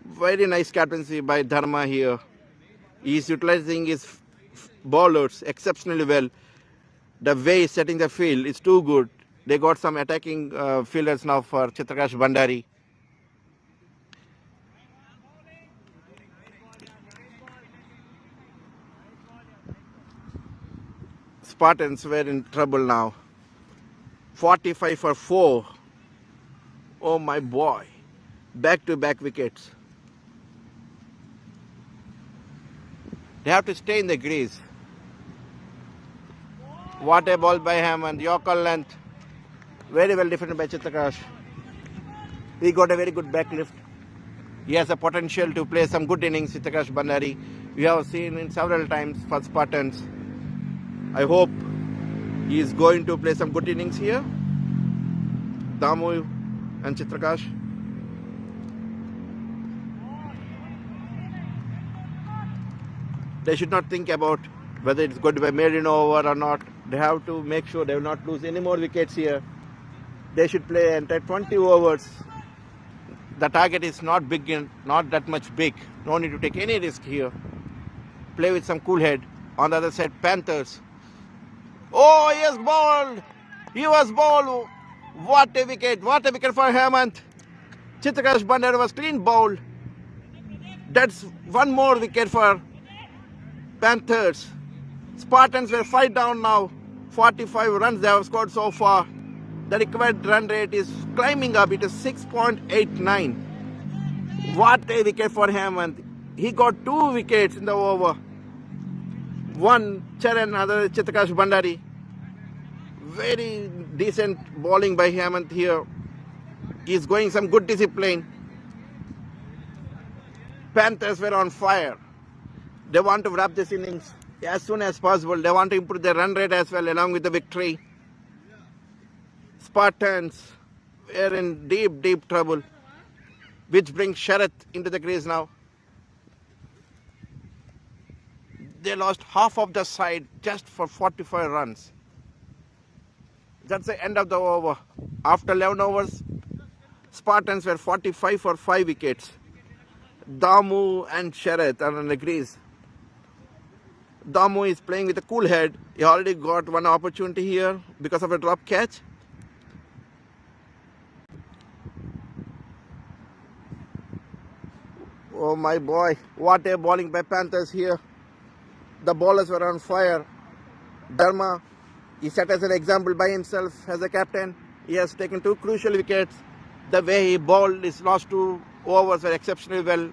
Very nice captaincy by Dharma here. He is utilizing his bowlers exceptionally well. The way he's setting the field is too good. They got some attacking fielders now for Chitrakash Bandari. Spartans were in trouble now. 45 for 4. Oh my boy. Back-to-back wickets. They have to stay in the crease. What a ball by Hemant. Yorker length. Very well defended by Chitrakash. He got a very good back lift. He has a potential to play some good innings, Chitrakash Bandari. We have seen it several times for Spartans. I hope he is going to play some good innings here. Damu and Chitrakash. They should not think about whether it's going to be made in over or not. They have to make sure they will not lose any more wickets here. They should play entire 20 overs. The target is not big, not that much big. No need to take any risk here. Play with some cool head. On the other side, Panthers. Oh, he has bowled. He was bowled. What a wicket. What a wicket for Hemant. Chitrakash Bandari was clean bowled. That's one more wicket for Panthers. Spartans were 5 down now. 45 runs they have scored so far. The required run rate is climbing up. It is 6.89. What a wicket for Hemant. He got 2 wickets in the over. One Charan, other Chitrakash Bandari. Very decent bowling by Hemant here. He is going some good discipline. Panthers were on fire. They want to wrap this innings as soon as possible. They want to improve their run rate as well along with the victory. Spartans are in deep trouble, which brings Sharath into the crease now. They lost half of the side just for 45 runs. That's the end of the over. After 11 overs, Spartans were 45 for 5 wickets. Damu and Sharath are in the crease. Damu is playing with a cool head. He already got one opportunity here because of a drop catch. my boy. What a bowling by Panthers here. The bowlers were on fire. Dharma, he set as an example by himself as a captain. He has taken 2 crucial wickets. The way he bowled his last 2 overs were exceptionally well.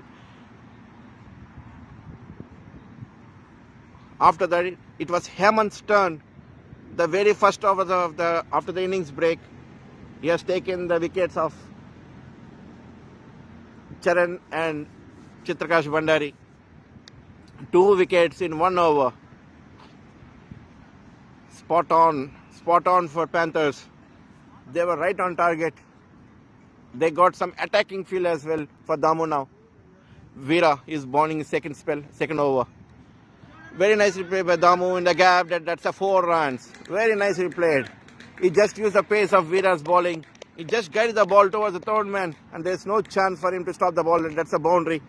After that, it was Hemant's turn. The very first over after the innings break, he has taken the wickets of Charan and Chitrakash Bhandari. 2 wickets in 1 over. Spot on for Panthers. They were right on target. They got some attacking feel as well for Damu now. Veera is bowling his second over. Very nicely played by Damu in the gap. That's a 4 runs. Very nicely played. He just used the pace of Veera's bowling. He just guided the ball towards the third man, and there's no chance for him to stop the ball, and that's a boundary.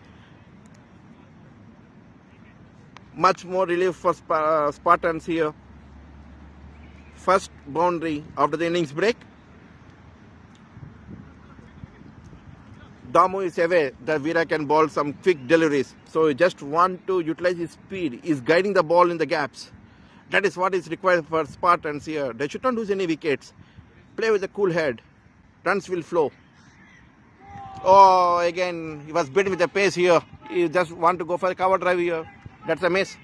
Much more relief for Spartans here. First boundary after the innings break. Damu is away that Veera can bowl some quick deliveries. So he just want to utilize his speed. He's guiding the ball in the gaps. That is what is required for Spartans here. They should not lose any wickets. Play with a cool head. Runs will flow. Oh, again, he was beaten with the pace here. He just want to go for a cover drive here. That's a miss.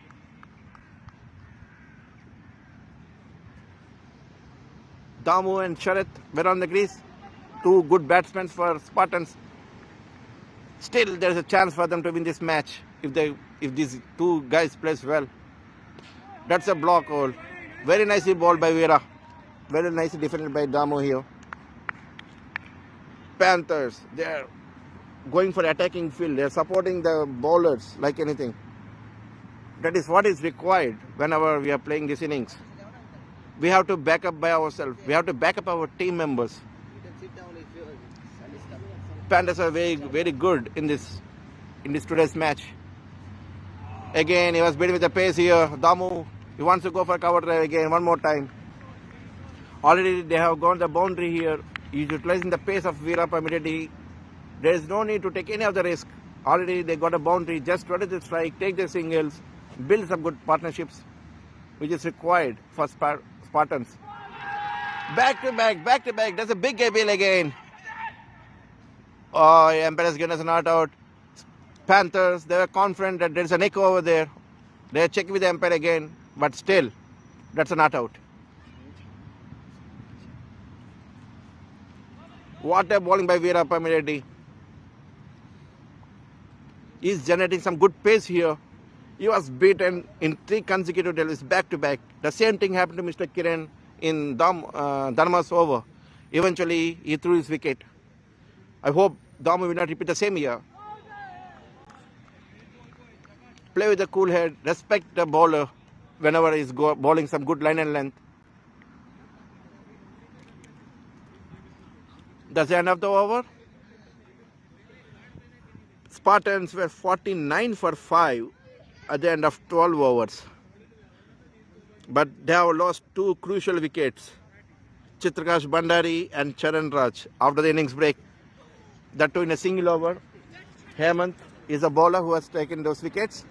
Damu and Sharath were on the crease. 2 good batsmen for Spartans. Still, there is a chance for them to win this match if these 2 guys plays well. That's a block hole. Very nicely bowled by Veera. Very nicely defended by Damu here. Panthers, they are going for attacking field. They are supporting the bowlers like anything. That is what is required whenever we are playing these innings. We have to back up by ourselves. We have to back up our team members. Panthers are very, very good in this today's match. Again, he was beaten with the pace here. Damu, he wants to go for cover drive again, one more time. Already they have gone the boundary here. He's utilizing the pace of Veera immediately. There is no need to take any of the risk. Already they got a boundary. Just try to strike, take the singles, build some good partnerships, which is required for Spartans. Back to back. That's a big appeal again. Oh, umpire has given us a not out. Panthers, they were confident that there's an echo over there. They're checking with the umpire again, but still, that's a not out. What a bowling by Veera immediately. He's generating some good pace here. He was beaten in 3 consecutive deliveries back to back. The same thing happened to Mr. Kiran in Dharma's over. Eventually, he threw his wicket. I hope Damu will not repeat the same here. Play with a cool head. Respect the bowler whenever he's bowling some good line and length. That's the end of the over. Spartans were 49 for 5 at the end of 12 overs. But they have lost 2 crucial wickets. Chitrakash Bhandari and Charan Raj after the innings break. That too in a single over. Hemant is a bowler who has taken those wickets.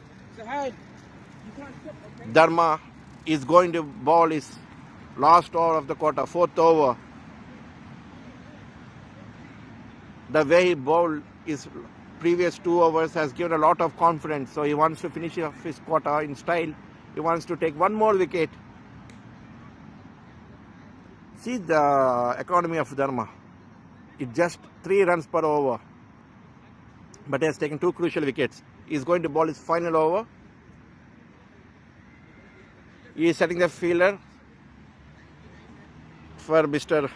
Dharma is going to bowl his last over of the quarter, 4th over. The way he bowled his previous 2 overs has given a lot of confidence. So he wants to finish off his quarter in style. He wants to take 1 more wicket. See the economy of Dharma. It's just 3 runs per over. But he has taken 2 crucial wickets. He is going to bowl his final over. He is setting the fielder for Mr.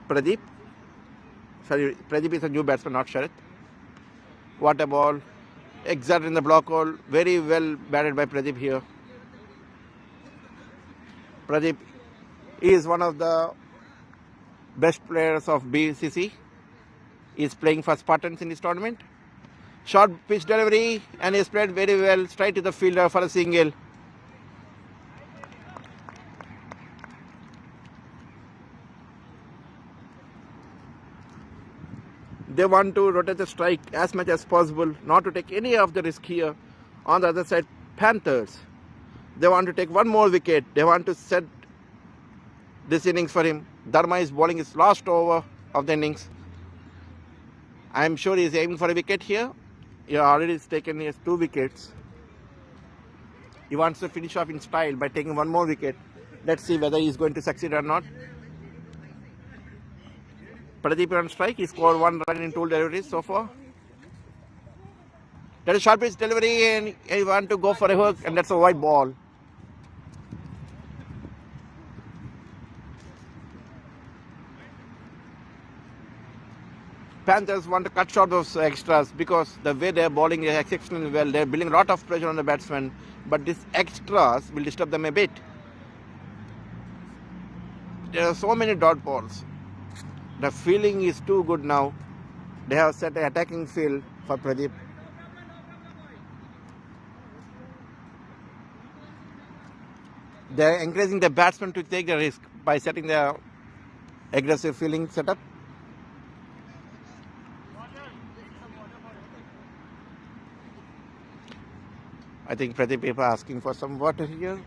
Pradeep. Sorry, Pradeep is a new batsman, not Sharath. What a ball. Exact in the block hole. Very well batted by Pradeep here. Pradeep is one of the best players of BCC. He is playing for Spartans in this tournament. Short pitch delivery, and he has played very well straight to the fielder for a single. They want to rotate the strike as much as possible, not to take any of the risk here. On the other side, Panthers, they want to take one more wicket. They want to set this innings for him. Dharma is bowling his last over of the innings. I am sure he is aiming for a wicket here. He already has taken his 2 wickets. He wants to finish off in style by taking one more wicket. Let's see whether he is going to succeed or not. Pradeep on strike. He scored 1 run in 2 deliveries so far. That is short pitch delivery, and he wants to go for a hook, and that's a white ball. Panthers want to cut short those extras because the way they are bowling is exceptionally well. They are building a lot of pressure on the batsmen, but these extras will disturb them a bit. There are so many dot balls. The feeling is too good now. They have set an attacking field for Pradeep. They are encouraging the batsmen to take the risk by setting their aggressive fielding setup. I think Pradeep is asking for some water here.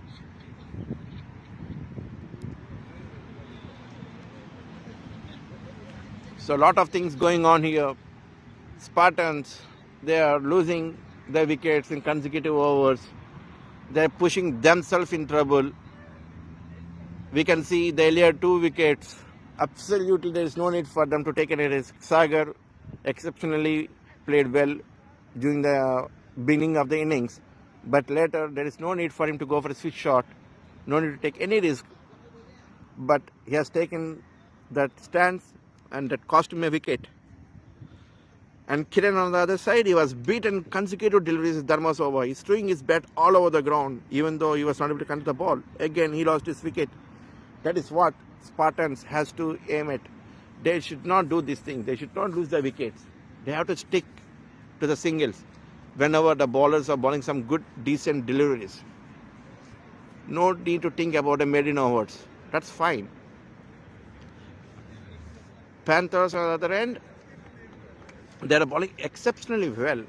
So a lot of things going on here. Spartans, they are losing their wickets in consecutive overs. They are pushing themselves in trouble. We can see the earlier 2 wickets. Absolutely, there is no need for them to take any risk. Sagar exceptionally played well during the beginning of the innings. But later, there is no need for him to go for a switch shot. No need to take any risk. But he has taken that stance, and that cost him a wicket. And Kiran on the other side, he was beaten consecutive deliveries with Dharma's over. He's throwing his bat all over the ground, even though he was not able to connect the ball. Again, he lost his wicket. That is what Spartans has to aim at. They should not do this thing. They should not lose their wickets. They have to stick to the singles whenever the bowlers are bowling some good, decent deliveries. No need to think about a maiden overs. That's fine. Panthers on the other end, they are bowling exceptionally well.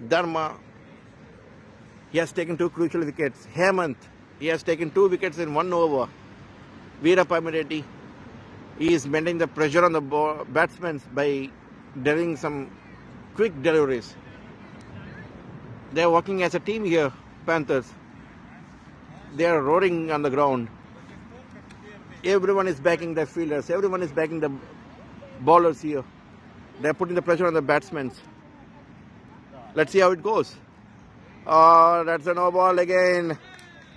Dharma, he has taken 2 crucial wickets. Hemant, he has taken 2 wickets in 1 over. Veerapamireddy, he is maintaining the pressure on the batsmen by delivering some quick deliveries. They are working as a team here, Panthers. They are roaring on the ground. Everyone is backing their fielders. Everyone is backing the bowlers here. They are putting the pressure on the batsmen. Let's see how it goes. Oh, that's a no ball again.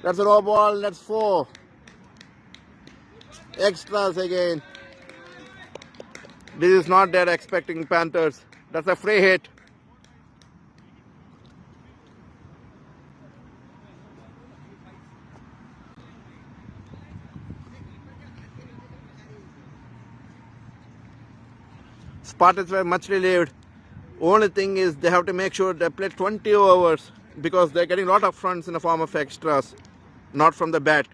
That's a no ball. That's 4. Extras again. This is not their expecting Panthers. That's a free hit. Spartans were much relieved. Only thing is they have to make sure they play 20 overs because they're getting a lot of runs in the form of extras, not from the bat.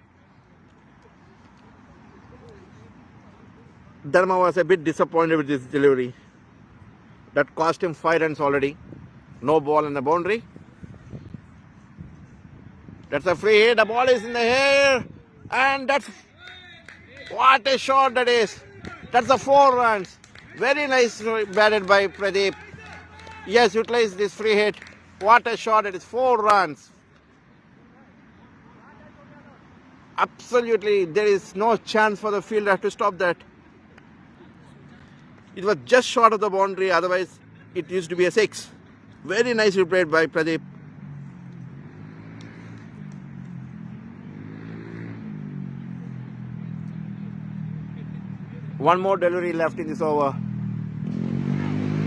Dharma was a bit disappointed with this delivery. That cost him 5 runs already. No ball in the boundary. That's a free hit. The ball is in the air. And that's... What a shot that is. That's the 4 runs. Very nice batted by Pradeep. Yes, utilized this free hit. What a shot. It is 4 runs. Absolutely. There is no chance for the fielder to stop that. It was just short of the boundary. Otherwise, it used to be a 6. Very nicely played by Pradeep. One more delivery left in this over.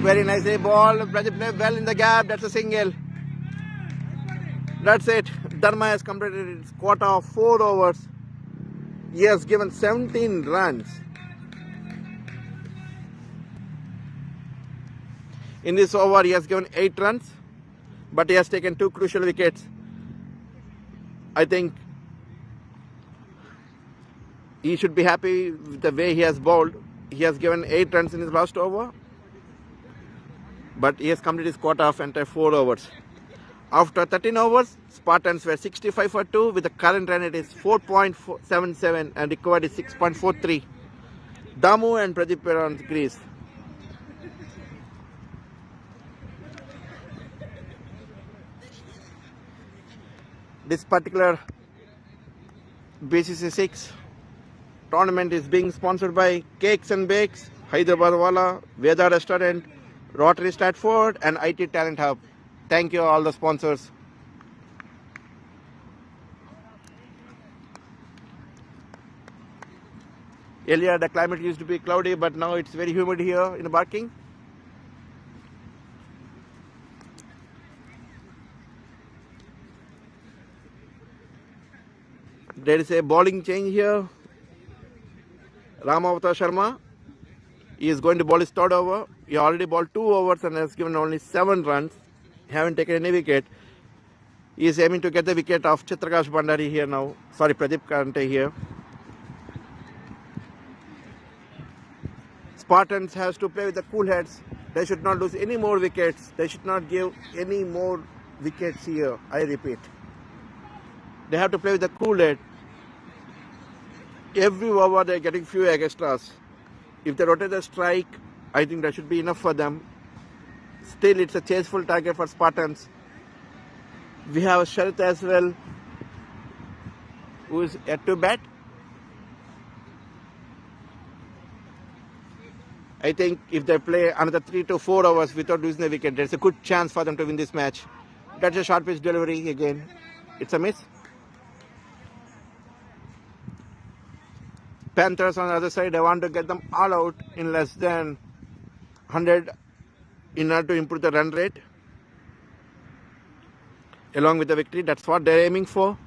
Very nicely ball. Pradeep played well in the gap. That's a single. That's it. Dharma has completed his quota of 4 overs. He has given 17 runs. In this over, he has given 8 runs, but he has taken 2 crucial wickets. I think he should be happy with the way he has bowled. He has given 8 runs in his last over. but he has completed his quota of entire 4 overs. After 13 overs, Spartans were 65 for 2 with the current run rate is 4.77 and required is 6.43. Damu and Pradeep were on the crease. This particular BCC 6 tournament is being sponsored by Cakes and Bakes, Hyderabad Wala, Veda Restaurant, Rotary Stratford and IT Talent Hub. Thank you all the sponsors. Earlier the climate used to be cloudy, but now it's very humid here in Barking. There is a bowling change here. Ramavata Sharma is going to bowl his 3rd over. He already bowled 2 overs and has given only 7 runs. Haven't taken any wicket. He is aiming to get the wicket of Chitrakash Bandari here now. Sorry, Pradeep Kante here. Spartans has to play with the cool heads. They should not lose any more wickets. They should not give any more wickets here. I repeat. They have to play with the cool head. Every over they are getting few extras. If they rotate the strike, I think that should be enough for them. Still, it's a chaseful target for Spartans. We have Sharit as well, who is yet to bat. I think if they play another 3 to 4 hours without losing a wicket, there's a good chance for them to win this match. That's a short pitch delivery again. It's a miss. Panthers on the other side, they want to get them all out in less than 100 in order to improve the run rate. Along with the victory, that's what they're aiming for.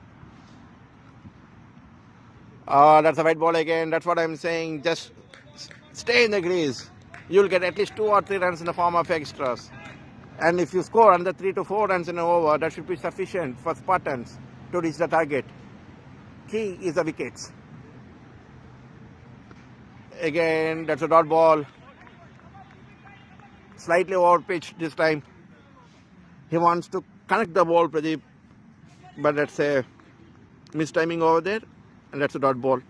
That's a white ball again. That's what I'm saying. Just stay in the crease. You'll get at least 2 or 3 runs in the form of extras. And if you score under 3 to 4 runs in an over, that should be sufficient for Spartans to reach the target. Key is the wickets. Again, that's a dot ball. Slightly over pitch this time. He wants to connect the ball, Pradeep, but that's a mistiming over there, and that's a dot ball.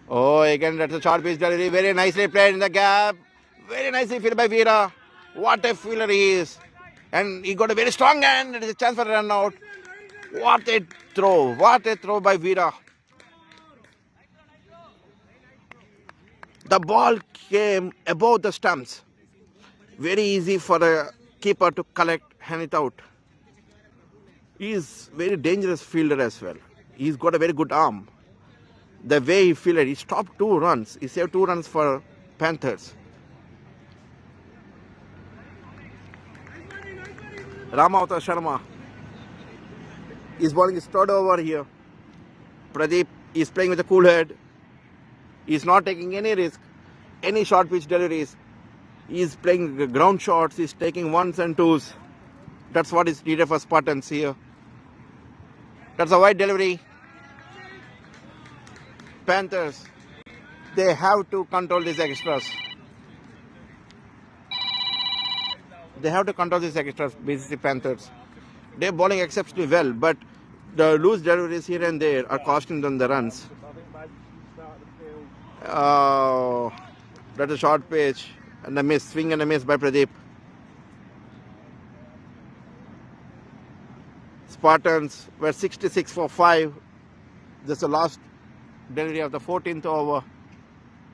Oh, again, that's a short pitch delivery. Very nicely played in the gap. Very nicely fielded by Veera. What a fielder he is. And he got a very strong hand. There is a chance for a run out. What a throw. What a throw by Veera. The ball came above the stumps. Very easy for the keeper to collect, hand it out. He is very dangerous fielder as well. He's got a very good arm. The way he fielded, he stopped 2 runs. He saved 2 runs for Panthers. Ramavata Sharma is bowling his 3rd over here. Pradeep is playing with a cool head. He's not taking any risk, any short pitch deliveries. He's playing ground shots. He's taking 1s and 2s. That's what is needed for Spartans here. That's a wide delivery. Panthers, they have to control these extras. They have to control these extras, BCC Panthers. They're bowling exceptionally well, but the loose deliveries here and there are costing them the runs. Oh, that's a short pitch and a miss, swing and a miss by Pradeep. Spartans were 66 for 5. This is the last delivery of the 14th over.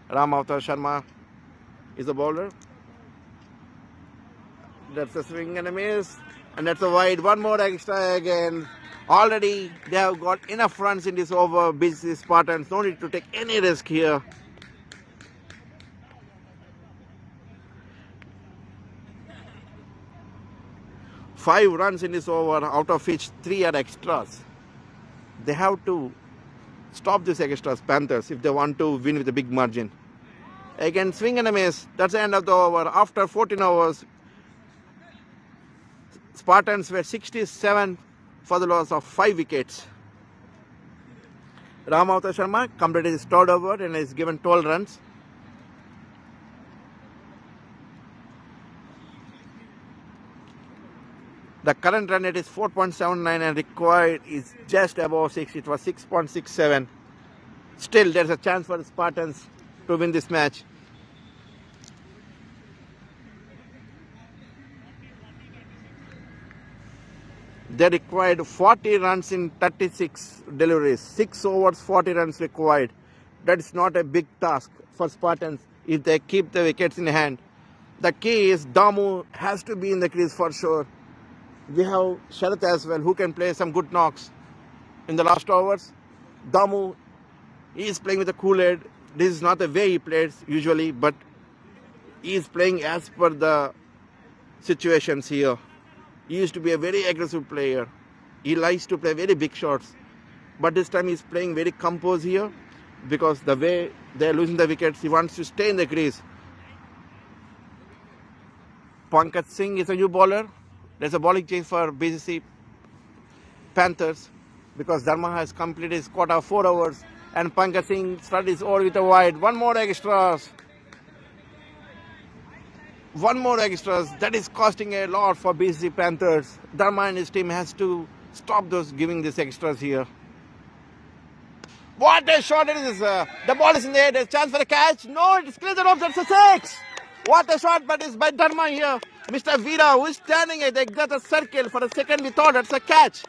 Ramavata Sharma is the bowler. That's a swing and a miss, and that's a wide. One more extra again. Already they have got enough runs in this over. BCC Spartans, no need to take any risk here. Five runs in this over, out of which 3 are extras. They have to stop these extras, Panthers, if they want to win with a big margin. Again, swing and a miss. That's the end of the over. After 14 overs, Spartans were 67 for the loss of 5 wickets. Ramavata Sharma completed his 3rd over and is given 12 runs. The current run rate is 4.79 and required is just above 6. It was 6.67. Still, there's a chance for the Spartans to win this match. They required 40 runs in 36 deliveries. 6 overs, 40 runs required. That is not a big task for Spartans if they keep the wickets in hand. The key is Damu has to be in the crease for sure. We have Sharath as well, who can play some good knocks in the last overs. Damu is playing with a cool head. This is not the way he plays usually, but he is playing as per the situations here. He used to be a very aggressive player. He likes to play very big shots. But this time he's playing very composed here because the way they're losing the wickets, he wants to stay in the crease. Pankaj Singh is a new bowler. There's a bowling change for BCC Panthers because Dharma has completed his quota of 4 overs and Pankaj Singh started his over with a wide. One more extras. That is costing a lot for BCC Panthers. Dharma and his team has to stop those giving these extras here. What a shot it is! The ball is in the air. There's a chance for a catch. No, it's cleared off. That's a 6. What a shot, but it's by Dharma here. Mr. Veera, who is standing at the exact circle. For a second, we thought that's a catch.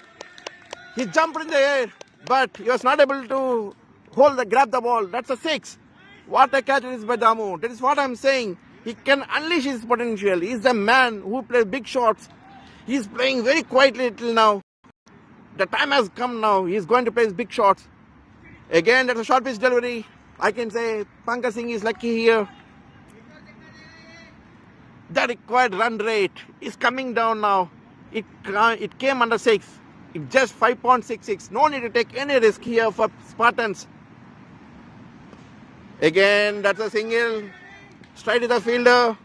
He jumped in the air, but he was not able to grab the ball. That's a 6. What a catch it is by Damu. That is what I'm saying. He can unleash his potential. He's the man who plays big shots. He's playing very quietly till now. The time has come now. He's going to play his big shots. Again, that's a short pitch delivery. I can say Pankaj Singh is lucky here. The required run rate is coming down now. It came under 6. It's just 5.66. No need to take any risk here for Spartans. Again, that's a single. Straight to the fielder.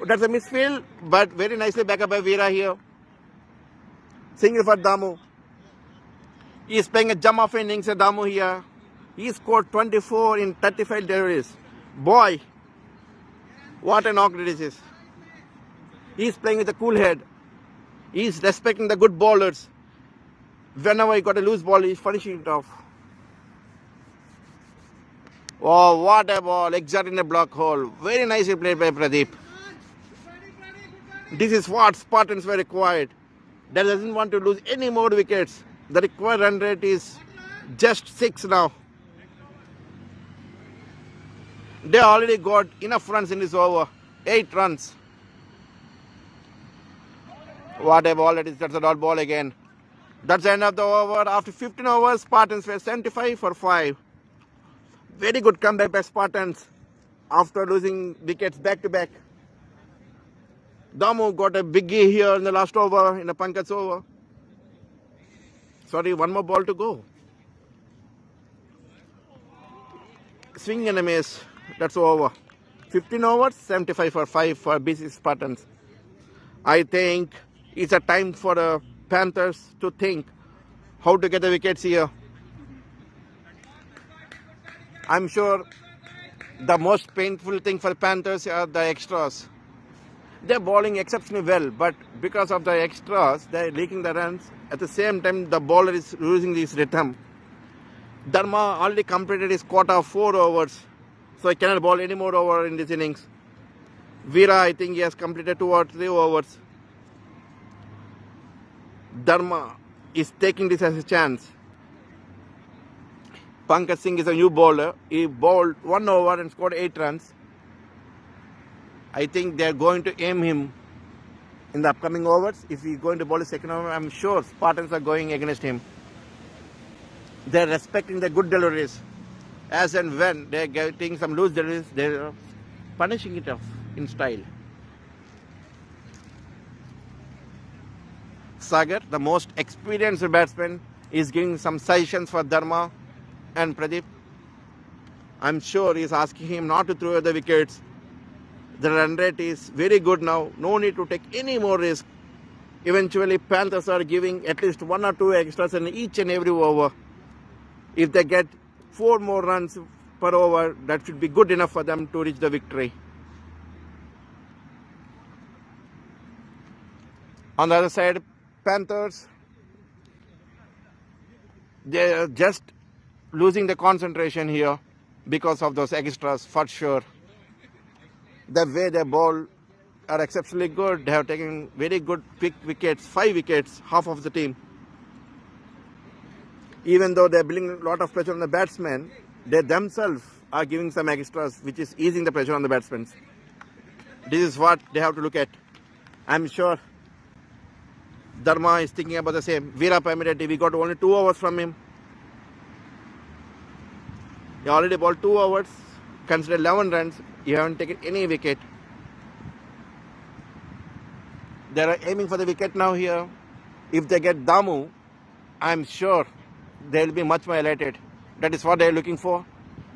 That's a misfield, but very nicely back up by Veera here. Single for Damu. He is playing a jump off innings at Damu here. He scored 24 in 35 deliveries. Boy, what a knock this is. He is playing with a cool head. He is respecting the good bowlers. Whenever he got a loose ball, he is finishing it off. Oh, what a ball. Exact in the block hole. Very nicely played by Pradeep. This is what Spartans were required. They doesn't want to lose any more wickets. The required run rate is just 6 now. They already got enough runs in this over. 8 runs. What a ball it is. That's a dot ball again. That's the end of the over. After 15 overs, Spartans were 75 for 5. Very good comeback by Spartans after losing wickets back to back. Damu got a biggie here in the last over, in the Pankaj over. Sorry, one more ball to go. Swing and a miss. That's over. 15 overs, 75 for 5 for BCC Spartans. I think it's a time for the Panthers to think how to get the wickets here. I'm sure the most painful thing for the Panthers are the extras. They're bowling exceptionally well, but because of the extras, they're leaking the runs. At the same time, the bowler is losing his rhythm. Dharma already completed his quota of 4 overs, so he cannot bowl any more over in this innings. Veera, I think he has completed 2 or 3 overs. Dharma is taking this as a chance. Pankaj Singh is a new bowler. He bowled 1 over and scored 8 runs. I think they are going to aim him in the upcoming overs. If he's going to bowl a second over, I'm sure Spartans are going against him. They're respecting the good deliveries. As and when they're getting some loose deliveries, they're punishing it off in style. Sagar, the most experienced batsman, is giving some suggestions for Dharma and Pradeep. I'm sure he's asking him not to throw the wickets. The run rate is very good now. No need to take any more risk. Eventually, Panthers are giving at least 1 or 2 extras in each and every over. If they get 4 more runs per over, that should be good enough for them to reach the victory. On the other side, Panthers, they're just losing the concentration here because of those extras for sure. The way they bowl are exceptionally good. They have taken very good quick wickets, 5 wickets, half of the team. Even though they're building a lot of pressure on the batsmen, they themselves are giving some extras, which is easing the pressure on the batsmen. This is what they have to look at. I'm sure Dharma is thinking about the same. Veera Pamireddy, we got only 2 overs from him. He already bowled 2 overs, considered 11 runs. He haven't taken any wicket. They are aiming for the wicket now here. If they get Damu, I'm sure they will be much more elated. That is what they are looking for.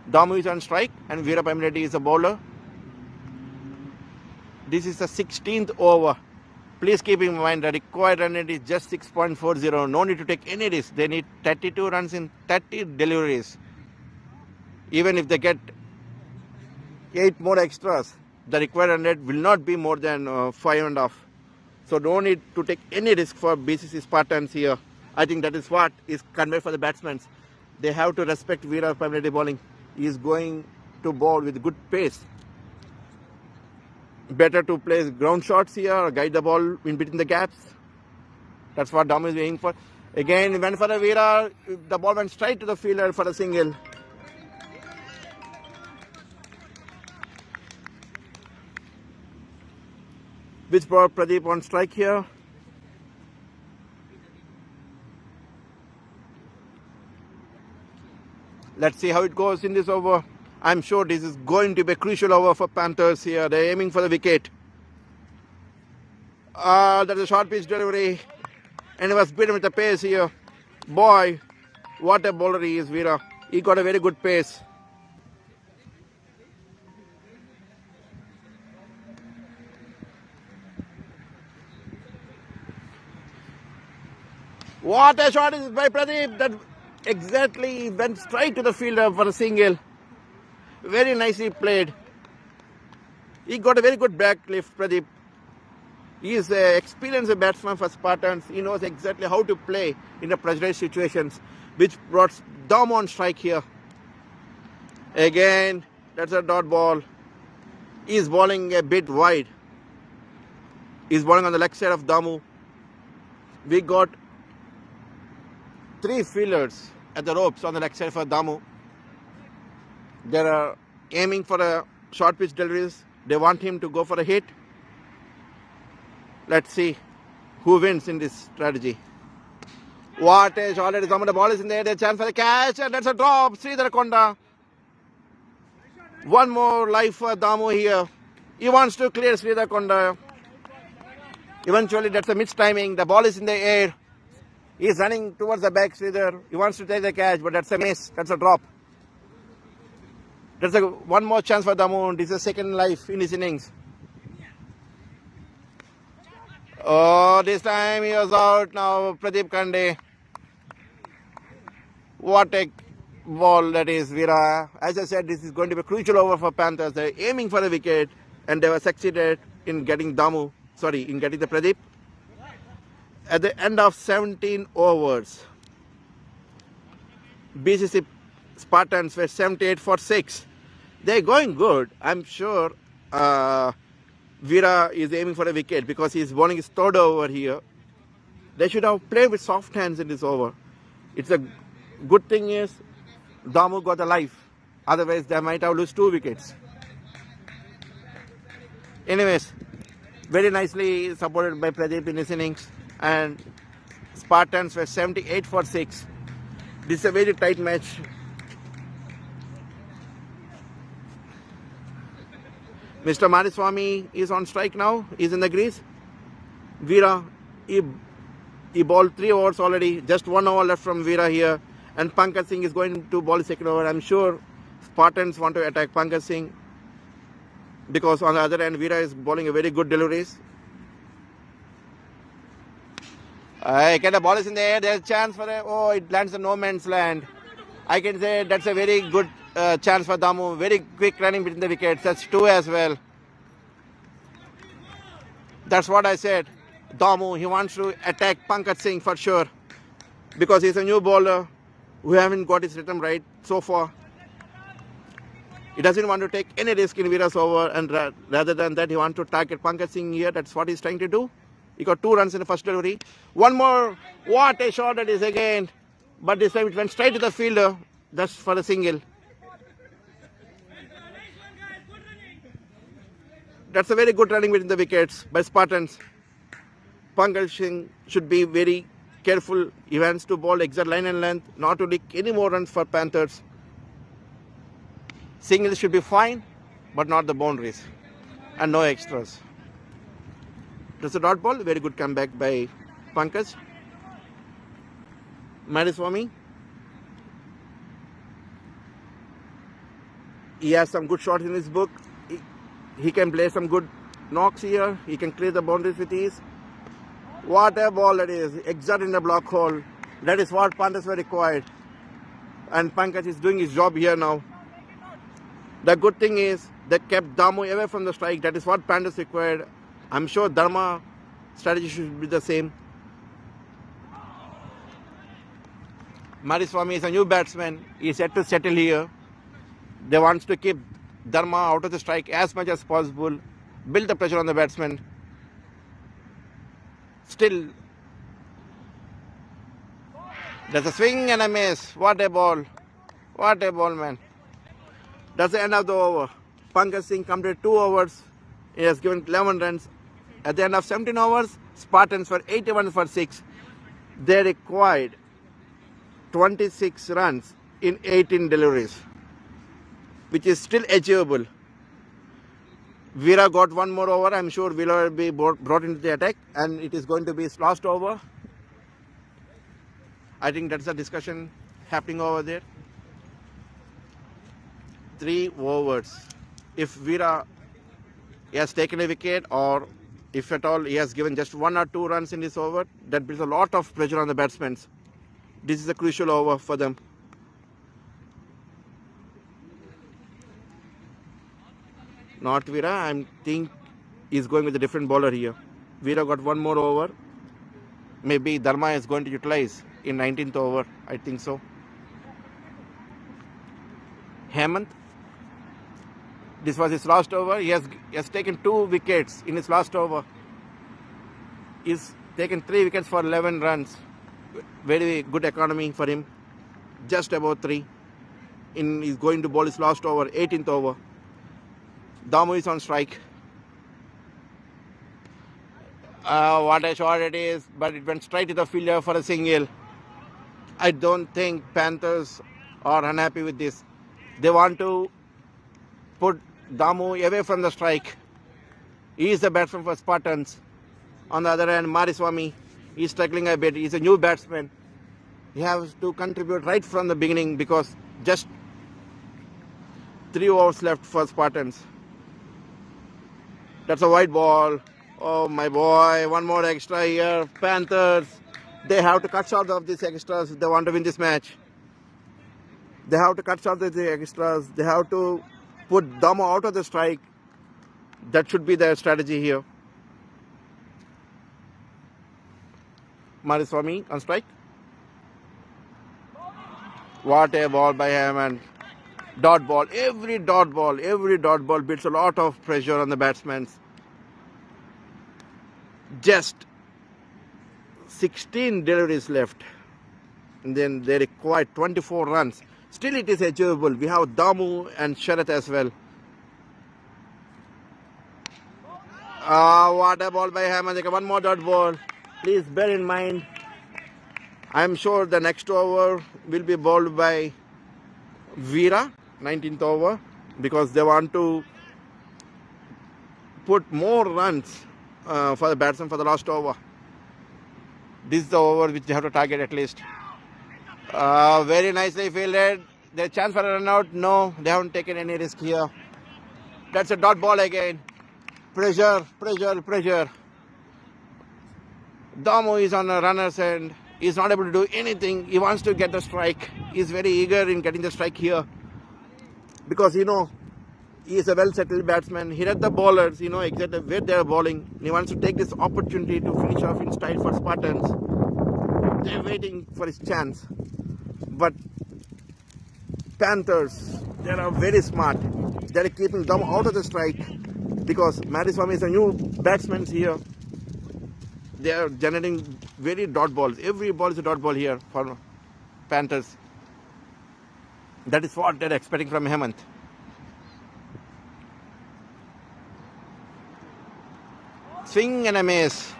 Damu is on strike and Veera Pamireddy is a bowler. This is the 16th over. Please keep in mind the required run rate is just 6.40. No need to take any risk. They need 32 runs in 30 deliveries. Even if they get 8 more extras, the required run rate will not be more than 5.5. So no need to take any risk for BCC Spartans here. I think that is what is conveyed for the batsmen. They have to respect Veera Pamireddy bowling. He is going to bowl with good pace. Better to place ground shots here or guide the ball in between the gaps. That's what Dom is aiming for. Again, he went for a Veera. The ball went straight to the fielder for a single. Which brought Pradeep on strike here. Let's see how it goes in this over. I'm sure this is going to be a crucial over for Panthers here. They're aiming for the wicket. That's a short pitch delivery. And he was beaten with the pace here. Boy, what a bowler he is, Veera. He got a very good pace. What a shot is by Pradeep. That exactly went straight to the fielder for a single. Very nicely played. He got a very good back lift, Pradeep. He is an experienced batsman for Spartans. He knows exactly how to play in the pressurized situations, which brought Dom on strike here. Again, that's a dot ball. He is bowling a bit wide. He is bowling on the leg side of Damu. We got 3 fielders at the ropes on the leg side for Damu. They are aiming for a short pitch deliveries. They want him to go for a hit. Let's see who wins in this strategy. What a shot. The ball is in there. There's a chance for the catch. And that's a drop. Sridhar Konda. One more life for Damu here. He wants to clear Sridhar Konda. Eventually, that's a missed timing. The ball is in the air. He's running towards the back, Sridhar. He wants to take the catch, but that's a miss. That's a drop. There's one more chance for Damu. This is a second life in his innings. Oh, this time he was out now. Pradeep Kande. What a ball that is, Veera. As I said, this is going to be a crucial over for Panthers. They're aiming for a wicket and they were succeeded in getting the Pradeep. At the end of 17 overs, BCC Spartans were 78 for 6. They're going good. I'm sure Veera is aiming for a wicket because he's bowling his third over here. They should have played with soft hands in this over. It's a good thing is Damu got a life. Otherwise, they might have lost 2 wickets. Anyways, very nicely supported by Pradeep in his innings. And Spartans were 78 for 6. This is a very tight match. Mr. Mariswamy is on strike now. He's in the crease. Veera, he bowled 3 overs already. Just 1 over left from Veera here. And Pankaj Singh is going to bowl the second over. I'm sure Spartans want to attack Pankaj Singh. Because on the other end, Veera is bowling a very good deliveries. The ball is in the air. There's a chance for it lands in no man's land. I can say that's a very good chance for Damu. Very quick running between the wickets. That's 2 as well. That's what I said. Damu, he wants to attack Pankaj Singh for sure because he's a new bowler who haven't got his rhythm right so far. He doesn't want to take any risk in Vira's over, and rather than that, he wants to target Pankaj Singh here. That's what he's trying to do. He got 2 runs in the first delivery. One more. What a shot it is again. But this time it went straight to the fielder. That's for a single. That's a very good running within the wickets by Spartans. Pankaj Singh should be very careful. He wants to bowl exact line and length, not to leak any more runs for Panthers. Singles should be fine, but not the boundaries. And no extras. That's a dot ball. Very good comeback by Pankaj. Madiswamy. He has some good shots in his book. He can play some good knocks here. He can clear the boundaries with ease. What a ball that is. Exact in the block hole. That is what Panthers were required. And Pankaj is doing his job here now. The good thing is they kept Damu away from the strike. That is what Panthers required. I'm sure Dharma strategy should be the same. Madiswamy is a new batsman. He's yet to settle here. They want to keep Dharma out of the strike as much as possible. Build the pressure on the batsman. Still, there's a swing and a miss. What a ball. What a ball, man. That's the end of the over. Pankaj Singh completed 2 overs. He has given 11 runs. At the end of 17 overs, Spartans were 81 for 6. They required 26 runs in 18 deliveries, which is still achievable. Vira got 1 more over. I'm sure Vira will be brought into the attack, and it is going to be his last over. I think that's a discussion happening over there. 3 overs. If Vira has taken a wicket, or if at all he has given just 1 or 2 runs in this over, that builds a lot of pressure on the batsmen. This is a crucial over for them. Not Vira. I think he's going with a different bowler here. Vira got 1 more over. Maybe Dharma is going to utilize in 19th over. I think so. Hemant. This was his last over. He has taken 2 wickets in his last over. He's taken 3 wickets for 11 runs. Very good economy for him. Just about 3. He's going to bowl his last over, 18th over. Damu is on strike. What a shot it is, but it went straight to the fielder for a single. I don't think Panthers are unhappy with this. They want to put Damu away from the strike. He is the batsman for Spartans. On the other hand, Madiswamy is struggling a bit. He's a new batsman. He has to contribute right from the beginning because just 3 overs left for Spartans. That's a wide ball. Oh my boy, 1 more extra here. Panthers, they have to cut short of these extras if they want to win this match. They have to cut short of the extras. They have to put Damu out of the strike. That should be their strategy here. Madiswamy on strike. What a ball by him, and dot ball. Every dot ball builds a lot of pressure on the batsmen. Just 16 deliveries left. And then they require 24 runs. Still it is achievable. We have Damu and Sharath as well. What a ball by him. And they get 1 more dot ball. Please bear in mind, I am sure the next over will be bowled by Vira, 19th over, because they want to put more runs for the batsman for the last over. This is the over which they have to target at least. Very nicely fielded. There's a chance for a run out. No, they haven't taken any risk here. That's a dot ball again. Pressure. Damu is on a runner's end. He's not able to do anything. He wants to get the strike. He's very eager in getting the strike here. Because, he He is a well-settled batsman. He read the bowlers, you know exactly where they are bowling. He wants to take this opportunity to finish off in style for Spartans. They are waiting for his chance. But Panthers, they are very smart. They are keeping them out of the strike because Mariswamy is a new batsman here. They are generating very dot balls. Every ball is a dot ball here for Panthers. That is what they are expecting from Hemant. Swing and a miss.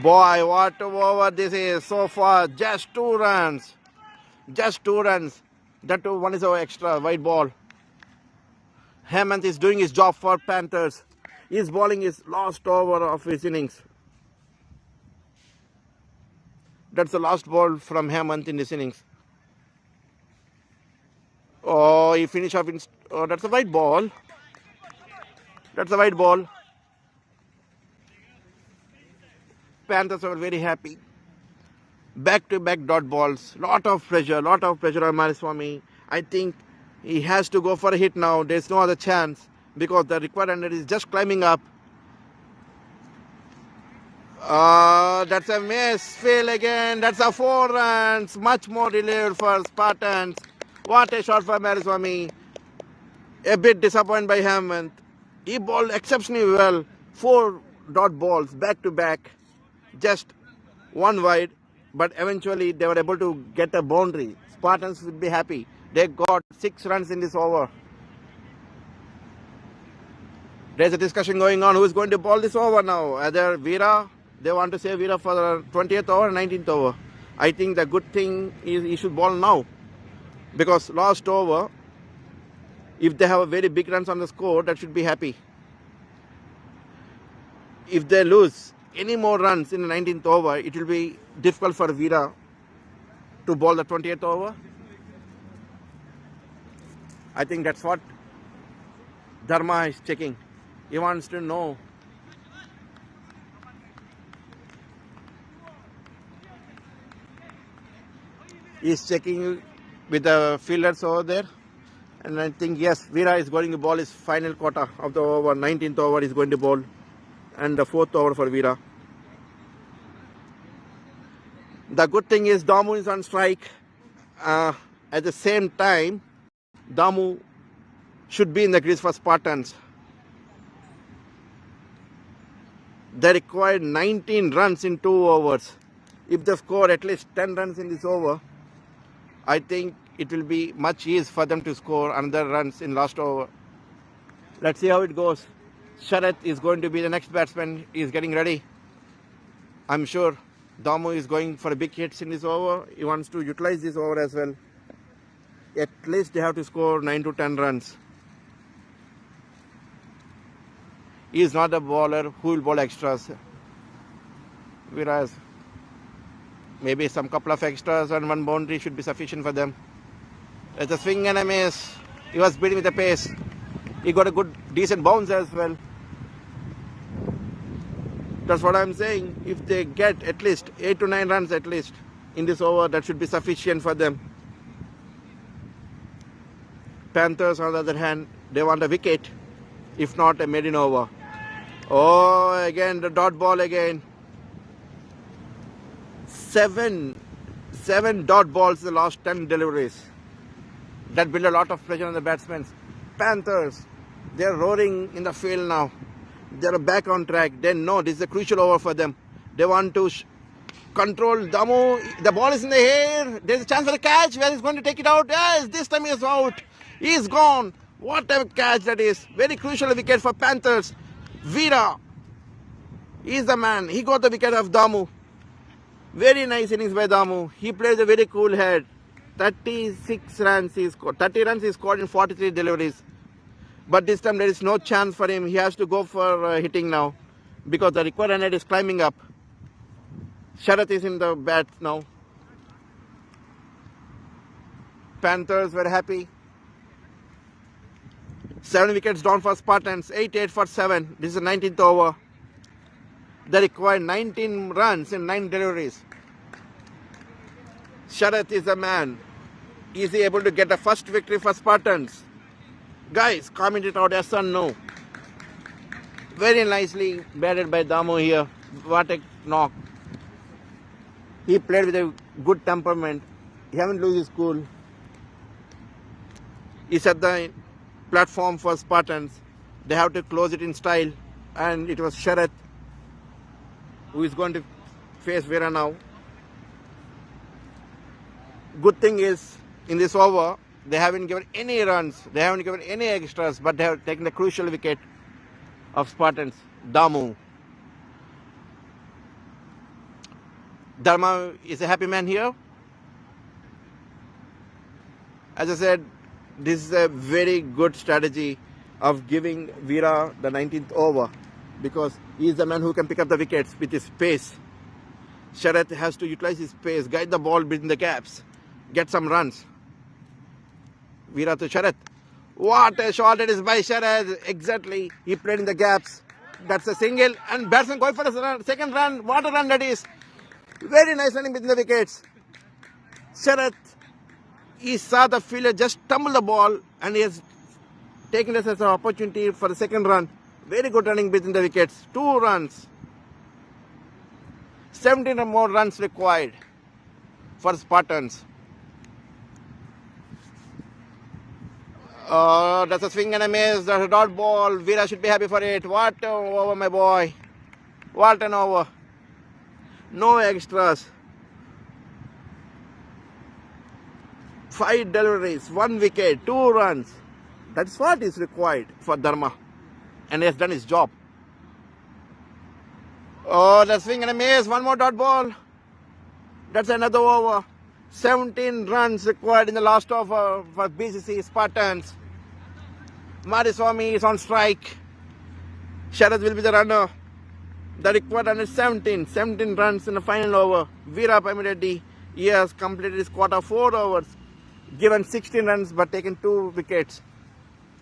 Boy, what over this is so far. Just 2 runs. Just 2 runs. That too, one is our extra white ball. Hemant is doing his job for Panthers. His bowling is last over of his innings. That's the last ball from Hemant in this innings. Oh, he finished off in... Oh, that's a white ball. That's a white ball. Panthers are very happy. Back-to-back dot balls. Lot of pressure on Mariswamy. I think he has to go for a hit now. There's no other chance because the required 100 is just climbing up. That's a miss. Fail again. That's a 4 runs. Much more relieved for Spartans. What a shot for Mariswamy. A bit disappointed by Hemant. He bowled exceptionally well. 4 dot balls back-to-back. Just 1 wide. But eventually they were able to get a boundary. Spartans would be happy. They got 6 runs in this over. There's a discussion going on who is going to bowl this over now. Either Veera, they want to say Veera for the 20th over, 19th over. I think the good thing is he should bowl now. Because last over, if they have a very big runs on the score, that should be happy. If they lose any more runs in the 19th over, it will be difficult for Veera to bowl the 20th over. I think that's what Dharma is checking. He wants to know. He's checking with the fielders over there. And I think, yes, Veera is going to bowl his final quarter of the over. 19th over is going to bowl. And the 4th over for Veera. The good thing is Damu is on strike. At the same time, Damu should be in the crease for Spartans. They required 19 runs in 2 overs. If they score at least 10 runs in this over, I think it will be much easier for them to score another runs in last over. Let's see how it goes. Sharath is going to be the next batsman. He is getting ready. I'm sure Damu is going for big hits in this over. He wants to utilize this over as well. At least they have to score 9 to 10 runs. He is not a bowler who will bowl extras. Whereas maybe some couple of extras and 1 boundary should be sufficient for them. There's a swing and a miss. He was beating with the pace. He got a good, decent bounce as well. That's what I'm saying. If they get at least 8 to 9 runs at least in this over, that should be sufficient for them. Panthers, on the other hand, they want a wicket, if not a maiden over. Oh, again the dot ball again. 7 dot balls in the last 10 deliveries. That built a lot of pressure on the batsmen. Panthers, they're roaring in the field now. They're back on track. They know this is a crucial over for them. They want to control Damu. The ball is in the air. There's a chance for the catch. Where he's going to take it out? Yes, this time he's out. He's gone. What a catch that is. Very crucial wicket for Panthers. Veera, he's the man. He got the wicket of Damu. Very nice innings by Damu. He plays a very cool head. 36 runs he scored. 30 runs he scored in 43 deliveries. But this time there is no chance for him. He has to go for hitting now because the required 100 is climbing up. Sharath is in the bat now. Panthers were happy. 7 wickets down for Spartans. 8 for 7. This is the 19th over. They require 19 runs in 9 deliveries. Sharath is the man. Is he able to get the first victory for Spartans? Guys, comment it out, yes or no. Very nicely batted by Damu here. What a knock. He played with a good temperament. He haven't lost his cool. He set the platform for Spartans. They have to close it in style. And it was Sharath who is going to face Vera now. Good thing is, in this over, they haven't given any runs. They haven't given any extras. But they have taken the crucial wicket of Spartans. Damu. Dharma is a happy man here. As I said, this is a very good strategy of giving Veera the 19th over because he is the man who can pick up the wickets with his pace. Sharath has to utilize his pace, guide the ball between the gaps, get some runs. Veera to Sharath. What a shot it is by Sharath. Exactly. He played in the gaps. That's a single. And batsman going for a second run. What a run that is. Very nice running between the wickets. Sharath, he saw the fielder just tumble the ball and he has taken this as an opportunity for the second run. Very good running between the wickets. 2 runs. 17 or more runs required for Spartans. That's a swing and a miss. That's a dot ball. Veera should be happy for it. What an over, my boy. What an over. No extras. 5 deliveries, 1 wicket, 2 runs. That's what is required for Dharma. And he has done his job. Oh, the swing and a miss. 1 more dot ball. That's another over. 17 runs required in the last over for BCC Spartans. Mariswamy is on strike. Sharath will be the runner. The required run is 17 runs in the final over. Veera Pamireddy, he has completed his quarter 4 overs. Given 16 runs but taken 2 wickets.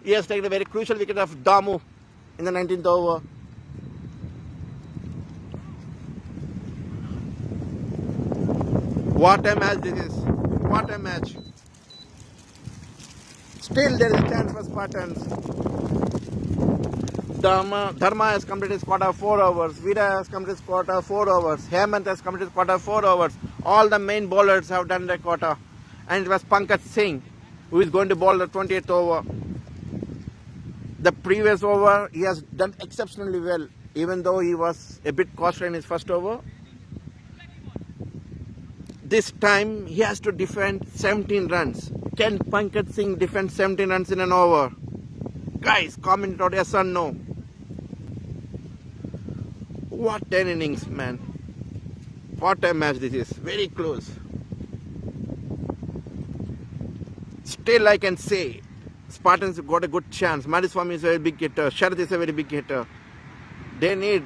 He has taken a very crucial wicket of Damu in the 19th over. What a match this is. What a match. Still there is a chance for Spartans. Dharma has completed his quarter 4 overs. Veera has completed his quarter 4 overs. Hemant has completed his quarter 4 overs. All the main bowlers have done their quarter. And it was Pankaj Singh who is going to bowl the 28th over. The previous over, he has done exceptionally well, even though he was a bit costly in his first over. This time, he has to defend 17 runs. Can Pankaj Singh defend 17 runs in an over? Guys, comment it out, yes or no. What an innings, man. What a match this is. Very close. Still, I can say, Spartans got a good chance. Mariswamy is a very big hitter. Sharath is a very big hitter. They need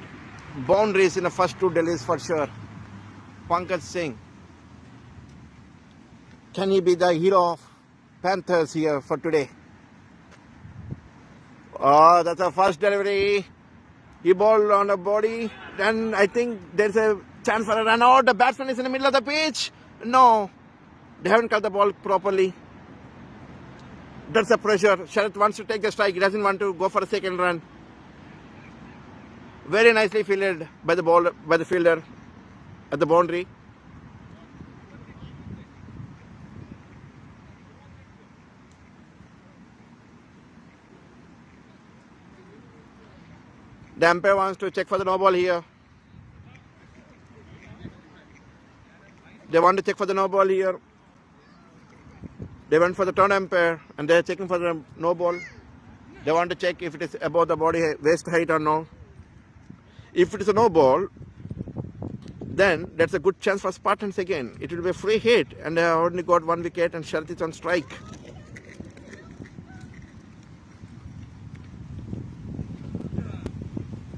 boundaries in the first 2 deliveries for sure. Pankaj Singh. Can he be the hero of Panthers here for today? Oh, that's a first delivery. He bowled on the body. Then I think there's a chance for a run out. The batsman is in the middle of the pitch. No, they haven't cut the ball properly. That's the pressure. Sharath wants to take the strike. He doesn't want to go for a second run. Very nicely fielded by the fielder at the boundary. The umpire wants to check for the no ball here. They want to check for the no ball here. They went for the turn umpire and they are checking for the no ball. They want to check if it is above the body waist height or no. If it is a no ball, then that's a good chance for Spartans again. It will be a free hit and they have only got 1 wicket and Sharath is on strike.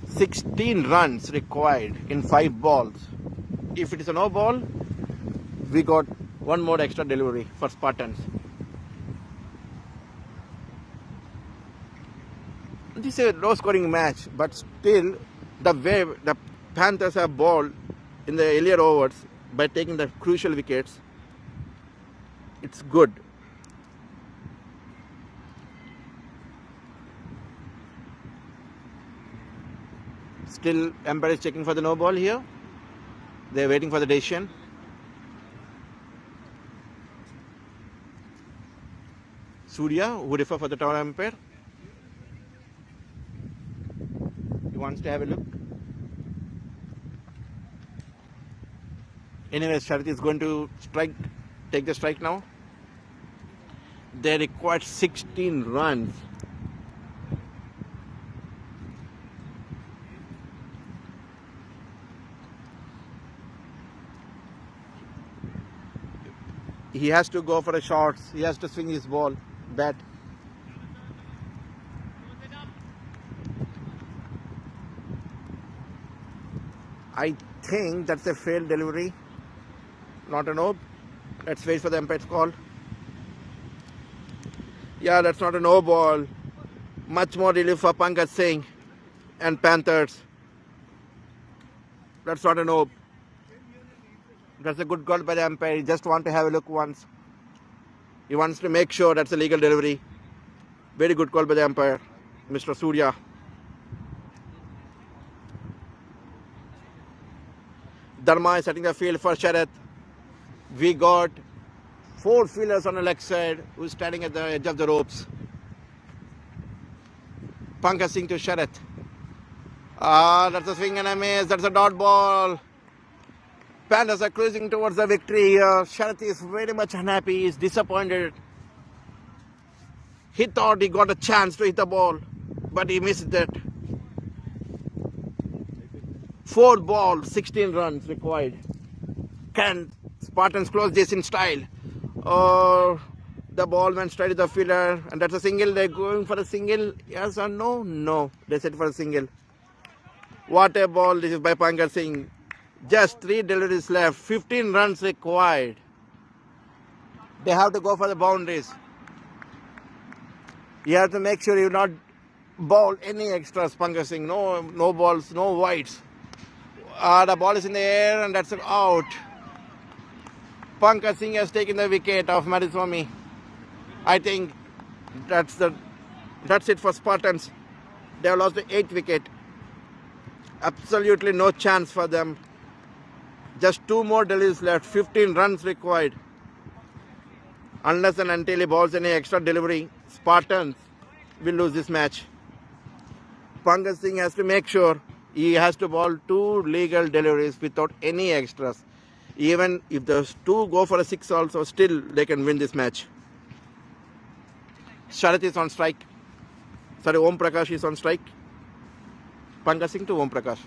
"16 runs required in 5 balls. If it is a no ball, we got 1 more extra delivery for Spartans. This is a low scoring match, but still the way the Panthers have bowled in the earlier overs by taking the crucial wickets, it's good. Still, umpire is checking for the no ball here. They're waiting for the decision. Surya, who refer for the tower umpire. He wants to have a look. Anyway, Sharath is going to take the strike now. They required 16 runs. He has to go for a shot. He has to swing his bat. I think that's a failed delivery. Not a no. Let's wait for the umpire's call. Yeah, that's not a no ball. Much more relief for Pankaj Singh and Panthers. That's not a no. That's a good call by the umpire. He just want to have a look once. He wants to make sure that's a legal delivery. Very good call by the umpire, Mr. Surya. Dharma is setting the field for Sharath. We got 4 fielders on the leg side who's standing at the edge of the ropes. Pankaj Singh to Sharath. That's a swing and a miss. That's a dot ball. Panthers are cruising towards the victory here. Sharath is very much unhappy. He's disappointed. He thought he got a chance to hit the ball, but he missed it. 4 balls, 16 runs required. Can Spartans close this in style? Or the ball went straight to the fielder, and that's a single. They're going for a single. Yes or no? No. They said for a single. What a ball this is by Pankaj Singh. Just 3 deliveries left. 15 runs required. They have to go for the boundaries. You have to make sure you not bowl any extras, Pankaj Singh. No balls, no wides. The ball is in the air and that's out. Pankaj Singh has taken the wicket of Madhuswamy. I think that's it for Spartans. They have lost the 8th wicket. Absolutely no chance for them. Just 2 more deliveries left. 15 runs required. Unless and until he bowls any extra delivery, Spartans will lose this match. Pankaj Singh has to make sure he has to bowl 2 legal deliveries without any extras. Even if those 2 go for a 6 also, still they can win this match. Sharath is on strike. Sorry, Om Prakash is on strike. Pankaj Singh to Om Prakash.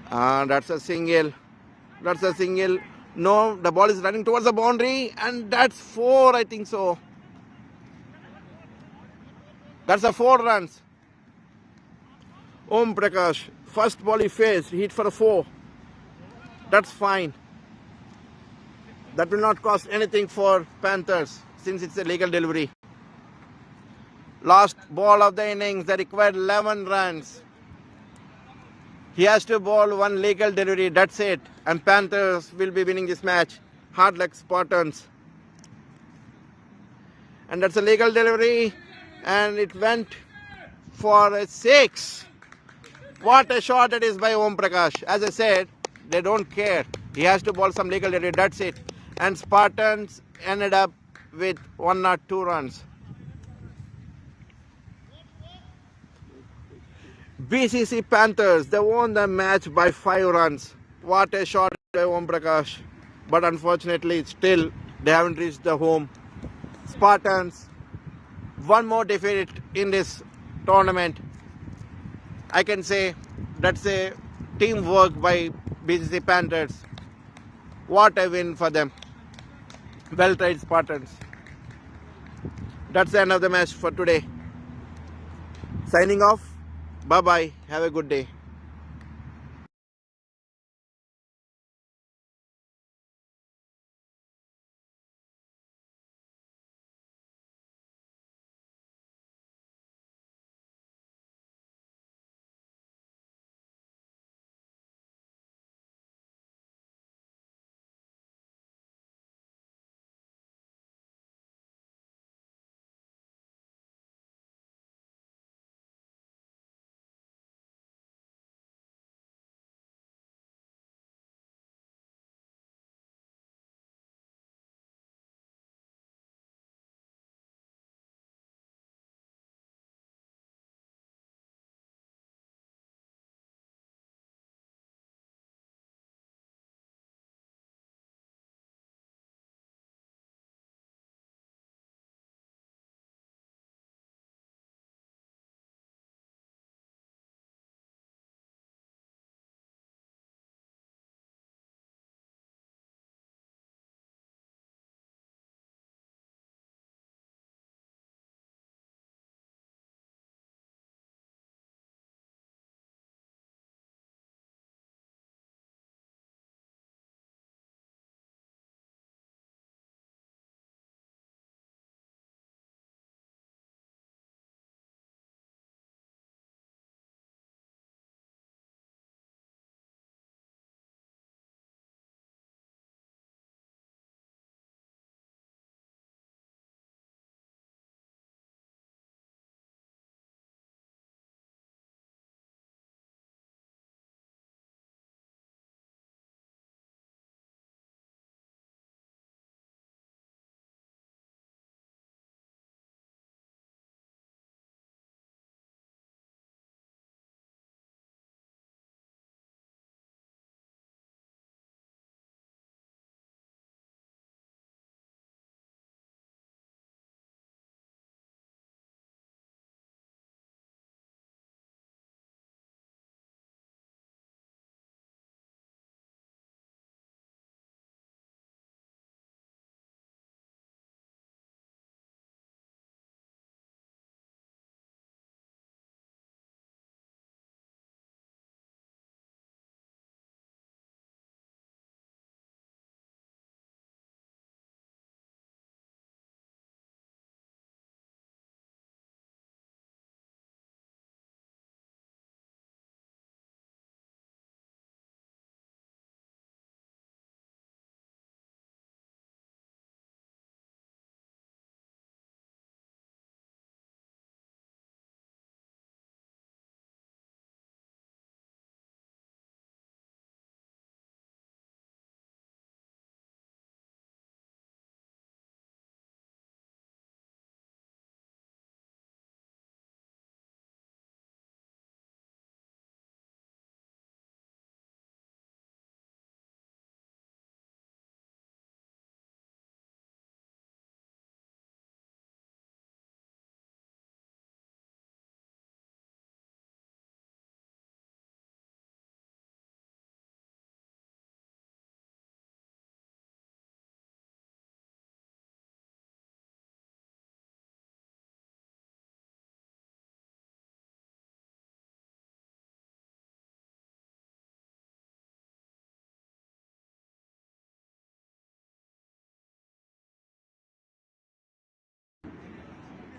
That's a single. That's a single. No, the ball is running towards the boundary, and that's 4, I think so. That's a 4 runs. Om Prakash, first ball he faced, he hit for a 4. That's fine. That will not cost anything for Panthers since it's a legal delivery. Last ball of the innings, they required 11 runs. He has to bowl 1 legal delivery, that's it. And Panthers will be winning this match. Hard luck Spartans. And that's a legal delivery. And it went for a 6. What a shot it is by Om Prakash. As I said, they don't care. He has to bowl some legal delivery, that's it. And Spartans ended up with 1 or 2 runs. BCC Panthers, they won the match by 5 runs. What a shot by Om Prakash. But unfortunately, still, they haven't reached the home. Spartans, 1 more defeat in this tournament. I can say that's a teamwork by BCC Panthers. What a win for them. Well tried, Spartans. That's the end of the match for today. Signing off. Bye-bye. Have a good day.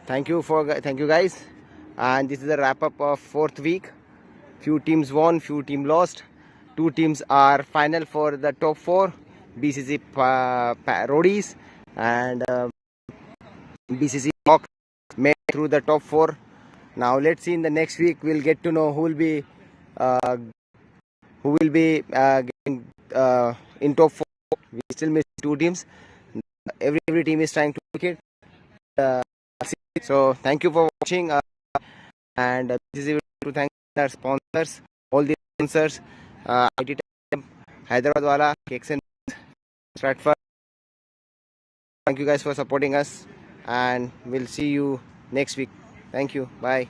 thank you guys. And this is a wrap up of 4th week. Few teams won, few teams lost. 2 teams are final for the top 4. BCC Roadies and BCC Hawks made through the top 4. Now let's see in the next week. We'll get to know who will be getting in top 4. We still miss 2 teams. Every team is trying to make it. So thank you for watching. And this is to thank our sponsors, all the sponsors, IT Hyderabad Wala, Cakes and Stratford. Thank you guys for supporting us, and we'll see you next week. Thank you. Bye.